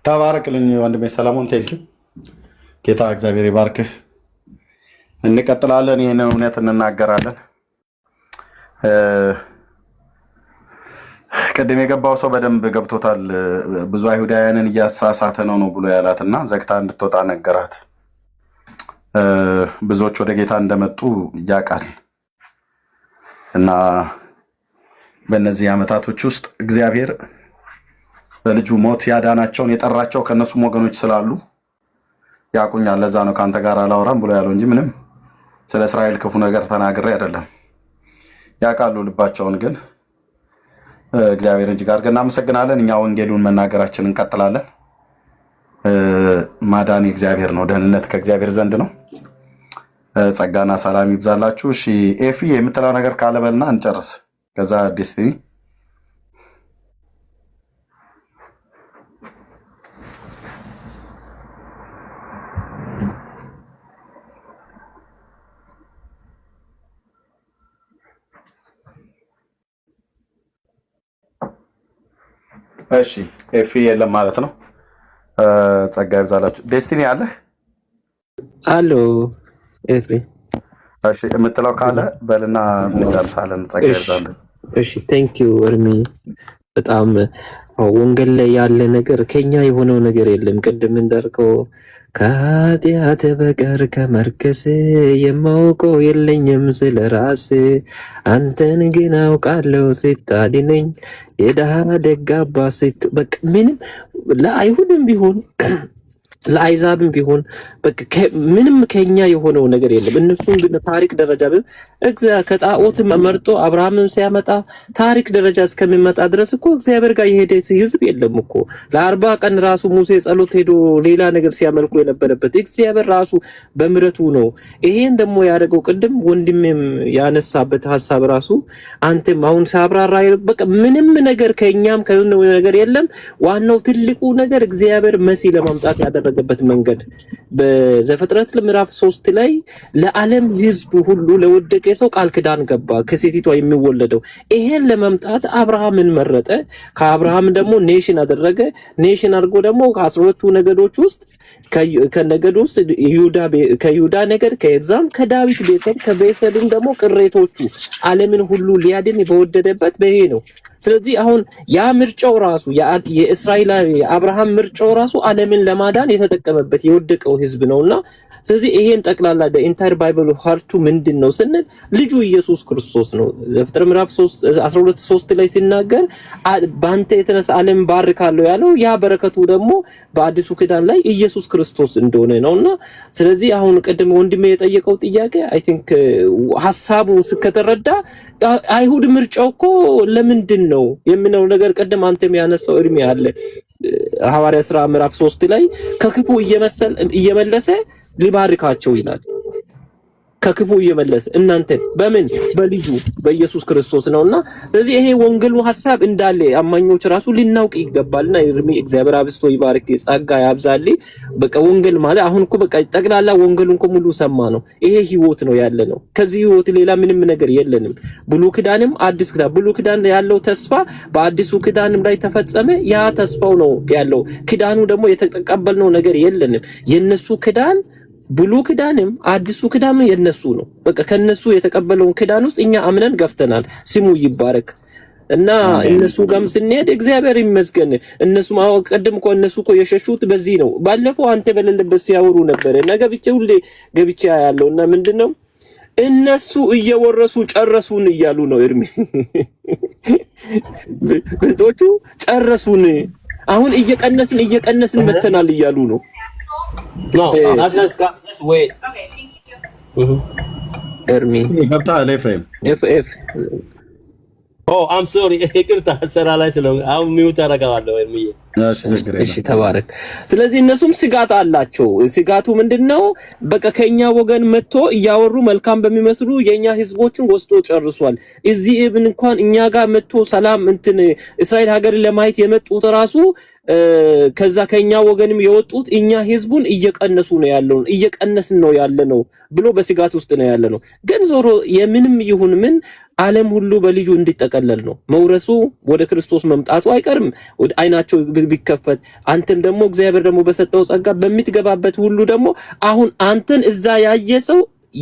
ተባረክልኝ ወንድሜ ሰለሞን። ቴንኪው። ጌታ እግዚአብሔር ይባርክህ። እንቀጥላለን። ይህን እውነት እንናገራለን። ቅድም የገባው ሰው በደንብ ገብቶታል። ብዙ አይሁዳውያንን እያሳሳተ ነው ብሎ ያላትና ዘግታ እንድትወጣ ነገራት። ብዙዎች ወደ ጌታ እንደመጡ ያውቃል እና በእነዚህ ዓመታቶች ውስጥ እግዚአብሔር በልጁ ሞት ያዳናቸውን የጠራቸው ከእነሱም ወገኖች ስላሉ ያቁኛል። ለዛ ነው ከአንተ ጋር አላወራም ብሎ ያለው እንጂ ምንም ስለ እስራኤል ክፉ ነገር ተናግሬ አይደለም። ያውቃሉ ልባቸውን። ግን እግዚአብሔርን እጅግ አድርገን እናመሰግናለን። እኛ ወንጌሉን መናገራችን እንቀጥላለን። ማዳን የእግዚአብሔር ነው። ደህንነት ከእግዚአብሔር ዘንድ ነው። ጸጋና ሰላም ይብዛላችሁ። እሺ ኤፊ የምትለው ነገር ካለ በልና እንጨርስ። ከዛ ዴስቲኒ እሺ ኤፊ የለም ማለት ነው። ጸጋ ይብዛላችሁ። ዴስቲኒ አለህ? አሎ ኤፍሬ። እሺ የምትለው ካለ በልና እንጨርሳለን። ጸጋ ይብዛላችሁ። እሺ ቴንክ ዩ እርሚ። በጣም ወንጌል ላይ ያለ ነገር ከኛ የሆነው ነገር የለም። ቅድም እንዳልከው ከኃጢአት በቀር ከመርከስ የማውቀው የለኝም ስለ ራስ አንተን ግን አውቃለሁ ስታድነኝ የድሃ ደግ አባት በቃ ምንም ለአይሁድም ቢሆን ለአይዛብም ቢሆን በቃ ምንም ከኛ የሆነው ነገር የለም። እነሱም ግን ታሪክ ደረጃ ከጣዖት መርጦ አብርሃምም ሲያመጣ ታሪክ ደረጃ እስከሚመጣ ድረስ እኮ እግዚአብሔር ጋር የሄደ ህዝብ የለም እኮ። ለ40 ቀን ራሱ ሙሴ ጸሎት ሄዶ ሌላ ነገር ሲያመልኩ የነበረበት እግዚአብሔር ራሱ በምሕረቱ ነው። ይሄን ደግሞ ያደረገው ቅድም ወንድሜም ያነሳበት ሐሳብ ራሱ አንተም አሁን ሳብራራ በቃ ምንም ነገር ከኛም ከሆነው ነገር የለም። ዋናው ትልቁ ነገር እግዚአብሔር መሲህ ለማምጣት ያደረገ በት መንገድ በዘፍጥረት ምዕራፍ 3 ላይ ለዓለም ህዝብ ሁሉ ለወደቀ ሰው ቃል ኪዳን ገባ፣ ከሴቲቷ የሚወለደው። ይሄን ለመምጣት አብርሃምን መረጠ። ከአብርሃም ደግሞ ኔሽን አደረገ። ኔሽን አድርጎ ደግሞ ከ12ቱ ነገዶች ውስጥ ከነገድ ውስጥ ከይሁዳ ነገድ ከዛም ከዳዊት ቤተሰብ ከቤተሰብም ደግሞ ቅሬቶቹ ዓለምን ሁሉ ሊያድን በወደደበት በይሄ ነው። ስለዚህ አሁን ያ ምርጫው ራሱ የእስራኤላዊ አብርሃም ምርጫው ራሱ ዓለምን ለማዳን የተጠቀመበት የወደቀው ህዝብ ነውና ስለዚህ ይሄን ጠቅላላ ኢንታየር ባይብል ሀርቱ ምንድነው ስንል ልጁ ኢየሱስ ክርስቶስ ነው። ዘፍጥረት ምዕራፍ 12:3 ላይ ሲናገር ባንተ የተነሳ ዓለም ባርካለሁ ያለው ያ በረከቱ ደግሞ በአዲሱ ኪዳን ላይ ኢየሱስ ክርስቶስ እንደሆነ ነውና ስለዚህ አሁን ቀደም ወንድሜ የጠየቀው ጥያቄ አይ ቲንክ ሐሳቡ ከተረዳ አይሁድ ምርጫው እኮ ለምንድን ነው የሚለው ነገር ቀደም አንተም ያነሳው እርሚ አለ ሐዋርያ ሥራ ምዕራፍ 3 ላይ ከክፉ እየመለሰ ሊባርካቸው ይላል። ከክፉ እየመለሰ እናንተን በምን በልጁ በኢየሱስ ክርስቶስ ነውና ስለዚህ ይሄ ወንጌሉ ሐሳብ እንዳለ አማኞች ራሱ ሊናውቅ ይገባልና እግዚአብሔር አብስቶ ይባርክ፣ ጸጋ ያብዛል። በቃ ወንጌል ማለት አሁን እኮ በቃ ጠቅላላ ወንጌሉን እኮ ሙሉ ሰማ ነው። ይሄ ህይወት ነው ያለ ነው። ከዚህ ህይወት ሌላ ምንም ነገር የለንም። ብሉይ ኪዳንም አዲስ ኪዳን ብሉይ ኪዳን ያለው ተስፋ በአዲሱ ኪዳንም ላይ ተፈጸመ። ያ ተስፋው ነው ያለው። ኪዳኑ ደግሞ የተቀበልነው ነገር የለንም። የነሱ ኪዳን ብሉይ ኪዳንም አዲሱ ኪዳን የነሱ ነው። በቃ ከነሱ የተቀበለውን ኪዳን ውስጥ እኛ አምነን ገፍተናል። ስሙ ይባረክ እና እነሱ ጋርም ስንሄድ እግዚአብሔር ይመስገን። እነሱ ቀደም እኮ እነሱ እኮ የሸሹት በዚህ ነው። ባለፈው አንተ በሌለበት ሲያወሩ ነበር። ነገ ብቻ ሁሌ ገብቻ ያለውና ምንድነው እነሱ እየወረሱ ጨረሱን እያሉ ነው። እርሚ በቶቹ ጨረሱን አሁን እየቀነስን መተናል እያሉ ነው። No, let's wait. Okay, thank you. እርሚ ገብታ ለፍሬም ኤፍ Oh, I'm sorry. ይቅርታ ሰራ ላይ ስለው አሁን ሚውት አደርጋለሁ እርሚዬ። እሺ ተባረክ። ስለዚህ እነሱም ስጋት አላቸው። ስጋቱ ምንድነው? በቃ ከኛ ወገን መጥቶ እያወሩ መልካም በሚመስሉ የኛ ህዝቦችን ወስዶ ጨርሷል። እዚህ ኢብን እንኳን እኛ ጋር መጥቶ ሰላም እንትን እስራኤል ሀገር ለማየት የመጡት ራሱ ከዛ ከኛ ወገንም የወጡት እኛ ህዝቡን እየቀነሱ ነው ያለው እየቀነስን ነው ያለነው ብሎ በስጋት ውስጥ ነው ያለነው። ግን ዞሮ የምንም ይሁን ምን ዓለም ሁሉ በልጁ እንዲጠቀለል ነው መውረሱ ወደ ክርስቶስ መምጣቱ አይቀርም። ወደ አይናቸው ቢከፈት አንተም ደግሞ እግዚአብሔር ደግሞ በሰጠው ጸጋ በሚትገባበት ሁሉ ደግሞ አሁን አንተን እዛ ያየ ሰው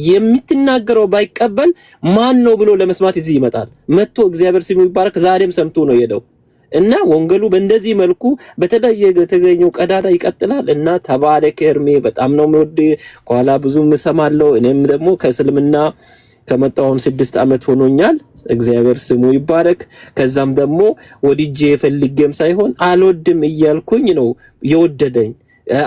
የምትናገረው ባይቀበል ማን ነው ብሎ ለመስማት እዚህ ይመጣል። መጥቶ እግዚአብሔር ስሙ ይባረክ ዛሬም ሰምቶ ነው የሄደው እና ወንጌሉ በእንደዚህ መልኩ በተገኘው ቀዳዳ ይቀጥላል። እና ተባረክ ኤርሜ፣ በጣም ነው የምወድ። ከኋላ ብዙ እሰማለሁ። እኔም ደግሞ ከእስልምና ከመጣሁም 6 ዓመት ሆኖኛል። እግዚአብሔር ስሙ ይባረክ። ከዛም ደግሞ ወድጄ ፈልጌም ሳይሆን አልወድም እያልኩኝ ነው የወደደኝ፣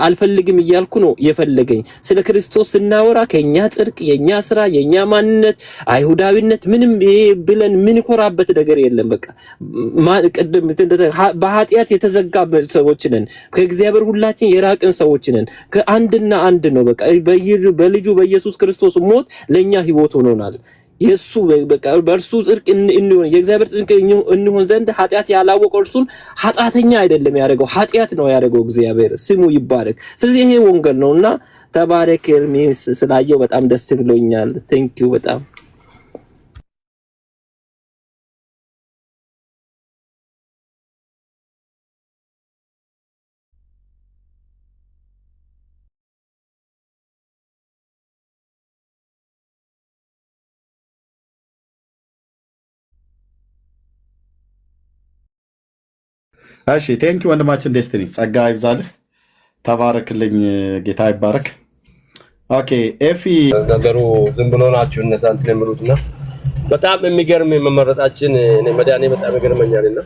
አልፈልግም እያልኩ ነው የፈለገኝ። ስለ ክርስቶስ ስናወራ ከኛ ጽድቅ፣ የኛ ስራ፣ የኛ ማንነት፣ አይሁዳዊነት ምንም ይሄ ብለን ምን ኮራበት ነገር የለም። በቃ ቀደም በኃጢአት የተዘጋ ሰዎች ነን። ከእግዚአብሔር ሁላችን የራቅን ሰዎች ነን። ከአንድና አንድ ነው በቃ በልጁ በኢየሱስ ክርስቶስ ሞት ለኛ ህይወት ሆኖናል። የሱ በቃ በእርሱ ጽድቅ እንሆን የእግዚአብሔር ጽድቅ እንሆን ዘንድ ኃጢአት ያላወቀው እርሱን ኃጢአተኛ አይደለም ያደረገው፣ ኃጢአት ነው ያደረገው። እግዚአብሔር ስሙ ይባረክ። ስለዚህ ይሄ ወንጌል ነውና ተባረክ። ኤርሚስ ስላየው በጣም ደስ ብሎኛል። ቴንኪው በጣም እሺ ቴንኪ ወንድማችን ዴስቲኒ ጸጋ ይብዛልህ፣ ተባረክልኝ፣ ጌታ ይባረክ። ኦኬ ኤፊ ነገሩ ዝም ብሎ ናችሁ እነዛ እንትን የሚሉትና በጣም የሚገርም መመረጣችን እኔ መዳኔ በጣም ይገርመኛልና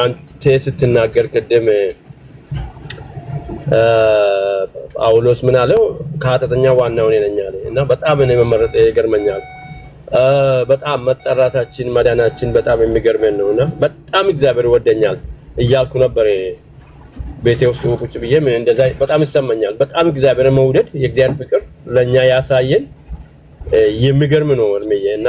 አንተ ስትናገር ቅድም ጳውሎስ ምን አለው? ከኃጢአተኛ ዋናው እኔ ነኝ አለ እና በጣም እኔ መመረጥ ይገርመኛል። በጣም መጠራታችን መዳናችን በጣም የሚገርመን ነውና በጣም እግዚአብሔር ይወደኛል እያልኩ ነበር ቤቴ ውስጥ ቁጭ ብዬ እንደዛ በጣም ይሰማኛል። በጣም እግዚአብሔር መውደድ የእግዚአብሔር ፍቅር ለኛ ያሳየን የሚገርም ነው እርምዬ እና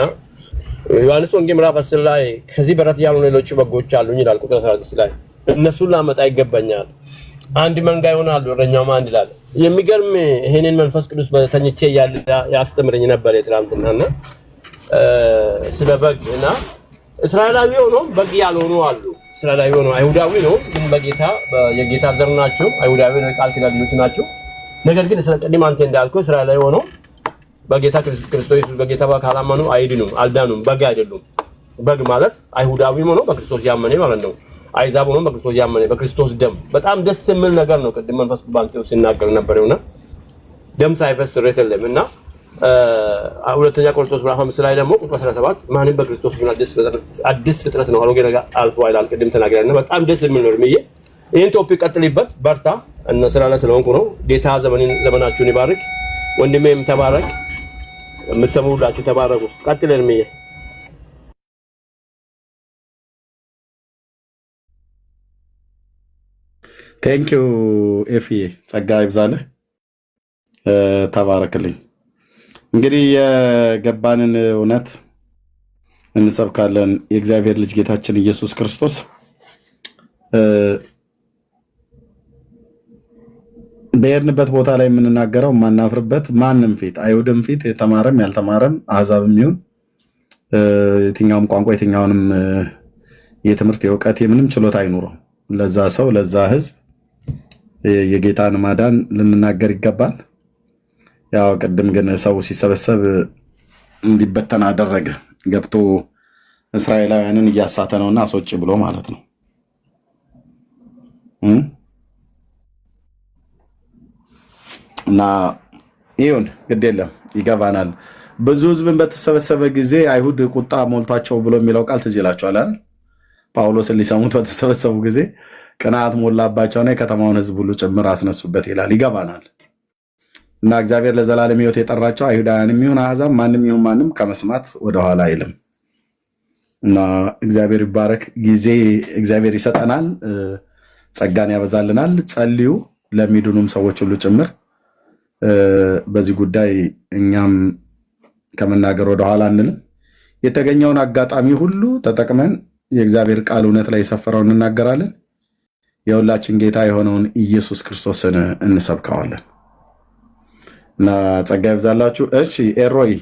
ዮሐንስ ወንጌል ምዕራፍ 10 ላይ ከዚህ በረት ያሉ ሌሎች በጎች አሉኝ ይላል ቁጥር 16 ላይ እነሱን ላመጣ ይገባኛል፣ አንድ መንጋ ይሆናሉ እረኛውም አንድ ይላል። የሚገርም ይሄንን መንፈስ ቅዱስ በተኝቼ ያስተምረኝ ነበር ትናንትናና ስለ በግና እስራኤላዊ ሆኖ በግ ያልሆኑ አሉ። እስራኤላዊ ሆኖ አይሁዳዊ ነው ግን በጌታ የጌታ ዘር ናቸው። አይሁዳዊ ነው ቃል ኪዳን ልጆች ናቸው። ነገር ግን ስለቀድም አንተ እንዳልከው እስራኤላዊ ሆኖ በጌታ ክርስቶስ በጌታ ካላመኑ አይድኑም፣ አልዳኑም፣ በግ አይደሉም። በግ ማለት አይሁዳዊ ሆኖ በክርስቶስ ያመነ ማለት ነው። አይዛብ ሆኖ በክርስቶስ ያመነ በክርስቶስ ደም በጣም ደስ የሚል ነገር ነው። ቅድም መንፈስ ቅዱስ ሲናገር ነበርና ደም ሳይፈስ አይደለም እና ሁለተኛ ቆሮንቶስ ምዕራፍ 5 ላይ ደግሞ ቁጥር 17 ማንም በክርስቶስ ቢሆን አዲስ ፍጥረት ነው አሮጌ ነገር አልፏል ይላል። ቅድም ተናግረን በጣም ደስ የሚል ነው። እርምዬ ይሄን ቶፒክ ቀጥልበት፣ በርታ እና ስራ ላይ ስለሆንኩ ነው። ጌታ ዘመናችሁን ይባርክ። ወንድሜም ተባረክ፣ የምትሰሙ ሁላችሁ ተባረኩ። ቀጥል እርምዬ። ቴንክ ዩ ኤፊ ጸጋ ይብዛልህ፣ ተባረክልኝ። እንግዲህ የገባንን እውነት እንሰብካለን። የእግዚአብሔር ልጅ ጌታችን ኢየሱስ ክርስቶስ በየርንበት ቦታ ላይ የምንናገረው ማናፍርበት ማንም ፊት አይሁድም ፊት የተማረም ያልተማረም አሕዛብም ይሁን የትኛውም ቋንቋ የትኛውንም የትምህርት የእውቀት የምንም ችሎታ አይኑረው ለዛ ሰው ለዛ ሕዝብ የጌታን ማዳን ልንናገር ይገባል። ያው ቅድም ግን ሰው ሲሰበሰብ እንዲበተን አደረገ። ገብቶ እስራኤላውያንን እያሳተ ነውና አስወጪ ብሎ ማለት ነው። እና ይሁን ግድ የለም ይገባናል። ብዙ ህዝብን በተሰበሰበ ጊዜ አይሁድ ቁጣ ሞልቷቸው ብሎ የሚለው ቃል ትዝ ይላችኋል አይደል? ጳውሎስን ሊሰሙት በተሰበሰቡ ጊዜ ቅናት ሞላባቸውና የከተማውን ህዝብ ሁሉ ጭምር አስነሱበት ይላል። ይገባናል። እና እግዚአብሔር ለዘላለም ሕይወት የጠራቸው አይሁዳውያንም ይሁን አሕዛብ ማንም ይሁን ማንም ከመስማት ወደኋላ አይልም። እና እግዚአብሔር ይባረክ። ጊዜ እግዚአብሔር ይሰጠናል፣ ጸጋን ያበዛልናል። ጸልዩ ለሚድኑም ሰዎች ሁሉ ጭምር። በዚህ ጉዳይ እኛም ከመናገር ወደኋላ አንልም። የተገኘውን አጋጣሚ ሁሉ ተጠቅመን የእግዚአብሔር ቃል እውነት ላይ የሰፈረውን እንናገራለን። የሁላችን ጌታ የሆነውን ኢየሱስ ክርስቶስን እንሰብከዋለን። እና ጸጋ ይብዛላችሁ። እሺ ኤሮይ፣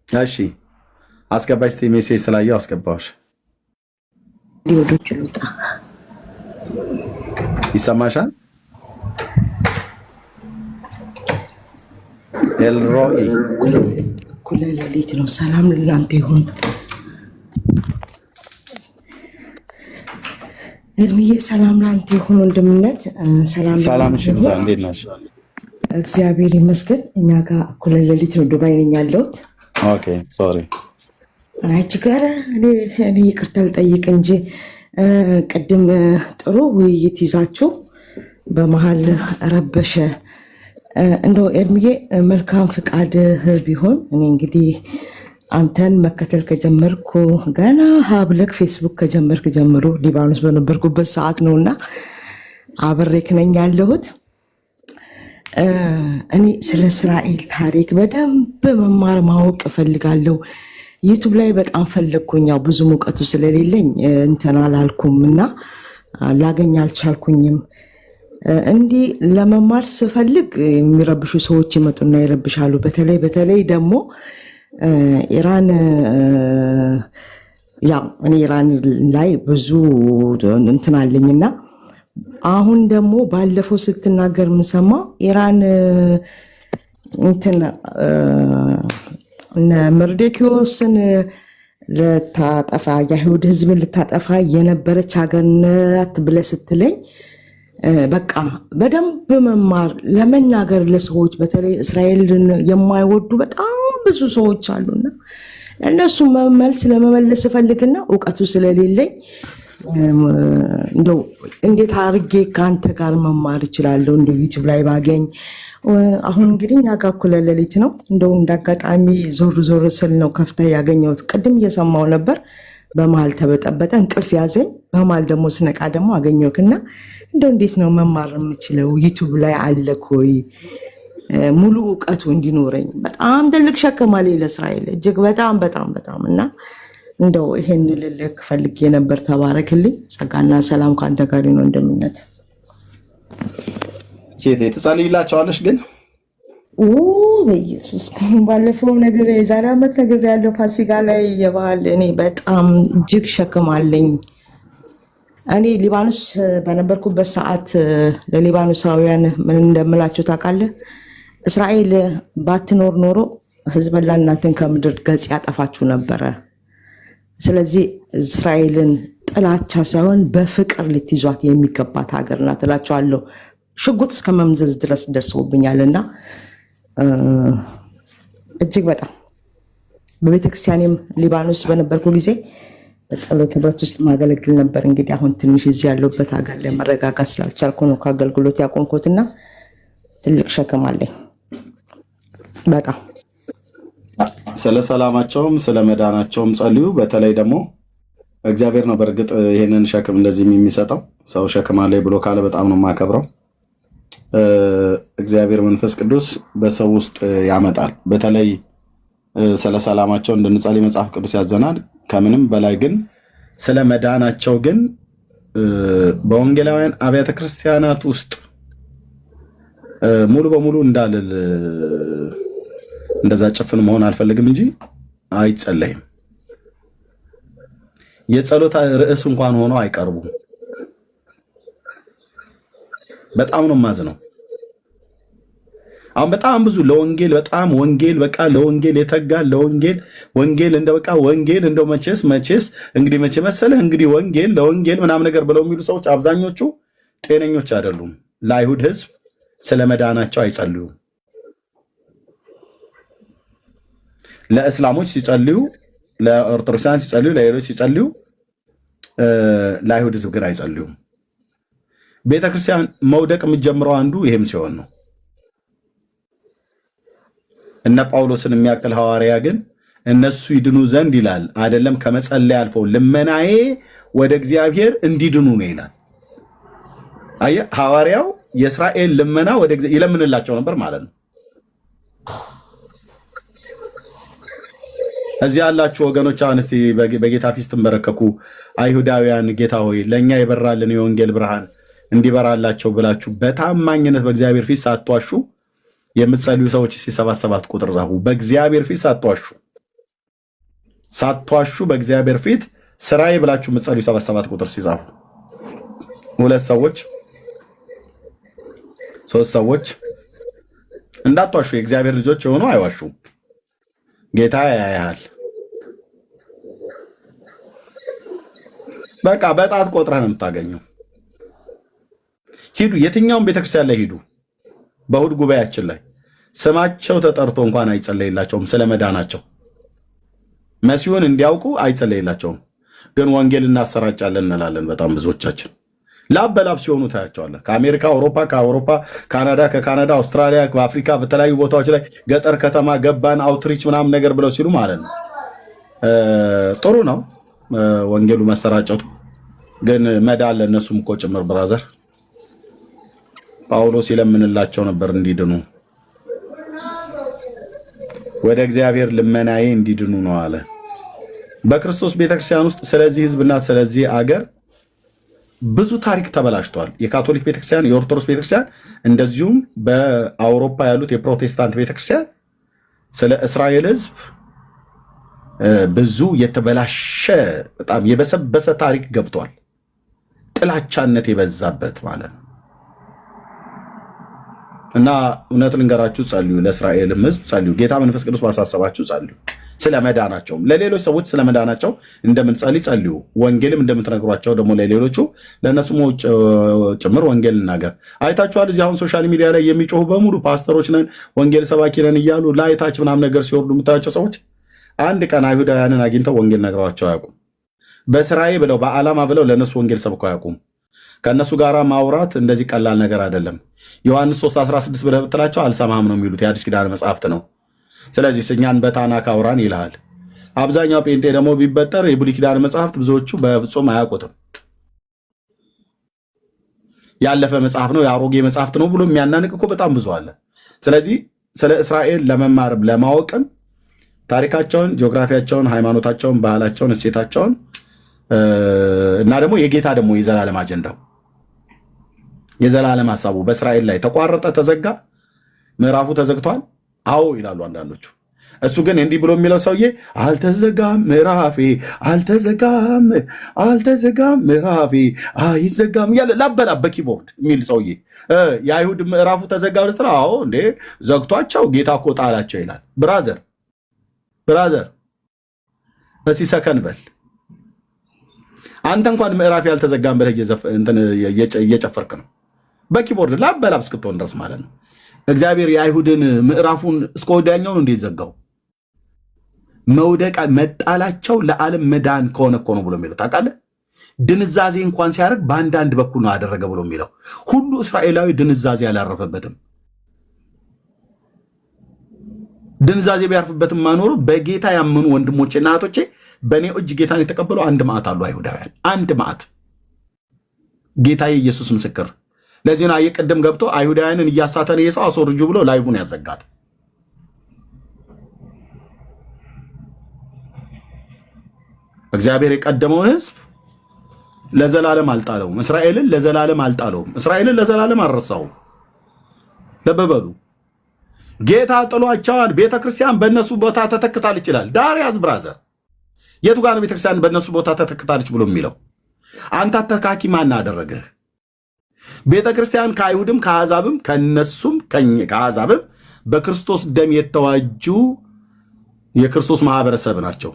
እሺ አስገባሽ። እስቲ ሜሴጅ ስላየው አስገባሽ። ሊወዶች ልውጣ። ይሰማሻል? ኤልሮይ እኩለ ሌሊት ነው። ሰላም ለእናንተ ይሁን። እድሜዬ ሰላም ለአንተ ይሁን። ወንድምነት ሰላም ሰላም። እሺ እንዴት ነሽ? እግዚአብሔር ይመስገን። እኛ ጋር እኩለ ሌሊት ነው፣ ዱባይ ነኝ ያለሁት። ኦኬ ሶሪ። አንቺ ጋር እኔ ይቅርታ ልጠይቅ እንጂ ቅድም ጥሩ ውይይት ይዛችሁ በመሀል ረበሸ። እንደው ኤርሚዬ መልካም ፍቃድህ ቢሆን እኔ እንግዲህ አንተን መከተል ከጀመርኩ ገና ሀብለክ ፌስቡክ ከጀመርክ ጀምሮ ሊባኖስ በነበርኩበት ሰዓት ነውና አብሬክ ነኝ ያለሁት። እኔ ስለ እስራኤል ታሪክ በደንብ መማር ማወቅ እፈልጋለሁ። ዩቱብ ላይ በጣም ፈለግኩኝ። ያው ብዙ ሙቀቱ ስለሌለኝ እንትን አላልኩም እና ላገኝ አልቻልኩኝም። እንዲህ ለመማር ስፈልግ የሚረብሹ ሰዎች ይመጡና ይረብሻሉ። በተለይ ደግሞ ኢራን ያው እኔ ኢራን ላይ ብዙ እንትን አለኝና አሁን ደግሞ ባለፈው ስትናገር የምሰማው ኢራን እንትን መርዶክዮስን ልታጠፋ የአይሁድ ሕዝብን ልታጠፋ የነበረች ሀገር ናት ብለህ ስትለኝ በቃ በደንብ መማር ለመናገር ለሰዎች በተለይ እስራኤልን የማይወዱ በጣም ብዙ ሰዎች አሉና እነሱ መልስ ለመመለስ እፈልግና እውቀቱ ስለሌለኝ እንደው እንዴት አድርጌ ከአንተ ጋር መማር እችላለሁ? እንደው ዩቲዩብ ላይ ባገኝ። አሁን እንግዲህ እኛ ጋር እኩለ ሌሊት ነው። እንደው እንዳጋጣሚ ዞር ስል ነው ከፍታ ያገኘሁት። ቅድም እየሰማው ነበር፣ በመሀል ተበጠበጠ፣ እንቅልፍ ያዘኝ። በመሀል ደግሞ ስነቃ ደግሞ አገኘሁትና እንደው እንዴት ነው መማር የምችለው? ዩቲዩብ ላይ አለ ኮይ ሙሉ እውቀቱ እንዲኖረኝ በጣም ትልቅ ሸክም አለኝ ለእስራኤል እጅግ በጣም እና እንደው ይሄን ልልክ ፈልጌ ነበር። ተባረክልኝ። ጸጋና ሰላም ካንተ ጋር ነው። እንደምነት ትጸልይላቸዋለሽ ግን በኢየሱስ ባለፈው ነገር የዛሬ ዓመት ነገር ያለው ፋሲካ ላይ የባህል እኔ በጣም እጅግ ሸክም አለኝ። እኔ ሊባኖስ በነበርኩበት ሰዓት ለሊባኖሳውያን ምን እንደምላቸው ታውቃለህ? እስራኤል ባትኖር ኖሮ ህዝበላ እናንተን ከምድር ገጽ ያጠፋችሁ ነበረ። ስለዚህ እስራኤልን ጥላቻ ሳይሆን በፍቅር ልትይዟት የሚገባት ሀገር ናት እላቸዋለሁ። ሽጉጥ እስከ መምዘዝ ድረስ ደርሰውብኛልና እጅግ በጣም በቤተክርስቲያንም ሊባኖስ በነበርኩ ጊዜ በጸሎት ህብረት ውስጥ ማገለግል ነበር። እንግዲህ አሁን ትንሽ እዚህ ያለሁበት ሀገር ላይ መረጋጋት ስላልቻልኩ ነው ከአገልግሎት ያቆምኩትና ትልቅ ሸክም አለኝ በጣም። ስለ ሰላማቸውም ስለ መዳናቸውም ጸልዩ። በተለይ ደግሞ እግዚአብሔር ነው በእርግጥ ይህንን ሸክም እንደዚህ የሚሰጠው። ሰው ሸክም አለኝ ብሎ ካለ በጣም ነው የማከብረው። እግዚአብሔር መንፈስ ቅዱስ በሰው ውስጥ ያመጣል። በተለይ ስለ ሰላማቸው እንድንጸልይ መጽሐፍ ቅዱስ ያዘናል። ከምንም በላይ ግን ስለ መዳናቸው ግን በወንጌላውያን አብያተ ክርስቲያናት ውስጥ ሙሉ በሙሉ እንዳልል እንደዛ ጭፍን መሆን አልፈልግም እንጂ አይጸለይም። የጸሎት ርዕስ እንኳን ሆኖ አይቀርቡም። በጣም ነው ማዝነው። አሁን በጣም ብዙ ለወንጌል በጣም ወንጌል በቃ ለወንጌል የተጋ ወንጌል እንደ በቃ ወንጌል እንደው መቼስ እንግዲህ መቼ መሰለህ እንግዲህ ወንጌል ለወንጌል ምናምን ነገር ብለው የሚሉ ሰዎች አብዛኞቹ ጤነኞች አይደሉም። ለአይሁድ ሕዝብ ስለ መዳናቸው አይጸልዩም። ለእስላሞች ሲጸልዩ፣ ለኦርቶዶክሳውያን ሲጸልዩ፣ ለሌሎች ሲጸልዩ፣ ለአይሁድ ሕዝብ ግን አይጸልዩም። ቤተክርስቲያን መውደቅ የሚጀምረው አንዱ ይሄም ሲሆን ነው። እነ ጳውሎስን የሚያክል ሐዋርያ ግን እነሱ ይድኑ ዘንድ ይላል አይደለም ከመጸለይ አልፎ ልመናዬ ወደ እግዚአብሔር እንዲድኑ ነው ይላል። አየህ ሐዋርያው የእስራኤል ልመና ወደ እግዚአብሔር ይለምንላቸው ነበር ማለት ነው። እዚህ ያላችሁ ወገኖች አሁን እስቲ በጌታ ፊት ትንበረከኩ አይሁዳውያን ጌታ ሆይ ለኛ የበራልን የወንጌል ብርሃን እንዲበራላቸው ብላችሁ በታማኝነት በእግዚአብሔር ፊት ሳትዋሹ የምትጸልዩ ሰዎች ሲሰባሰባት ቁጥር ጻፉ። በእግዚአብሔር ፊት ሳትዋሹ በእግዚአብሔር ፊት ስራዬ ብላችሁ የምትጸልዩ 77 ቁጥር ሲጻፉ 2 ሰዎች 3 ሰዎች እንዳትዋሹ የእግዚአብሔር ልጆች የሆኑ አይዋሹም። ጌታ ያያል። በቃ በጣት ቆጥረህ ነው የምታገኘው። ሂዱ፣ የትኛውም ቤተክርስቲያን ላይ ሂዱ። በእሑድ ጉባኤያችን ላይ ስማቸው ተጠርቶ እንኳን አይጸለይላቸውም። ስለ መዳናቸው መሲሁን እንዲያውቁ አይጸለይላቸውም። ግን ወንጌል እናሰራጫለን እንላለን። በጣም ብዙዎቻችን ላብ በላብ ሲሆኑ ታያቸዋለን። ከአሜሪካ አውሮፓ፣ ከአውሮፓ ካናዳ፣ ከካናዳ አውስትራሊያ፣ በአፍሪካ በተለያዩ ቦታዎች ላይ ገጠር ከተማ ገባን አውትሪች ምናምን ነገር ብለው ሲሉ ማለት ነው። ጥሩ ነው ወንጌሉ መሰራጨቱ፣ ግን መዳን ለእነሱም እኮ ጭምር ብራዘር። ጳውሎስ ይለምንላቸው ነበር እንዲድኑ፣ ወደ እግዚአብሔር ልመናዬ እንዲድኑ ነው አለ። በክርስቶስ ቤተክርስቲያን ውስጥ ስለዚህ ህዝብና ስለዚህ አገር ብዙ ታሪክ ተበላሽቷል። የካቶሊክ ቤተክርስቲያን፣ የኦርቶዶክስ ቤተክርስቲያን እንደዚሁም በአውሮፓ ያሉት የፕሮቴስታንት ቤተክርስቲያን ስለ እስራኤል ህዝብ ብዙ የተበላሸ በጣም የበሰበሰ ታሪክ ገብቷል። ጥላቻነት የበዛበት ማለት ነው። እና እውነት ልንገራችሁ፣ ጸልዩ፣ ለእስራኤልም ህዝብ ጸልዩ። ጌታ መንፈስ ቅዱስ ባሳሰባችሁ ጸልዩ። ስለመዳናቸውም ለሌሎች ሰዎች ስለመዳናቸው እንደምንጸልይ ጸልዩ። ወንጌልም እንደምትነግሯቸው ደግሞ ለሌሎቹ ለእነሱም ጭምር ወንጌል እናገር። አይታችኋል። እዚህ አሁን ሶሻል ሚዲያ ላይ የሚጮሁ በሙሉ ፓስተሮች ነን ወንጌል ሰባኪ ነን እያሉ ላይታች ምናምን ነገር ሲወርዱ የምታያቸው ሰዎች አንድ ቀን አይሁዳውያንን አግኝተው ወንጌል ነግረዋቸው አያውቁም። በስራዬ ብለው በዓላማ ብለው ለእነሱ ወንጌል ሰብከው አያውቁም። ከእነሱ ጋር ማውራት እንደዚህ ቀላል ነገር አይደለም። ዮሐንስ 3:16 ብለህ ብትላቸው አልሰማም ነው የሚሉት። የአዲስ ኪዳን መጽሐፍት ነው። ስለዚህ እኛን በታናክ አውራን ይልሃል። አብዛኛው ጴንጤ ደግሞ ቢበጠር የብሉይ ኪዳን መጽሐፍት ብዙዎቹ በፍጹም አያውቁትም። ያለፈ መጽሐፍ ነው የአሮጌ መጽሐፍት ነው ብሎ የሚያናንቅ እኮ በጣም ብዙ አለ። ስለዚህ ስለ እስራኤል ለመማርም ለማወቅም ታሪካቸውን፣ ጂኦግራፊያቸውን፣ ሃይማኖታቸውን፣ ባህላቸውን፣ እሴታቸውን እና ደግሞ የጌታ ደግሞ የዘላለም አጀንዳው የዘላለም ሐሳቡ በእስራኤል ላይ ተቋረጠ፣ ተዘጋ፣ ምዕራፉ ተዘግቷል። አዎ ይላሉ አንዳንዶቹ። እሱ ግን እንዲህ ብሎ የሚለው ሰውዬ አልተዘጋም ምዕራፌ፣ አልተዘጋም ምዕራፌ፣ አይዘጋም እያለ ላበላ በኪቦርድ የሚል ሰውዬ የአይሁድ ምዕራፉ ተዘጋ ብለህ ስትለው አዎ እንዴ ዘግቷቸው ጌታ እኮ ጣላቸው ይላል። ብራዘር እስኪ ሰከን በል። አንተ እንኳን ምዕራፍ ያልተዘጋም ብለህ እየጨፈርክ ነው በኪቦርድ ላበላብ እስክትሆን ድረስ ማለት ነው። እግዚአብሔር የአይሁድን ምዕራፉን እስከ ወዲያኛው ነው እንዴት ዘጋው? መውደቅ መጣላቸው ለዓለም መዳን ከሆነ እኮ ነው ብሎ የሚለው ታውቃለህ። ድንዛዜ እንኳን ሲያደርግ በአንዳንድ በኩል ነው አደረገ ብሎ የሚለው ሁሉ እስራኤላዊ ድንዛዜ አላረፈበትም። ድንዛዜ ቢያርፍበትም ማኖሩ በጌታ ያመኑ ወንድሞቼና እህቶቼ በእኔ እጅ ጌታን የተቀበሉ አንድ መዓት አሉ አይሁዳውያን፣ አንድ መዓት። ጌታ የኢየሱስ ምስክር። ለዚህ ነው የቀደም ገብቶ አይሁዳውያንን እያሳተነ የሰው አስወርጁ ብሎ ላይቡን ያዘጋት። እግዚአብሔር የቀደመውን ሕዝብ ለዘላለም አልጣለውም። እስራኤልን ለዘላለም አልጣለውም። እስራኤልን ለዘላለም አልረሳውም። ለበበሉ ጌታ ጥሏቸዋል። ቤተክርስቲያን በእነሱ ቦታ ተተክታለች ይላል። ዳርያዝ ብራዘር የቱ ጋር ነው ቤተክርስቲያን በእነሱ ቦታ ተተክታለች ብሎ የሚለው? አንተ አተካኪ ማን አደረገህ? ቤተክርስቲያን ከአይሁድም ከአሕዛብም ከነሱም ከአሕዛብም በክርስቶስ ደም የተዋጁ የክርስቶስ ማህበረሰብ ናቸው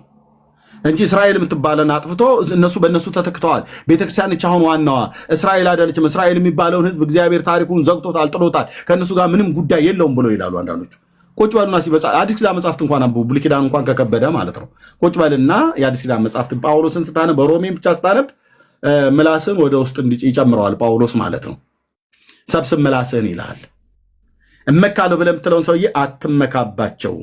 እንጂ እስራኤል የምትባለን አጥፍቶ እነሱ በእነሱ ተተክተዋል። ቤተክርስቲያን እቻ አሁን ዋናዋ እስራኤል አይደለችም። እስራኤል የሚባለውን ህዝብ እግዚአብሔር ታሪኩን ዘግቶታል፣ ጥሎታል፣ ከእነሱ ጋር ምንም ጉዳይ የለውም ብሎ ይላሉ አንዳንዶቹ። ቁጭ በሉና ሲበዛ አዲስ ኪዳን መጽሐፍት እንኳን አንብቡ። ብሉይ ኪዳን እንኳን ከከበደ ማለት ነው። ቁጭ በልና የአዲስ ኪዳን መጽሐፍት ጳውሎስን ስታነብ በሮሜን ብቻ ስታነብ ምላስን ወደ ውስጥ ይጨምረዋል ጳውሎስ ማለት ነው። ሰብስብ ምላስህን ይልሃል። እመካለሁ ብለህ የምትለውን ሰውዬ አትመካባቸው።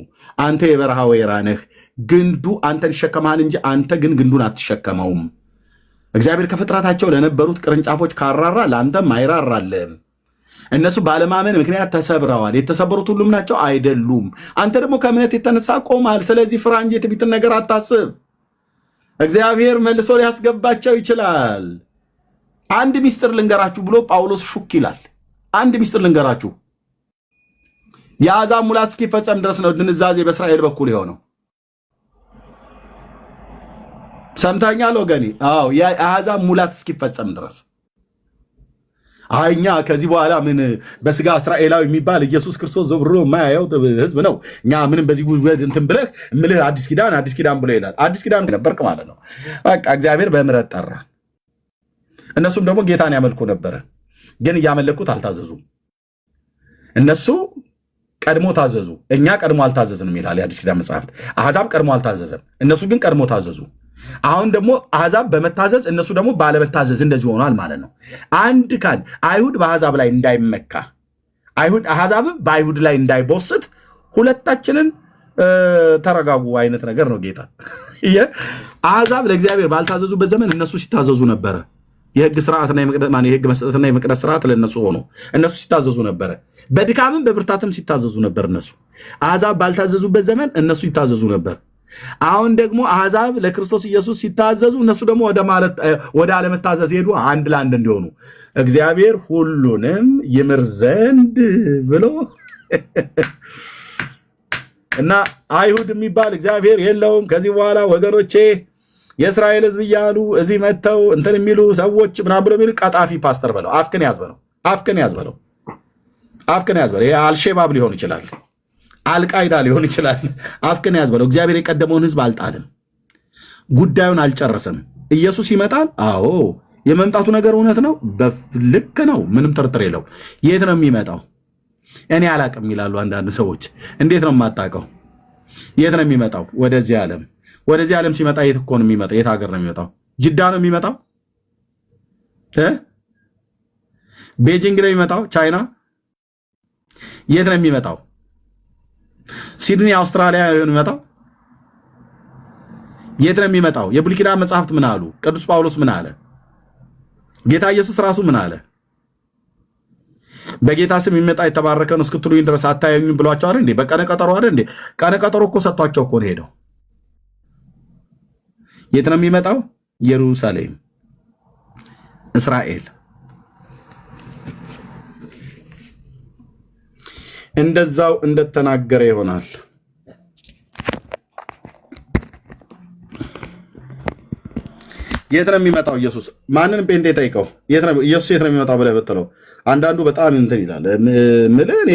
አንተ የበረሃ ወይራ ነህ። ግንዱ አንተን ይሸከመሃል እንጂ አንተ ግን ግንዱን አትሸከመውም። እግዚአብሔር ከፍጥረታቸው ለነበሩት ቅርንጫፎች ካራራ ለአንተም አይራራልህም። እነሱ ባለማመን ምክንያት ተሰብረዋል። የተሰበሩት ሁሉም ናቸው አይደሉም። አንተ ደግሞ ከእምነት የተነሳ ቆማል። ስለዚህ ፍራ እንጂ የትዕቢትን ነገር አታስብ። እግዚአብሔር መልሶ ሊያስገባቸው ይችላል። አንድ ሚስጥር ልንገራችሁ ብሎ ጳውሎስ ሹክ ይላል። አንድ ሚስጥር ልንገራችሁ፣ የአሕዛብ ሙላት እስኪፈጸም ድረስ ነው ድንዛዜ በእስራኤል በኩል የሆነው። ሰምተኛል ወገኔ? አዎ የአሕዛብ ሙላት እስኪፈጸም ድረስ። እኛ ከዚህ በኋላ ምን በስጋ እስራኤላዊ የሚባል ኢየሱስ ክርስቶስ ዘብሮ የማያየው ህዝብ ነው። እኛ ምንም በዚህ እንትን ብለህ እምልህ አዲስ ኪዳን ብሎ ይላል። አዲስ ኪዳን ነበርክ ማለት ነው። በቃ እግዚአብሔር በምሕረት ጠራ። እነሱም ደግሞ ጌታን ያመልኩ ነበረ፣ ግን እያመለኩት አልታዘዙም። እነሱ ቀድሞ ታዘዙ፣ እኛ ቀድሞ አልታዘዝንም ይላል የአዲስ ኪዳን መጽሐፍት። አሕዛብ ቀድሞ አልታዘዘም፣ እነሱ ግን ቀድሞ ታዘዙ። አሁን ደግሞ አሕዛብ በመታዘዝ እነሱ ደግሞ ባለመታዘዝ እንደዚህ ሆኗል ማለት ነው። አንድ ካል አይሁድ በአሕዛብ ላይ እንዳይመካ፣ አሕዛብም በአይሁድ ላይ እንዳይቦስት ሁለታችንን ተረጋጉ አይነት ነገር ነው ጌታ። አሕዛብ ለእግዚአብሔር ባልታዘዙበት ዘመን እነሱ ሲታዘዙ ነበረ። የህግ ስርዓትና የህግ መስጠትና የመቅደስ ስርዓት ለእነሱ ሆኖ እነሱ ሲታዘዙ ነበረ። በድካምም በብርታትም ሲታዘዙ ነበር እነሱ። አሕዛብ ባልታዘዙበት ዘመን እነሱ ይታዘዙ ነበር። አሁን ደግሞ አሕዛብ ለክርስቶስ ኢየሱስ ሲታዘዙ እነሱ ደግሞ ወደ አለመታዘዝ ሄዱ፣ አንድ ለአንድ እንዲሆኑ እግዚአብሔር ሁሉንም ይምር ዘንድ ብሎ እና አይሁድ የሚባል እግዚአብሔር የለውም ከዚህ በኋላ ወገኖቼ የእስራኤል ህዝብ እያሉ እዚህ መጥተው እንትን የሚሉ ሰዎች ምናምን ብሎ የሚሉ ቀጣፊ ፓስተር በለው። አፍክን ያዝ በለው። አፍክን ያዝ በለው። አፍክን ያዝ በለው። ይሄ አልሼባብ ሊሆን ይችላል፣ አልቃይዳ ሊሆን ይችላል። አፍክን ያዝ በለው። እግዚአብሔር የቀደመውን ህዝብ አልጣልም፣ ጉዳዩን አልጨረሰም። ኢየሱስ ይመጣል። አዎ የመምጣቱ ነገር እውነት ነው፣ ልክ ነው፣ ምንም ጥርጥር የለው። የት ነው የሚመጣው? እኔ አላቅም ይላሉ አንዳንድ ሰዎች። እንዴት ነው የማታውቀው? የት ነው የሚመጣው? ወደዚህ ዓለም ሲመጣ የት እኮ ነው የሚመጣው? የት ሀገር ነው የሚመጣው? ጅዳ ነው የሚመጣው? ቤጂንግ ነው የሚመጣው? ቻይና? የት ነው የሚመጣው? ሲድኒ አውስትራሊያ ነው የሚመጣው? የት ነው የሚመጣው? የብሉይ ኪዳን መጽሐፍት ምን አሉ? ቅዱስ ጳውሎስ ምን አለ? ጌታ ኢየሱስ ራሱ ምን አለ? በጌታ ስም የሚመጣ የተባረከን እስክትሉኝ ድረስ አታዩኝም ብሏቸው አይደል እንዴ? በቀነ ቀጠሮ አይደል እንዴ? ቀነ ቀጠሮ እኮ ሰጥቷቸው እኮ ነው ሄደው። የት ነው የሚመጣው? ኢየሩሳሌም፣ እስራኤል። እንደዛው እንደተናገረ ይሆናል። የት ነው የሚመጣው ኢየሱስ? ማንንም ጴንጤ ጠይቀው ኢየሱስ የት ነው የሚመጣው ብለህ ብትለው አንዳንዱ በጣም እንትን ይላል። ምልህ እኔ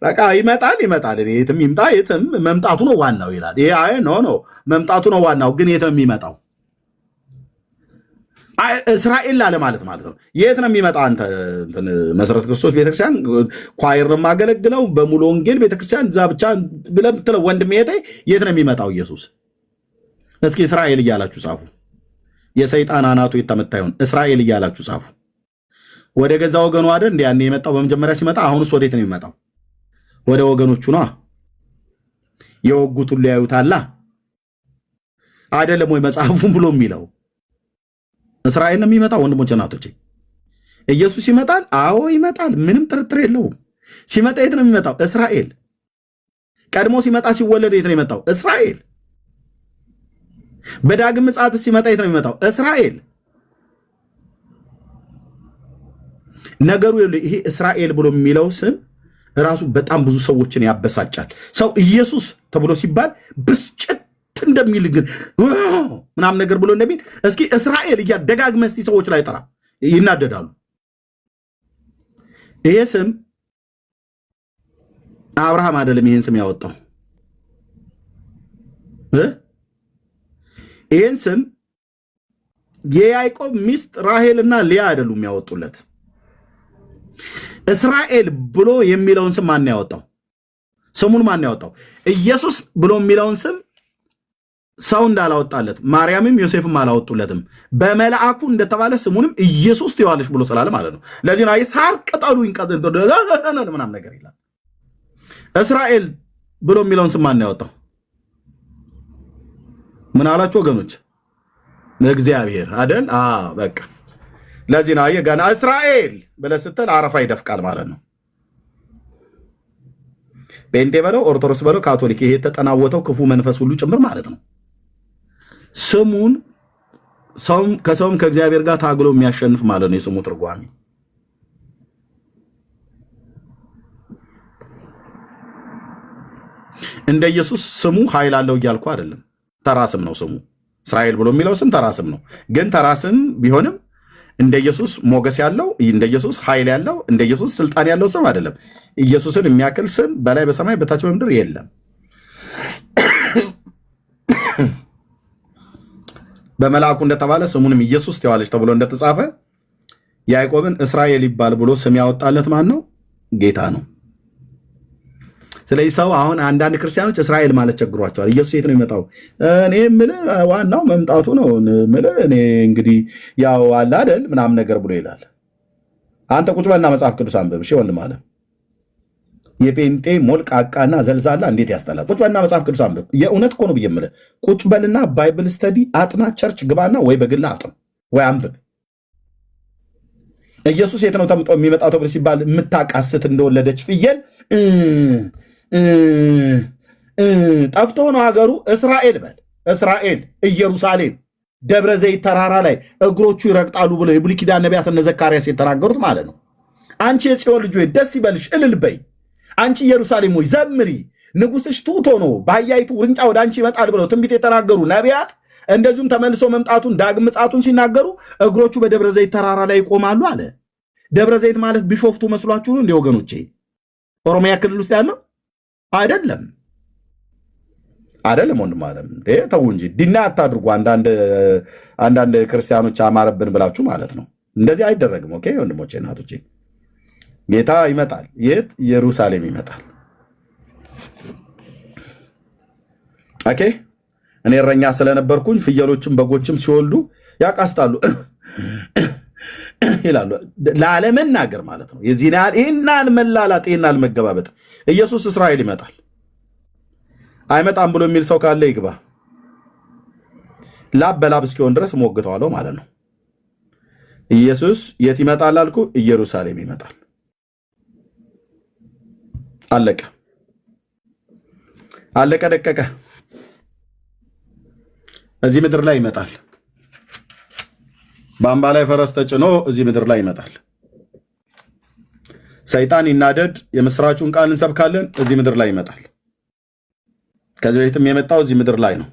በቃ ይመጣል። እኔ የትም ይምጣ የትም መምጣቱ ነው ዋናው ይላል። ይሄ አይ ኖ መምጣቱ ነው ዋናው፣ ግን የት ነው የሚመጣው? እስራኤል ላለ ማለት ነው። የት ነው የሚመጣው? አንተ መሰረተ ክርስቶስ ቤተክርስቲያን ኳይር ነው የማገለግለው በሙሉ ወንጌል ቤተክርስቲያን እዛ ብቻ ብለህ ብትለው ወንድሜ የት ነው የሚመጣው ኢየሱስ? እስኪ እስራኤል እያላችሁ ጻፉ። የሰይጣን አናቱ የተመታ ይሁን። እስራኤል እያላችሁ ጻፉ። ወደ ገዛ ወገኑ አይደል እንዴ ያኔ የመጣው በመጀመሪያ ሲመጣ? አሁንስ ወዴት ነው የሚመጣው? ወደ ወገኖቹ ነው። የወጉት ሁሉ ያዩታላ አይደለም ወይ መጽሐፉን ብሎ የሚለው? እስራኤል ነው የሚመጣው። ወንድሞቼ እናቶቼ፣ ኢየሱስ ይመጣል። አዎ ይመጣል፣ ምንም ጥርጥር የለውም። ሲመጣ የት ነው የሚመጣው? እስራኤል። ቀድሞ ሲመጣ ሲወለድ የት ነው የመጣው? እስራኤል። በዳግም ምጽአት ሲመጣ የት ነው የሚመጣው? እስራኤል። ነገሩ ይሄ እስራኤል ብሎ የሚለው ስም ራሱ በጣም ብዙ ሰዎችን ያበሳጫል። ሰው ኢየሱስ ተብሎ ሲባል ብስጭት እንደሚል ግን ምናምን ነገር ብሎ እንደሚል እስኪ እስራኤል እያደጋግመህ እስኪ ሰዎች ላይ ጠራ፣ ይናደዳሉ። ይሄ ስም አብርሃም አይደለም ይሄን ስም ያወጣው። ይሄን ስም የያዕቆብ ሚስት ራሄልና ሊያ አይደሉም ያወጡለት። እስራኤል ብሎ የሚለውን ስም ማን ያወጣው? ስሙን ማን ያወጣው? ኢየሱስ ብሎ የሚለውን ስም ሰው እንዳላወጣለት ማርያምም ዮሴፍም አላወጡለትም። በመልአኩ እንደተባለ ስሙንም ኢየሱስ ትይዋለሽ ብሎ ስላለ ማለት ነው። ለዚህ ነው ሳር ቅጠሉ ምናምን ነገር ይላል። እስራኤል ብሎ የሚለውን ስም ማን ያወጣው? ምን አላችሁ ወገኖች? እግዚአብሔር አይደል? በቃ ለዚህ ነው ገና እስራኤል ብለህ ስትል አረፋ ይደፍቃል ማለት ነው። ጴንጤ በለው ኦርቶዶክስ በለው ካቶሊክ፣ ይሄ የተጠናወተው ክፉ መንፈስ ሁሉ ጭምር ማለት ነው። ስሙን ከሰውም ከእግዚአብሔር ጋር ታግሎ የሚያሸንፍ ማለት ነው የስሙ ትርጓሜ። እንደ ኢየሱስ ስሙ ኃይል አለው እያልኩ አይደለም። ተራ ስም ነው ስሙ። እስራኤል ብሎ የሚለው ስም ተራ ስም ነው። ግን ተራ ስም ቢሆንም እንደ ኢየሱስ ሞገስ ያለው፣ እንደ ኢየሱስ ኃይል ያለው፣ እንደ ኢየሱስ ስልጣን ያለው ስም አይደለም። ኢየሱስን የሚያክል ስም በላይ በሰማይ በታች በምድር የለም። በመልአኩ እንደተባለ ስሙንም ኢየሱስ ትይዋለች ተብሎ እንደተጻፈ ያዕቆብን እስራኤል ይባል ብሎ ስም ያወጣለት ማን ነው? ጌታ ነው። ስለዚህ ሰው አሁን አንዳንድ ክርስቲያኖች እስራኤል ማለት ቸግሯቸዋል። ኢየሱስ የት ነው የሚመጣው? እኔ የምልህ ዋናው መምጣቱ ነው የምልህ እኔ እንግዲህ ያው አለ አይደል ምናምን ነገር ብሎ ይላል። አንተ ቁጭ በልና መጽሐፍ ቅዱስ አንብብ። እሺ ወንድም አለ የጴንጤ ሞልቃቃና ዘልዛላ እንዴት ያስጠላል። ቁጭ በልና መጽሐፍ ቅዱስ አንብብ። የእውነት እኮ ነው ብዬ የምልህ ቁጭ በልና ባይብል ስተዲ አጥና፣ ቸርች ግባና ወይ በግላ አጥን ወይ አንብብ። ኢየሱስ የት ነው ተምጦ የሚመጣው ተብሎ ሲባል የምታቃስት እንደወለደች ፍየል ጠፍቶ ነው ሀገሩ እስራኤል በል እስራኤል ኢየሩሳሌም ደብረ ዘይት ተራራ ላይ እግሮቹ ይረግጣሉ ብሎ የብሉይ ኪዳን ነቢያት እነ ዘካርያስ የተናገሩት ማለት ነው። አንቺ የጽዮን ልጅ ደስ ይበልሽ እልል በይ፣ አንቺ ኢየሩሳሌም ሆይ ዘምሪ፣ ንጉሥሽ ትሑት ሆኖ በአህያይቱ ውርንጫ ወደ አንቺ ይመጣል ብለው ትንቢት የተናገሩ ነቢያት እንደዚሁም ተመልሶ መምጣቱን ዳግም ምጽአቱን ሲናገሩ እግሮቹ በደብረ ዘይት ተራራ ላይ ይቆማሉ አለ። ደብረ ዘይት ማለት ቢሾፍቱ መስሏችሁ እንደ ወገኖቼ? ኦሮሚያ ክልል ውስጥ ያለው አይደለም። ወንድም አለም ተው እንጂ ዲና አታድርጉ። አንዳንድ ክርስቲያኖች አማረብን ብላችሁ ማለት ነው። እንደዚህ አይደረግም። ኦኬ ወንድሞቼ እናቶቼ፣ ጌታ ይመጣል። የት? ኢየሩሳሌም ይመጣል። ኦኬ እኔ እረኛ ስለነበርኩኝ ፍየሎችም በጎችም ሲወልዱ ያቃስታሉ ይላሉ። ላለመናገር ማለት ነው። የዚህን ያህል ይህናል መላላጥ ይህናል መገባበጥ። ኢየሱስ እስራኤል ይመጣል አይመጣም ብሎ የሚል ሰው ካለ ይግባ። ላብ በላብ እስኪሆን ድረስ ሞግተዋለሁ ማለት ነው። ኢየሱስ የት ይመጣል አልኩ? ኢየሩሳሌም ይመጣል። አለቀ ደቀቀ። እዚህ ምድር ላይ ይመጣል። በአምባ ላይ ፈረስ ተጭኖ እዚህ ምድር ላይ ይመጣል። ሰይጣን ይናደድ፣ የምስራቹን ቃል እንሰብካለን፣ እዚህ ምድር ላይ ይመጣል። ከዚህ በፊትም የመጣው እዚህ ምድር ላይ ነው።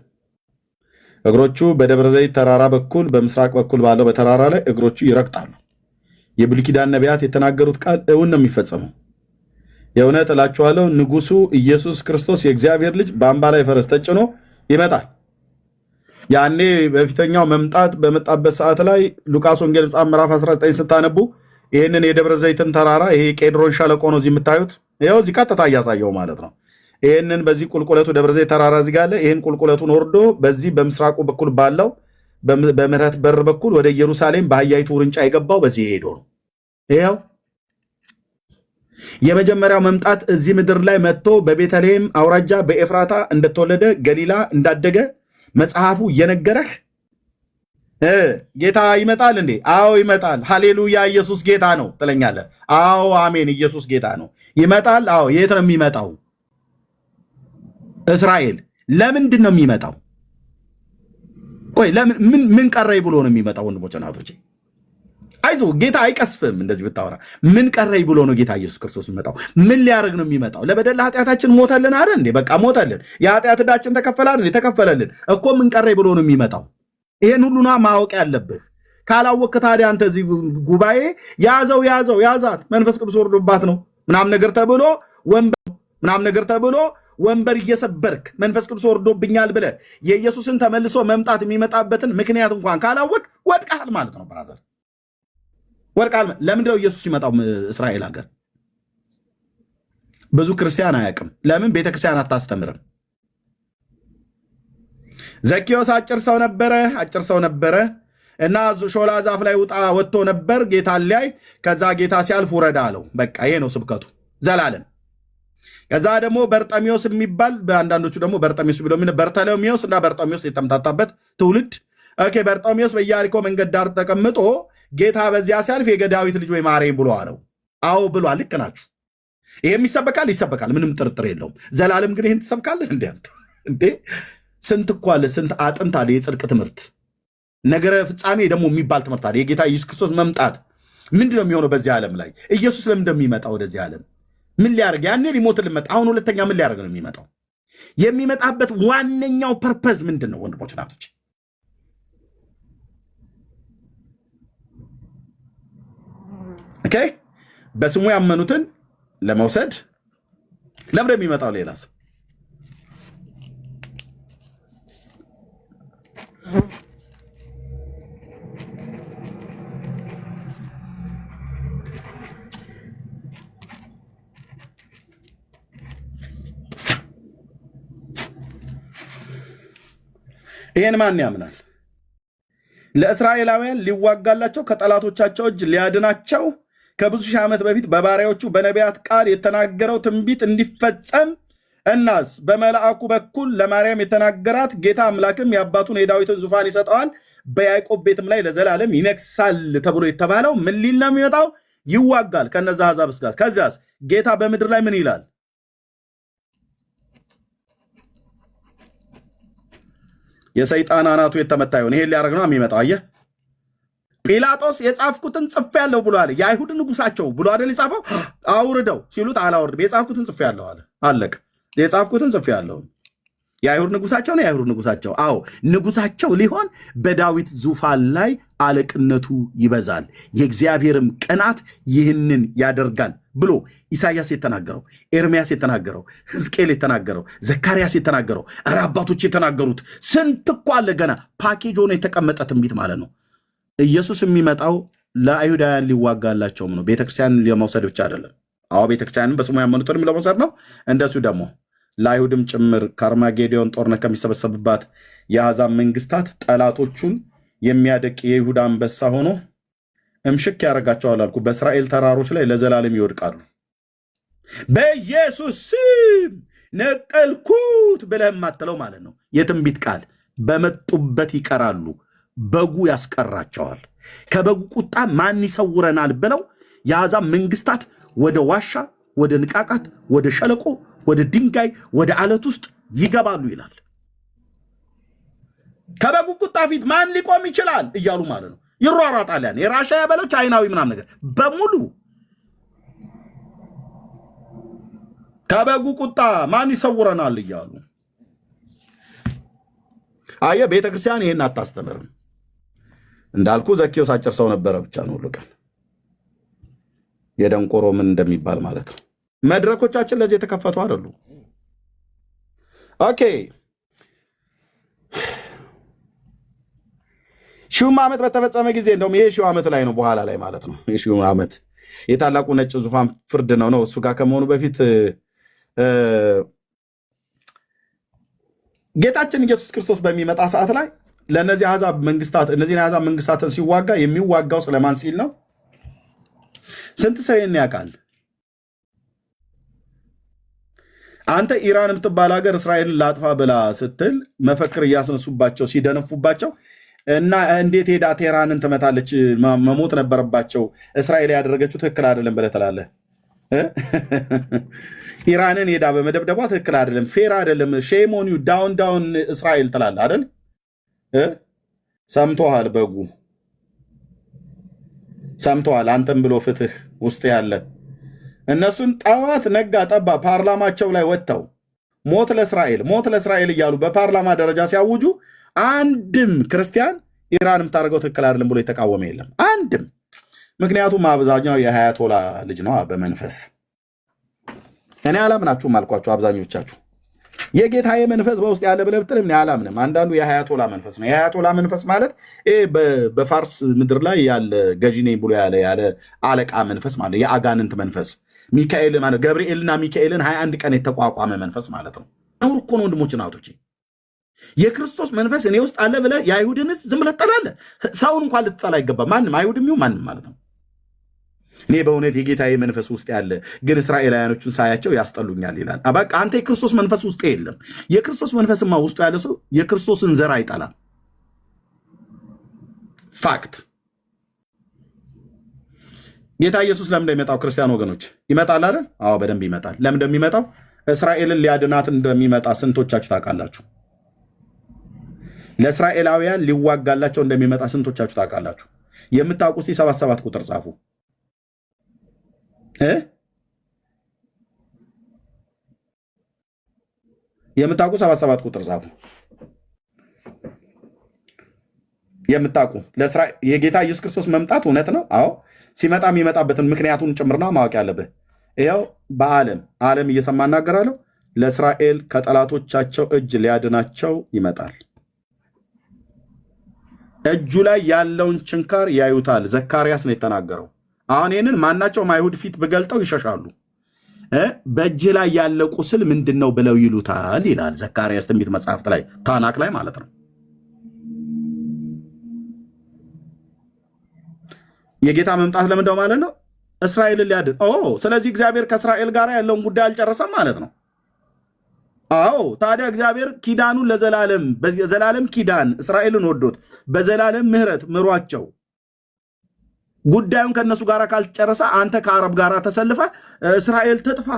እግሮቹ በደብረ ዘይት ተራራ በኩል በምስራቅ በኩል ባለው በተራራ ላይ እግሮቹ ይረግጣሉ። የብሉይ ኪዳን ነቢያት የተናገሩት ቃል እውን ነው የሚፈጸመው። የእውነት እላችኋለሁ ንጉሱ ኢየሱስ ክርስቶስ የእግዚአብሔር ልጅ በአምባ ላይ ፈረስ ተጭኖ ይመጣል። ያኔ በፊተኛው መምጣት በመጣበት ሰዓት ላይ ሉቃስ ወንጌል ምዕራፍ 19 ስታነቡ ይህንን የደብረ ዘይትን ተራራ ይሄ ቄድሮን ሸለቆ ነው እዚህ የምታዩት። ይኸው እዚህ ቀጥታ እያሳየው ማለት ነው። ይህንን በዚህ ቁልቁለቱ ደብረ ዘይት ተራራ እዚህ ጋር አለ። ይህን ቁልቁለቱን ወርዶ በዚህ በምስራቁ በኩል ባለው በምሕረት በር በኩል ወደ ኢየሩሳሌም በአህያይቱ ውርንጫ የገባው በዚህ ሄዶ ነው። ይኸው የመጀመሪያው መምጣት እዚህ ምድር ላይ መጥቶ በቤተልሔም አውራጃ በኤፍራታ እንደተወለደ ገሊላ እንዳደገ መጽሐፉ እየነገረህ ጌታ ይመጣል እንዴ? አዎ ይመጣል። ሃሌሉያ ኢየሱስ ጌታ ነው ትለኛለህ። አዎ አሜን፣ ኢየሱስ ጌታ ነው። ይመጣል። አዎ የት ነው የሚመጣው? እስራኤል። ለምንድን ነው የሚመጣው? ቆይ ምን ቀረኝ ብሎ ነው የሚመጣው? ወንድሞች እናቶቼ አይዞ፣ ጌታ አይቀስፍም። እንደዚህ ብታወራ ምን ቀረኝ ብሎ ነው ጌታ ኢየሱስ ክርስቶስ የሚመጣው? ምን ሊያደርግ ነው የሚመጣው? ለበደል ኃጢአታችን ሞተልን አይደል እንዴ? በቃ ሞተልን። የኃጢአት ዕዳችን ተከፈላልን? ተከፈለልን እኮ። ምን ቀረኝ ብሎ ነው የሚመጣው? ይሄን ሁሉና ማወቅ ያለብህ። ካላወቅ ታዲያ አንተ እዚህ ጉባኤ ያዛት መንፈስ ቅዱስ ወርዶባት ነው ምናምን ነገር ተብሎ ወንበር እየሰበርክ መንፈስ ቅዱስ ወርዶብኛል ብለህ የኢየሱስን ተመልሶ መምጣት የሚመጣበትን ምክንያት እንኳን ካላወቅ ወድቀሃል ማለት ነው ብራዘር፣ ወድቀሃል። ለምንድነው ኢየሱስ ሲመጣው እስራኤል ሀገር? ብዙ ክርስቲያን አያውቅም። ለምን? ቤተክርስቲያን አታስተምርም። ዘኬዎስ አጭር ሰው ነበረ እና ሾላ ዛፍ ላይ ወጥቶ ነበር ጌታ ሊያይ። ከዛ ጌታ ሲያልፍ ውረዳ አለው። በቃ ይሄ ነው ስብከቱ ዘላለም። ከዛ ደግሞ በርጠሚዎስ የሚባል በአንዳንዶቹ ደግሞ በርጠሚዎስ ብሎ በርተሎሜዎስ እና በርጠሚዎስ የተምታታበት ትውልድ። ኦኬ በርጠሚዎስ በኢያሪኮ መንገድ ዳር ተቀምጦ ጌታ በዚያ ሲያልፍ የዳዊት ልጅ ወይ ማረኝ ብሎ አለው። አዎ ብሏል። ልክ ናችሁ። ይሄም ይሰበካል፣ ምንም ጥርጥር የለውም። ዘላለም ግን ይህን ትሰብካለህ እንዴ? ስንት እኮ አለ፣ ስንት አጥንት አለ። የጽድቅ ትምህርት ነገረ ፍጻሜ ደግሞ የሚባል ትምህርት አለ። የጌታ ኢየሱስ ክርስቶስ መምጣት ምንድነው የሚሆነው በዚህ ዓለም ላይ? ኢየሱስ ለምን እንደሚመጣ ወደዚህ ዓለም ምን ሊያደርግ? ያኔ ሊሞት ልመጣ፣ አሁን ሁለተኛ ምን ሊያደርግ ነው የሚመጣው? የሚመጣበት ዋነኛው ፐርፐዝ ምንድን ነው? ወንድሞች ናቶች፣ ኦኬ በስሙ ያመኑትን ለመውሰድ ለምን የሚመጣው? ሌላስ ይሄን ማን ያምናል? ለእስራኤላውያን ሊዋጋላቸው ከጠላቶቻቸው እጅ ሊያድናቸው ከብዙ ሺህ ዓመት በፊት በባሪያዎቹ በነቢያት ቃል የተናገረው ትንቢት እንዲፈጸም እናስ በመልአኩ በኩል ለማርያም የተናገራት ጌታ አምላክም የአባቱን የዳዊትን ዙፋን ይሰጠዋል፣ በያዕቆብ ቤትም ላይ ለዘላለም ይነግሳል ተብሎ የተባለው ምን ሊል ነው የሚመጣው? ይዋጋል ከነዛ አሕዛብ ጋር። ከዚያስ ጌታ በምድር ላይ ምን ይላል? የሰይጣን አናቱ የተመታ ይሆን። ይሄን ሊያደርግ ነው የሚመጣው። አየህ ጲላጦስ የጻፍኩትን ጽፌያለሁ ብሎ አለ። የአይሁድ ንጉሳቸው ብሎ አይደል የጻፈው? አውርደው ሲሉት አላወርድም፣ የጻፍኩትን ጽፌያለሁ አለ። አለቀ። የጻፍኩትን ጽፌያለሁ። የአይሁድ ንጉሳቸው ነው። የአይሁድ ንጉሳቸው፣ አዎ ንጉሳቸው ሊሆን በዳዊት ዙፋን ላይ አለቅነቱ ይበዛል፣ የእግዚአብሔርም ቅናት ይህንን ያደርጋል ብሎ ኢሳያስ የተናገረው፣ ኤርምያስ የተናገረው፣ ሕዝቅኤል የተናገረው፣ ዘካርያስ የተናገረው፣ ኧረ አባቶች የተናገሩት ስንት እኮ አለ ገና ፓኬጅ ሆኖ የተቀመጠ ትንቢት ማለት ነው። ኢየሱስ የሚመጣው ለአይሁዳውያን ሊዋጋላቸውም ነው። ቤተክርስቲያንን ለመውሰድ ብቻ አይደለም። አዎ ቤተክርስቲያንን በስሙ ያመኑትንም ለመውሰድ ነው። እንደሱ ደግሞ ለአይሁድም ጭምር ከአርማጌዶን ጦርነት ከሚሰበሰብባት የአሕዛብ መንግስታት ጠላቶቹን የሚያደቅ የይሁዳ አንበሳ ሆኖ እምሽክ ያደርጋቸዋል አልኩ። በእስራኤል ተራሮች ላይ ለዘላለም ይወድቃሉ። በኢየሱስ ስም ነቀልኩት ብለህ የማትለው ማለት ነው። የትንቢት ቃል በመጡበት ይቀራሉ፣ በጉ ያስቀራቸዋል። ከበጉ ቁጣ ማን ይሰውረናል ብለው የአሕዛብ መንግስታት ወደ ዋሻ፣ ወደ ንቃቃት፣ ወደ ሸለቆ፣ ወደ ድንጋይ፣ ወደ አለት ውስጥ ይገባሉ ይላል። ከበጉ ቁጣ ፊት ማን ሊቆም ይችላል እያሉ ማለት ነው። ይሯሯጣል። ያን የራሻ ያበለው ቻይናዊ ምናምን ነገር በሙሉ ከበጉ ቁጣ ማን ይሰውረናል እያሉ። አየህ ቤተክርስቲያን ይሄን አታስተምርም። እንዳልኩ ዘኬዎስ አጭር ሰው ነበረ ብቻ ነው ሁሉ ቀን የደንቆሮ ምን እንደሚባል ማለት ነው። መድረኮቻችን ለዚህ የተከፈቱ አይደሉ። ኦኬ ሺው ዓመት በተፈጸመ ጊዜ እንደውም ይሄ ሺው ዓመት ላይ ነው በኋላ ላይ ማለት ነው። የሺው ዓመት የታላቁ ነጭ ዙፋን ፍርድ ነው። እሱ ጋር ከመሆኑ በፊት ጌታችን ኢየሱስ ክርስቶስ በሚመጣ ሰዓት ላይ ለእነዚህ አሕዛብ መንግስታት እነዚህን አሕዛብ መንግስታትን ሲዋጋ የሚዋጋው ስለማን ሲል ነው? ስንት ሰው ይህን ያውቃል? አንተ ኢራን የምትባል ሀገር እስራኤልን ላጥፋ ብላ ስትል መፈክር እያስነሱባቸው ሲደነፉባቸው እና እንዴት ሄዳ ቴህራንን ትመታለች? መሞት ነበረባቸው። እስራኤል ያደረገችው ትክክል አይደለም ብለህ ትላለህ። ኢራንን ሄዳ በመደብደቧ ትክክል አይደለም፣ ፌር አይደለም፣ ሼሞኒ ዳውን ዳውን እስራኤል ትላለህ አይደል? ሰምቶሃል፣ በጉ ሰምተዋል። አንተም ብሎ ፍትህ ውስጥ ያለ እነሱን ጠዋት ነጋ ጠባ ፓርላማቸው ላይ ወጥተው ሞት ለእስራኤል እያሉ በፓርላማ ደረጃ ሲያውጁ አንድም ክርስቲያን ኢራን የምታደርገው ትክክል አይደለም ብሎ የተቃወመ የለም፣ አንድም። ምክንያቱም አብዛኛው የሀያቶላ ልጅ ነው በመንፈስ። እኔ አላምናችሁም አልኳችሁ። አብዛኞቻችሁ የጌታዬ መንፈስ በውስጥ ያለ ብለህ ብትል እኔ አላምንም። አንዳንዱ የሀያቶላ መንፈስ ነው። የሀያቶላ መንፈስ ማለት በፋርስ ምድር ላይ ያለ ገዢ ነኝ ብሎ ያለ አለቃ መንፈስ ማለት የአጋንንት መንፈስ ሚካኤል ማለት ገብርኤልና ሚካኤልን 21 ቀን የተቋቋመ መንፈስ ማለት ነው። ነውር እኮ ነው ወንድሞች እናቶቼ። የክርስቶስ መንፈስ እኔ ውስጥ አለ ብለህ የአይሁድን ሕዝብ ዝም ብለህ ትጠላለህ። ሰውን እንኳን ልትጠላ አይገባም። ማንም አይሁድም ይሁን ማንም ማለት ነው። እኔ በእውነት የጌታዬ መንፈስ ውስጥ ያለ ግን እስራኤላውያኖቹን ሳያቸው ያስጠሉኛል ይላል። በቃ አንተ የክርስቶስ መንፈስ ውስጥ የለም። የክርስቶስ መንፈስማ ውስጡ ያለ ሰው የክርስቶስን ዘር አይጠላም። ፋክት። ጌታ ኢየሱስ ለምን እንደሚመጣው ክርስቲያን ወገኖች ይመጣል አይደል? አዎ በደንብ ይመጣል። ለምን እንደሚመጣው እስራኤልን ሊያድናት እንደሚመጣ ስንቶቻችሁ ታውቃላችሁ? ለእስራኤላውያን ሊዋጋላቸው እንደሚመጣ ስንቶቻችሁ ታውቃላችሁ? የምታውቁ እስቲ 77 ቁጥር ጻፉ። የምታውቁ 77 ቁጥር ጻፉ። የምታውቁ የጌታ ኢየሱስ ክርስቶስ መምጣት እውነት ነው። አዎ ሲመጣ የሚመጣበትን ምክንያቱን ጭምርና ማወቅ ያለብህ ይኸው ዓለም እየሰማ እናገራለሁ። ለእስራኤል ከጠላቶቻቸው እጅ ሊያድናቸው ይመጣል። እጁ ላይ ያለውን ችንካር ያዩታል። ዘካርያስ ነው የተናገረው። አሁን ይህንን ማናቸውም አይሁድ ፊት ብገልጠው ይሸሻሉ። በእጅ ላይ ያለ ቁስል ምንድን ነው ብለው ይሉታል ይላል ዘካርያስ ትንቢት መጽሐፍት ላይ ታናክ ላይ ማለት ነው። የጌታ መምጣት ለምንድነው ማለት ነው? እስራኤልን ሊያድን። ስለዚህ እግዚአብሔር ከእስራኤል ጋር ያለውን ጉዳይ አልጨረሰም ማለት ነው። ታዲያ እግዚአብሔር ኪዳኑን ለዘላለም በዘላለም ኪዳን እስራኤልን ወዶት በዘላለም ምሕረት ምሯቸው ጉዳዩን ከነሱ ጋር ካልጨረሰ አንተ ከአረብ ጋር ተሰልፈ እስራኤል ትጥፋ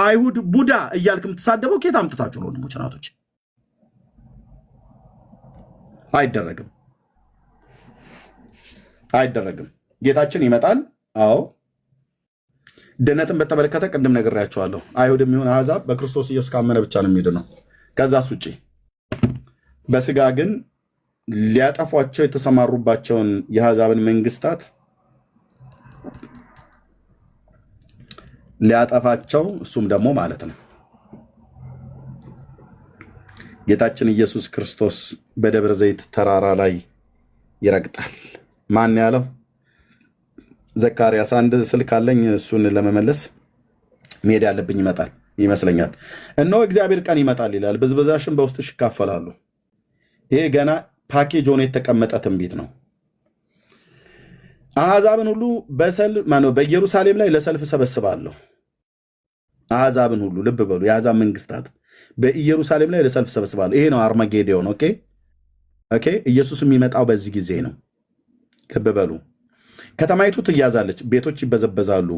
አይሁድ ቡዳ እያልክ የምትሳደበው ኬት አምጥታችሁ ነው? ወንድሞች ናቶች፣ አይደረግም። ጌታችን ይመጣል። ድነትን በተመለከተ ቅድም ነግሬያቸዋለሁ። አይሁድ የሚሆን አሕዛብ በክርስቶስ ኢየሱስ ካመነ ብቻ ነው የሚድነው። ከዛስ ውጪ በስጋ ግን ሊያጠፏቸው የተሰማሩባቸውን የአሕዛብን መንግስታት ሊያጠፋቸው እሱም ደግሞ ማለት ነው ጌታችን ኢየሱስ ክርስቶስ በደብረ ዘይት ተራራ ላይ ይረግጣል። ማን ያለው? ዘካርያስ። አንድ ስልክ አለኝ፣ እሱን ለመመለስ መሄድ ያለብኝ ይመስለኛል። እነሆ እግዚአብሔር ቀን ይመጣል ይላል፣ ብዝበዛሽን በውስጥሽ ይካፈላሉ። ይሄ ገና ፓኬጅ ሆኖ የተቀመጠ ትንቢት ነው። አሕዛብን ሁሉ በኢየሩሳሌም ላይ ለሰልፍ ሰበስባለሁ። አሕዛብን ሁሉ ልብ በሉ፣ የአሕዛብ መንግስታት በኢየሩሳሌም ላይ ለሰልፍ ሰበስባለሁ። ይሄ ነው አርማጌዶን። ኦኬ። ኢየሱስ የሚመጣው በዚህ ጊዜ ነው። ልብ በሉ። ከተማይቱ ትያዛለች፣ ቤቶች ይበዘበዛሉ፣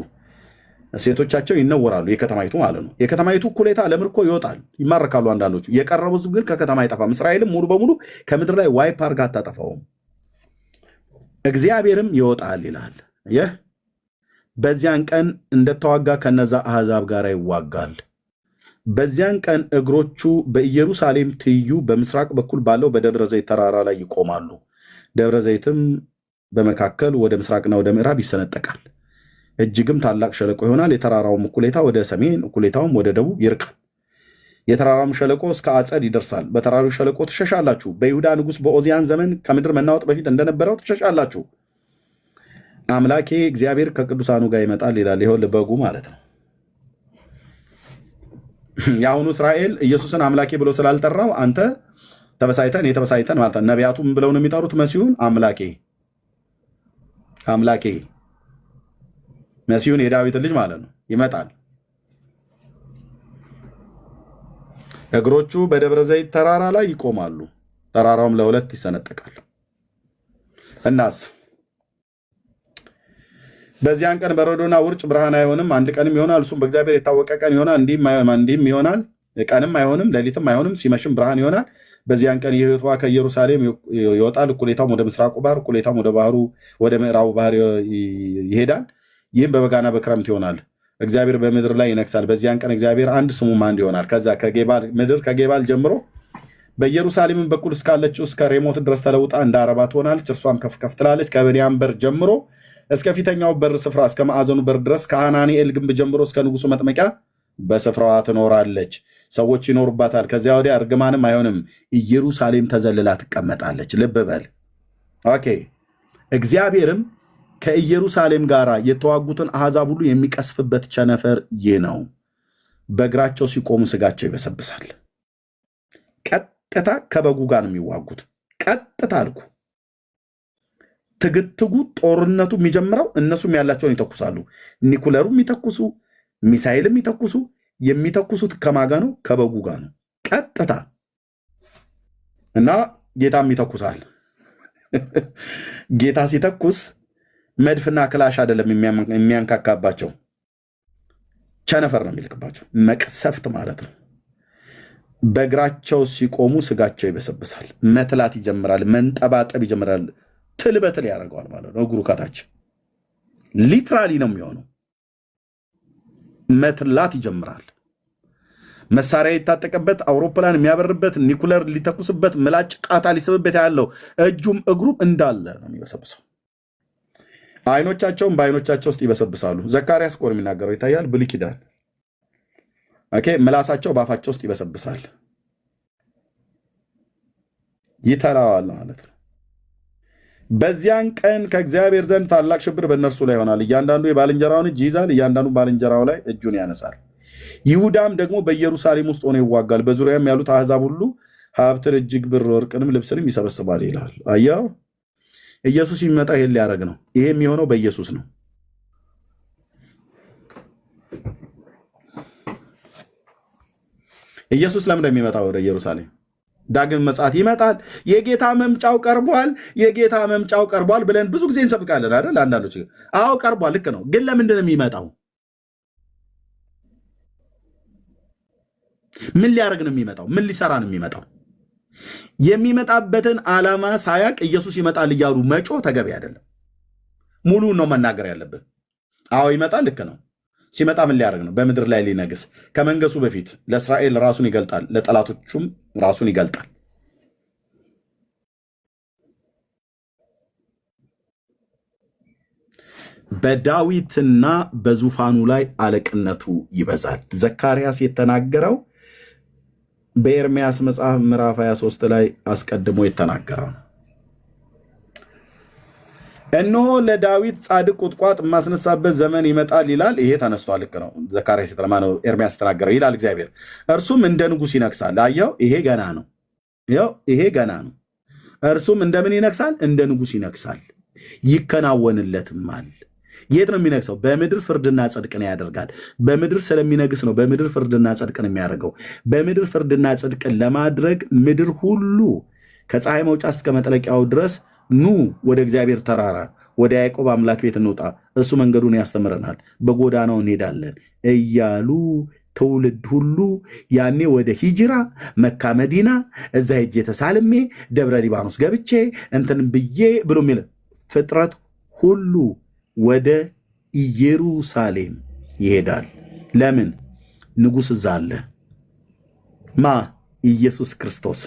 ሴቶቻቸው ይነወራሉ። የከተማይቱ ማለት ነው። የከተማይቱ እኩሌታ ለምርኮ ይወጣል፣ ይማረካሉ አንዳንዶቹ። የቀረቡ ሕዝብ ግን ከከተማ አይጠፋም። እስራኤልም ሙሉ በሙሉ ከምድር ላይ ዋይፕ አድርጋ አታጠፋውም። እግዚአብሔርም ይወጣል ይላል። ይህ በዚያን ቀን እንደተዋጋ ከነዛ አሕዛብ ጋር ይዋጋል። በዚያን ቀን እግሮቹ በኢየሩሳሌም ትይዩ በምስራቅ በኩል ባለው በደብረ ዘይት ተራራ ላይ ይቆማሉ። ደብረ ዘይትም በመካከል ወደ ምስራቅና ወደ ምዕራብ ይሰነጠቃል፣ እጅግም ታላቅ ሸለቆ ይሆናል። የተራራውም እኩሌታ ወደ ሰሜን፣ እኩሌታውም ወደ ደቡብ ይርቃል። የተራራውም ሸለቆ እስከ አጸድ ይደርሳል። በተራራው ሸለቆ ትሸሻላችሁ። በይሁዳ ንጉሥ በኦዚያን ዘመን ከምድር መናወጥ በፊት እንደነበረው ትሸሻላችሁ። አምላኬ እግዚአብሔር ከቅዱሳኑ ጋር ይመጣል ይላል። ይኸው በጉ ማለት ነው። የአሁኑ እስራኤል ኢየሱስን አምላኬ ብሎ ስላልጠራው አንተ ተበሳይተን የተበሳይተን ማለት ነው። ነቢያቱም ብለው ነው የሚጠሩት መሲሁን አምላኬ መሲሁን የዳዊት ልጅ ማለት ነው። ይመጣል። እግሮቹ በደብረ ዘይት ተራራ ላይ ይቆማሉ፣ ተራራውም ለሁለት ይሰነጠቃል። እናስ በዚያን ቀን በረዶና ውርጭ ብርሃን አይሆንም፣ አንድ ቀንም ይሆናል፣ እሱም በእግዚአብሔር የታወቀ ቀን ይሆናል። እንዲህም ይሆናል፣ ቀንም አይሆንም ሌሊትም አይሆንም፣ ሲመሽም ብርሃን ይሆናል። በዚያን ቀን የሕይወት ውኃ ከኢየሩሳሌም ይወጣል፣ እኩሌታም ወደ ምስራቁ ባህር፣ እኩሌታም ወደ ምዕራቡ ባህር ይሄዳል። ይህም በበጋና በክረምት ይሆናል። እግዚአብሔር በምድር ላይ ይነግሳል። በዚያን ቀን እግዚአብሔር አንድ ስሙም አንድ ይሆናል። ከዛ ምድር ከጌባል ጀምሮ በኢየሩሳሌምን በኩል እስካለችው እስከ ሬሞት ድረስ ተለውጣ እንደ አረባ ትሆናለች። እርሷም ከፍ ከፍ ትላለች። ከብንያም በር ጀምሮ እስከ ፊተኛው በር ስፍራ እስከ ማዕዘኑ በር ድረስ ከሐናኒኤል ግንብ ጀምሮ እስከ ንጉሱ መጥመቂያ በስፍራዋ ትኖራለች። ሰዎች ይኖሩባታል። ከዚያ ወዲያ እርግማንም አይሆንም። ኢየሩሳሌም ተዘልላ ትቀመጣለች። ልብ በል። ኦኬ። እግዚአብሔርም ከኢየሩሳሌም ጋር የተዋጉትን አሕዛብ ሁሉ የሚቀስፍበት ቸነፈር ይህ ነው። በእግራቸው ሲቆሙ ስጋቸው ይበሰብሳል። ቀጥታ ከበጉ ጋር ነው የሚዋጉት። ቀጥታ አልኩ። ትግትጉ ጦርነቱ የሚጀምረው እነሱም ያላቸውን ይተኩሳሉ። ኒኩለሩ የሚተኩሱ ሚሳይል የሚተኩሱት ከማጋ ነው? ከበጉ ጋር ነው ቀጥታ። እና ጌታም ይተኩሳል። ጌታ ሲተኩስ መድፍና ክላሽ አይደለም የሚያንካካባቸው፣ ቸነፈር ነው የሚልክባቸው። መቅሰፍት ማለት ነው። በእግራቸው ሲቆሙ ስጋቸው ይበሰብሳል። መትላት ይጀምራል። መንጠባጠብ ይጀምራል። ትል በትል ያደርገዋል ማለት ነው። እግሩ ከታች ሊትራሊ ነው የሚሆነው። መትላት ይጀምራል። መሳሪያ የታጠቀበት አውሮፕላን የሚያበርበት ኒኩለር ሊተኩስበት ምላጭ ቃታ ሊስብበት ያለው እጁም እግሩም እንዳለ ነው የሚበሰብሰው። አይኖቻቸውም በአይኖቻቸው ውስጥ ይበሰብሳሉ። ዘካርያስ ቆር የሚናገረው ይታያል። ብሉይ ኪዳን ምላሳቸው በአፋቸው ውስጥ ይበሰብሳል። ይተላዋል ማለት ነው። በዚያን ቀን ከእግዚአብሔር ዘንድ ታላቅ ሽብር በእነርሱ ላይ ይሆናል። እያንዳንዱ የባልንጀራውን እጅ ይይዛል፣ እያንዳንዱ ባልንጀራው ላይ እጁን ያነሳል። ይሁዳም ደግሞ በኢየሩሳሌም ውስጥ ሆኖ ይዋጋል። በዙሪያም ያሉት አሕዛብ ሁሉ ሀብትን፣ እጅግ ብር፣ ወርቅንም ልብስንም ይሰበስባል ይላል። አያው ኢየሱስ የሚመጣ ይሄን ሊያደርግ ነው። ይሄ የሚሆነው በኢየሱስ ነው። ኢየሱስ ለምን የሚመጣው ወደ ኢየሩሳሌም? ዳግም ምጽአት ይመጣል። የጌታ መምጫው ቀርቧል፣ የጌታ መምጫው ቀርቧል ብለን ብዙ ጊዜ እንሰብካለን አይደል? አንዳንዶች አዎ ቀርቧል፣ ልክ ነው። ግን ለምንድን ነው የሚመጣው? ምን ሊያደርግ ነው የሚመጣው? ምን ሊሰራ ነው የሚመጣው? የሚመጣበትን ዓላማ ሳያቅ ኢየሱስ ይመጣል እያሉ መጮ ተገቢ አይደለም። ሙሉን ነው መናገር ያለብን። አዎ ይመጣል፣ ልክ ነው። ሲመጣ ምን ሊያደርግ ነው? በምድር ላይ ሊነግስ። ከመንገሱ በፊት ለእስራኤል ራሱን ይገልጣል፣ ለጠላቶቹም ራሱን ይገልጣል። በዳዊትና በዙፋኑ ላይ አለቅነቱ ይበዛል። ዘካርያስ የተናገረው በኤርምያስ መጽሐፍ ምዕራፍ 23 ላይ አስቀድሞ የተናገረው ነው። እነሆ ለዳዊት ጻድቅ ቁጥቋጥ የማስነሳበት ዘመን ይመጣል ይላል። ይሄ ተነስቷል፣ ልክ ነው። ዘካርያስ የተማነው ኤርምያስ ተናገረው ይላል እግዚአብሔር። እርሱም እንደ ንጉሥ ይነግሳል። አየው፣ ይሄ ገና ነው። ይሄ ገና ነው። እርሱም እንደምን ይነግሳል? እንደ ንጉሥ ይነግሳል፣ ይከናወንለትማል። የት ነው የሚነግሰው? በምድር ፍርድና ጽድቅን ያደርጋል። በምድር ስለሚነግስ ነው በምድር ፍርድና ጽድቅን የሚያደርገው። በምድር ፍርድና ጽድቅን ለማድረግ ምድር ሁሉ ከፀሐይ መውጫ እስከ መጥለቂያው ድረስ ኑ ወደ እግዚአብሔር ተራራ ወደ ያዕቆብ አምላክ ቤት እንውጣ፣ እሱ መንገዱን ያስተምረናል፣ በጎዳናው እንሄዳለን እያሉ ትውልድ ሁሉ ያኔ ወደ ሂጅራ መካ መዲና እዛ ሄጄ ተሳልሜ ደብረ ሊባኖስ ገብቼ እንትን ብዬ ብሎ የሚል ፍጥረት ሁሉ ወደ ኢየሩሳሌም ይሄዳል። ለምን? ንጉሥ እዛ አለ። ማ? ኢየሱስ ክርስቶስ።